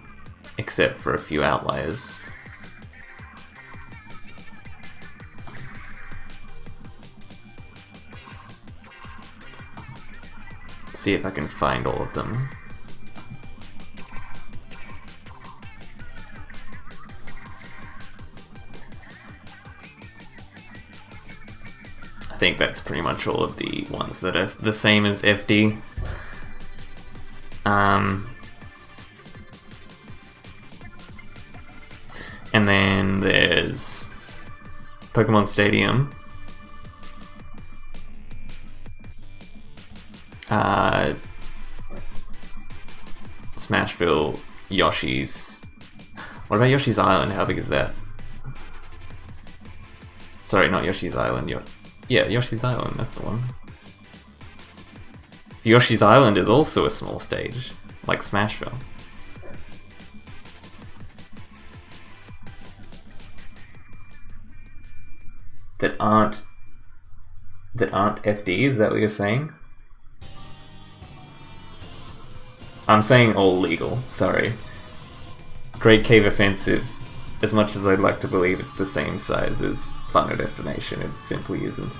except for a few outliers. See if I can find all of them. I think that's pretty much all of the ones that are the same as FD. And then there's Pokemon Stadium. Smashville, Yoshi's. What about Yoshi's Island? How big is that? Sorry, not Yoshi's Island. Yeah, Yoshi's Island, that's the one. So Yoshi's Island is also a small stage, like Smashville. That aren't FD, is that what you're saying? I'm saying all legal, sorry. Great Cave Offensive, as much as I'd like to believe it's the same size as Final Destination, it simply isn't.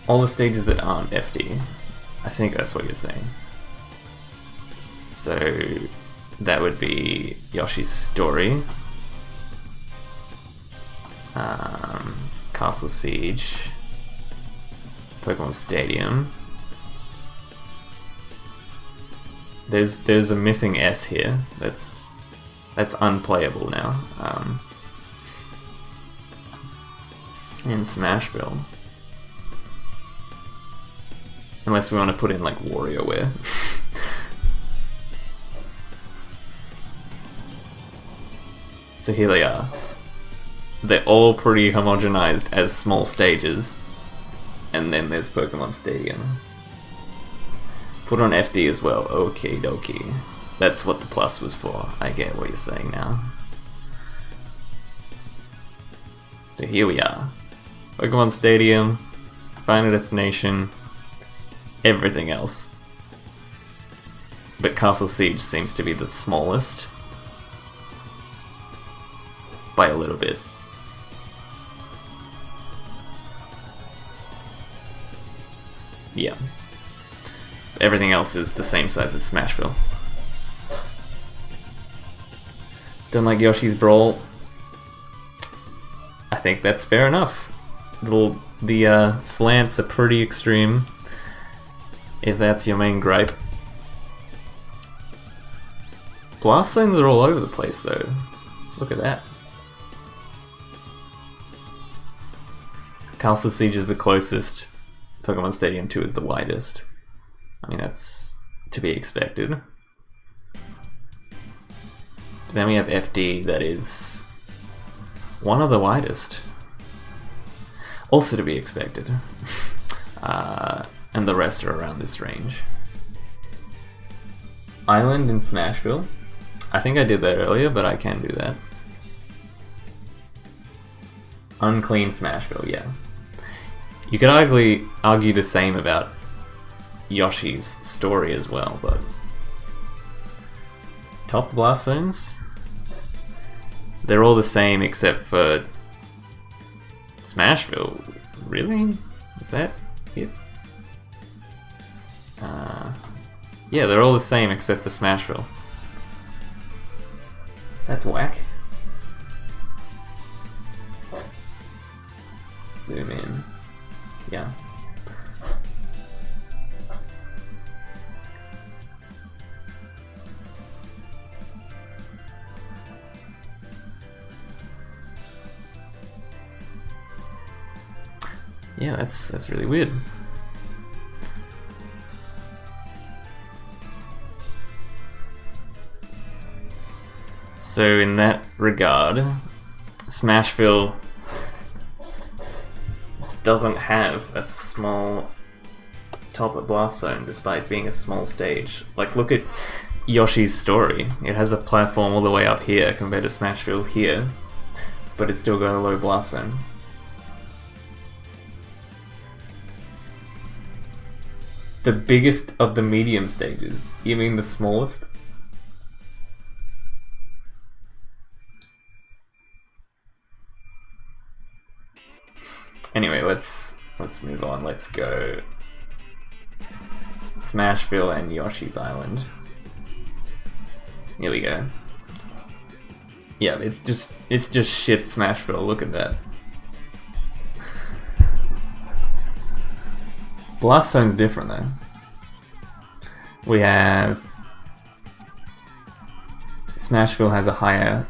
All the stages that aren't FD. I think that's what you're saying. So that would be Yoshi's Story, Castle Siege, Pokemon Stadium. There's a missing S here. That's unplayable now. In Smashville. Unless we want to put in like WarioWare. So here they are. They're all pretty homogenized as small stages. And then there's Pokemon Stadium. Put on FD as well. Okie dokie. That's what the plus was for. I get what you're saying now. So here we are. Pokemon Stadium, Final Destination, everything else. But Castle Siege seems to be the smallest. By a little bit. Yeah. Everything else is the same size as Smashville. Don't like Yoshi's Brawl? I think that's fair enough. The slants are pretty extreme, if that's your main gripe. Blast zones are all over the place though. Look at that. Castle Siege is the closest. Pokemon Stadium 2 is the widest. I mean, that's to be expected. But then we have FD that is one of the widest. Also to be expected. And the rest are around this range. Island in Smashville. I think I did that earlier, but I can do that. Unclean Smashville, yeah. You could argue the same about Yoshi's Story as well, but... Top Blast Zones? They're all the same except for... Smashville? Really? Is that it? Yeah, they're all the same except for Smashville. That's whack. Zoom in. Yeah. Yeah, that's really weird. So in that regard, Smashville doesn't have a small top of Blast Zone despite being a small stage. Like, look at Yoshi's Story. It has a platform all the way up here compared to Smashville here, but it's still got a low Blast Zone. The biggest of the medium stages? You mean the smallest? Anyway, let's move on. Let's go Smashville and Yoshi's Island. Here we go. Yeah, it's just shit Smashville. Look at that. Blast Zone's different though. We have Smashville has a higher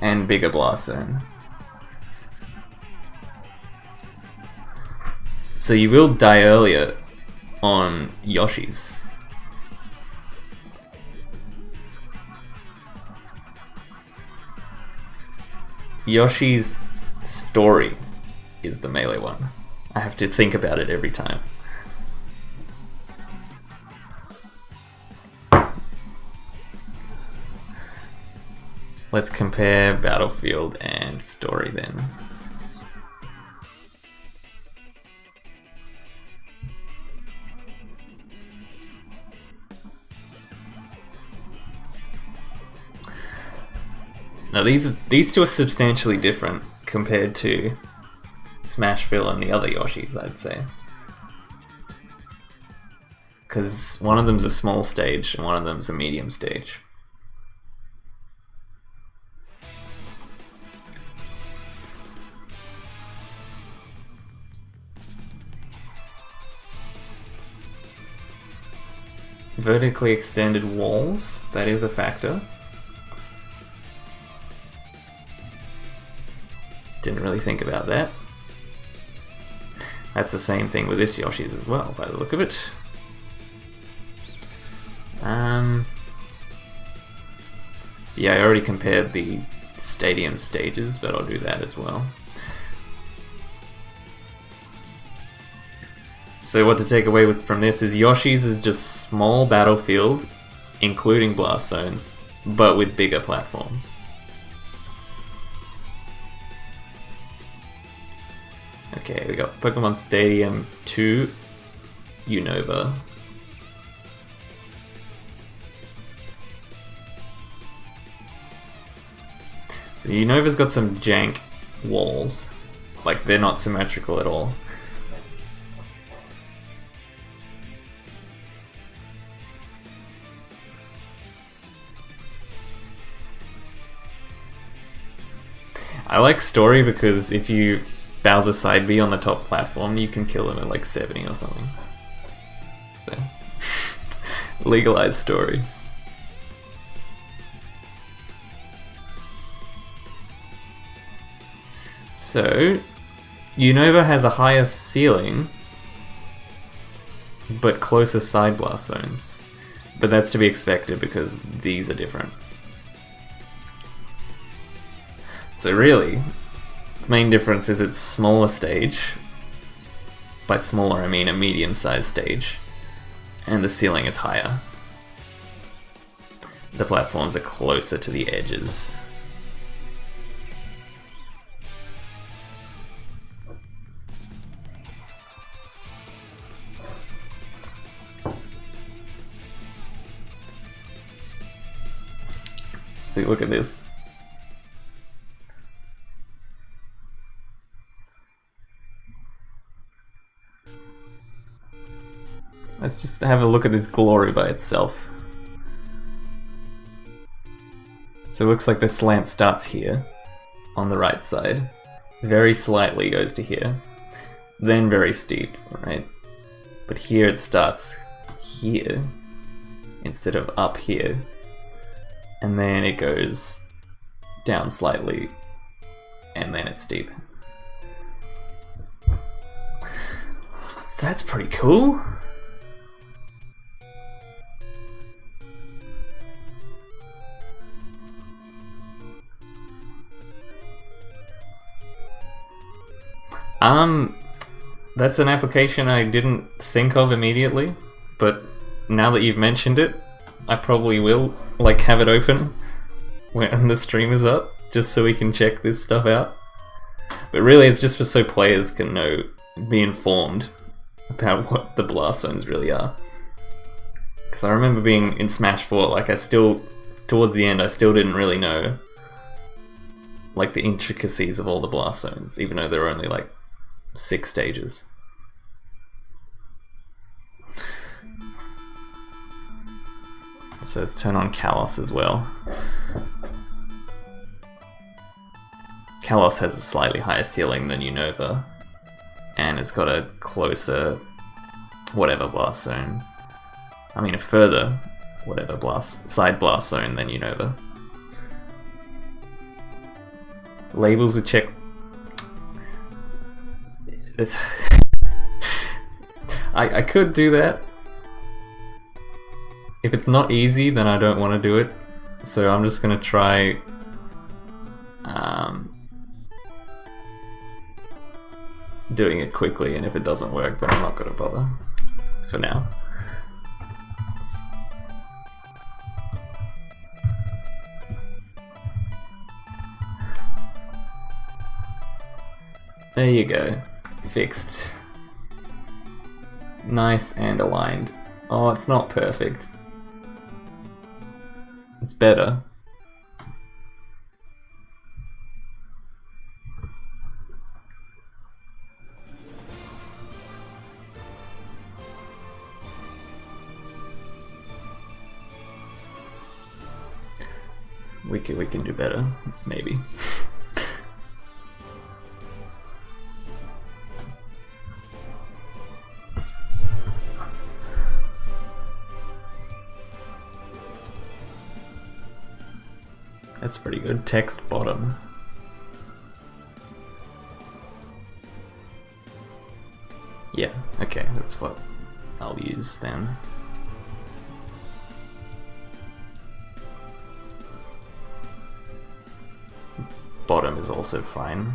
and bigger Blast Zone. So you will die earlier on Yoshi's. Yoshi's Story is the melee one. I have to think about it every time. Let's compare Battlefield and Story then. Now these two are substantially different compared to Smashville and the other Yoshis, I'd say. Because one of them's a small stage and one of them's a medium stage. Vertically extended walls, that is a factor. Didn't really think about that. That's the same thing with this Yoshi's as well, by the look of it. Yeah, I already compared the stadium stages, but I'll do that as well. So what to take away from this is Yoshi's is just small battlefield, including blast zones, but with bigger platforms. Okay, we got Pokemon Stadium 2, Unova. So Unova's got some jank walls, like they're not symmetrical at all. I like Story because if you Bowser side B on the top platform, you can kill him at like 70 or something. So, legalized Story. So, Unova has a higher ceiling, but closer side blast zones. But that's to be expected because these are different. So really, the main difference is it's smaller stage. By smaller I mean a medium-sized stage. And the ceiling is higher. The platforms are closer to the edges. See, look at this. Let's just have a look at this glory by itself. So it looks like the slant starts here, on the right side. Very slightly goes to here. Then very steep, right? But here it starts here, instead of up here. And then it goes down slightly, and then it's steep. So that's pretty cool. That's an application I didn't think of immediately, but now that you've mentioned it, I probably will, like, have it open when the stream is up, just so we can check this stuff out. But really it's just so players can be informed about what the blast zones really are. Because I remember being in Smash 4, like towards the end I still didn't really know, like, the intricacies of all the blast zones, even though there were only like 6 stages. So let's turn on Kalos as well. Kalos has a slightly higher ceiling than Unova, and it's got a closer whatever blast zone. I mean a further whatever side blast zone than Unova. Labels are checked. I could do that. If it's not easy, then I don't want to do it. So I'm just gonna try doing it quickly, and if it doesn't work, then I'm not gonna bother for now. There you go. Fixed. Nice and aligned. Oh, it's not perfect. It's better. We can do better, maybe. That's pretty good. Text bottom. Yeah, okay, that's what I'll use then. Bottom is also fine.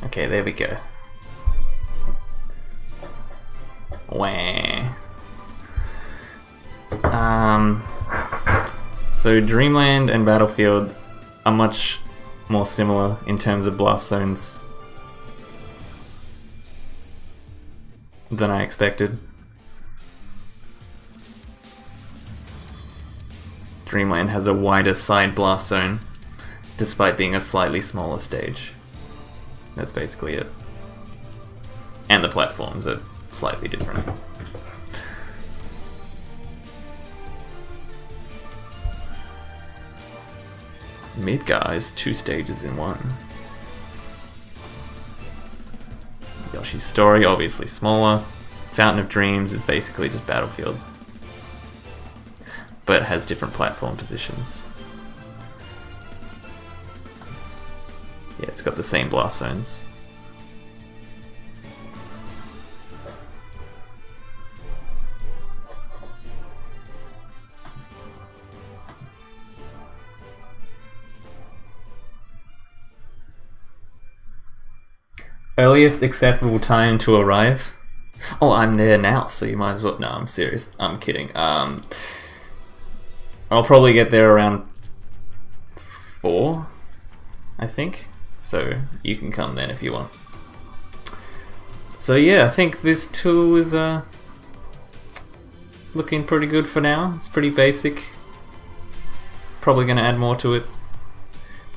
Okay, there we go. Wah. So Dreamland and Battlefield are much more similar in terms of blast zones than I expected. Dreamland has a wider side blast zone, despite being a slightly smaller stage. That's basically it. And the platforms are slightly different. Midgar is 2 stages in 1. Yoshi's Story, obviously smaller. Fountain of Dreams is basically just Battlefield, but it has different platform positions. Yeah, it's got the same blast zones. Earliest acceptable time to arrive? Oh, I'm there now, so you might as well... No, I'm serious. I'm kidding. I'll probably get there around 4, I think. So you can come then if you want. So yeah, I think this tool is it's looking pretty good for now. It's pretty basic. Probably going to add more to it.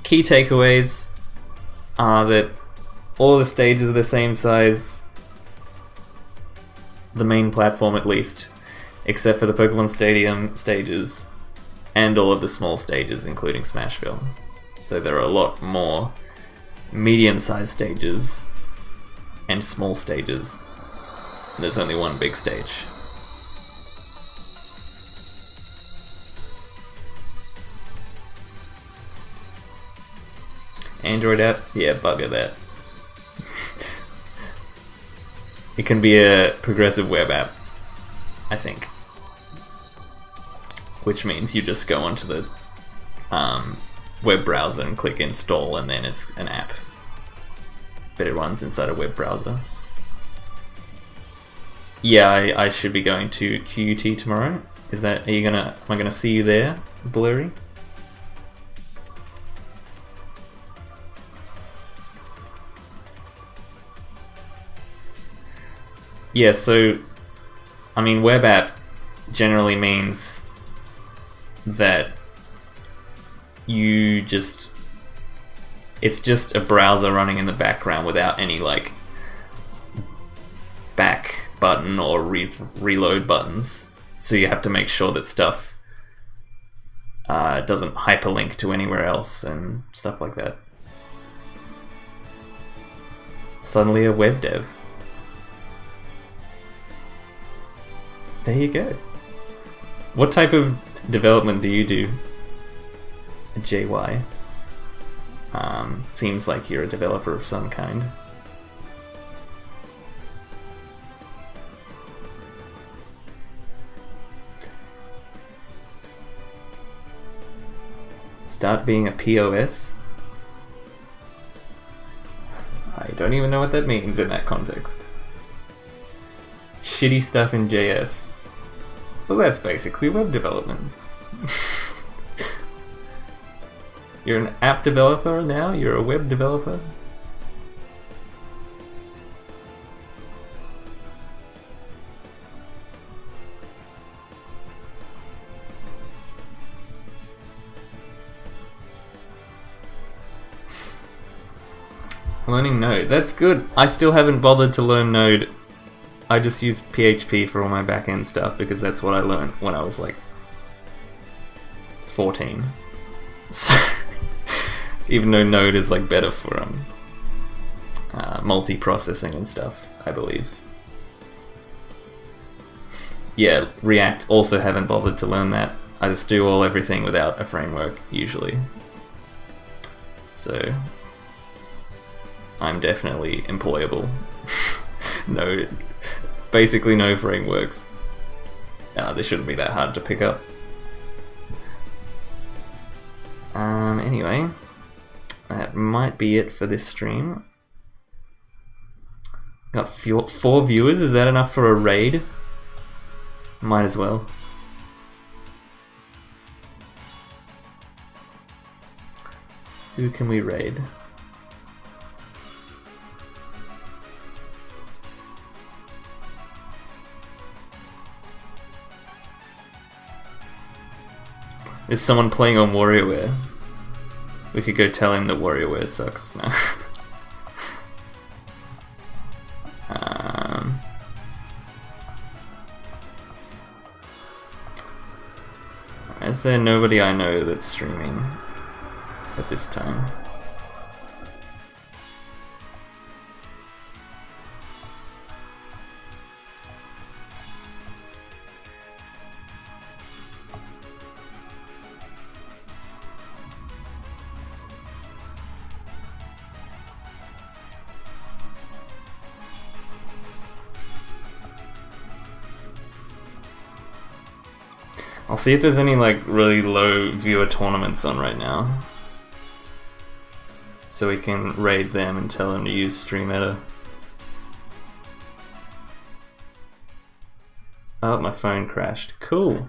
Key takeaways are that all the stages are the same size, the main platform at least, except for the Pokemon Stadium stages and all of the small stages, including Smashville. So there are a lot more medium-sized stages and small stages. There's only one big stage. Android app? Yeah, bugger that. It can be a progressive web app, I think. Which means you just go onto the web browser and click install, and then it's an app. But it runs inside a web browser. Yeah, I should be going to QUT tomorrow. Am I gonna see you there, Blurry? Yeah, so, I mean, web app generally means that it's just a browser running in the background without any, like, back button or reload buttons. So you have to make sure that stuff doesn't hyperlink to anywhere else and stuff like that. Suddenly a web dev. There you go. What type of development do you do, JY? Seems like you're a developer of some kind. Start being a POS? I don't even know what that means in that context. Shitty stuff in JS. Well, that's basically web development. You're an app developer now? You're a web developer? Learning Node. That's good. I still haven't bothered to learn Node I just use PHP for all my backend stuff because that's what I learned when I was like 14. So even though Node is like better for multi-processing and stuff, I believe. Yeah, React also haven't bothered to learn that. I just do everything without a framework usually. So I'm definitely employable. No, basically no frameworks. This shouldn't be that hard to pick up. Anyway, that might be it for this stream. Got 4 viewers, is that enough for a raid? Might as well. Who can we raid? Is someone playing on WarioWare? We could go tell him that WarioWare sucks. No. Is there nobody I know that's streaming at this time? I'll see if there's any like really low viewer tournaments on right now, so we can raid them and tell them to use StreamEdda. Oh, my phone crashed. Cool.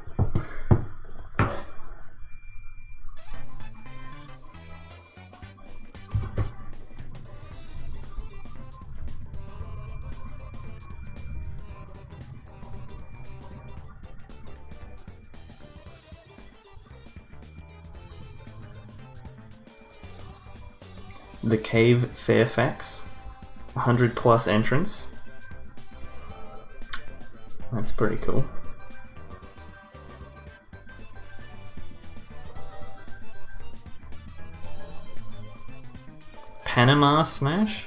The Cave Fairfax, 100+ entrants. That's pretty cool. Panama Smash?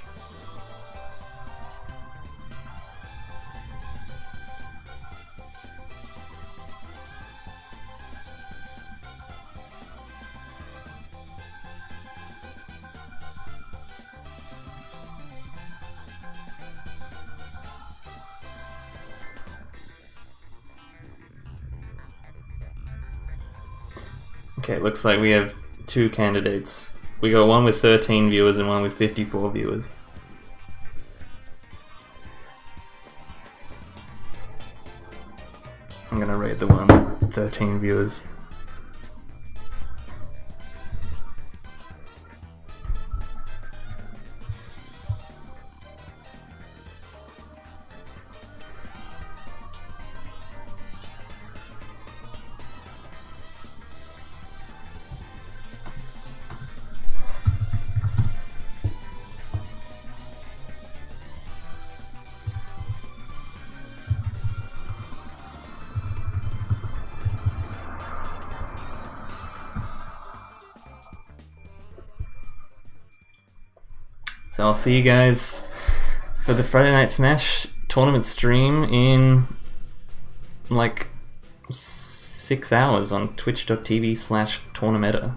Okay, looks like we have 2 candidates. We got one with 13 viewers and one with 54 viewers. I'm gonna rate the one with 13 viewers. So I'll see you guys for the Friday Night Smash tournament stream in like 6 hours on twitch.tv/tournameta.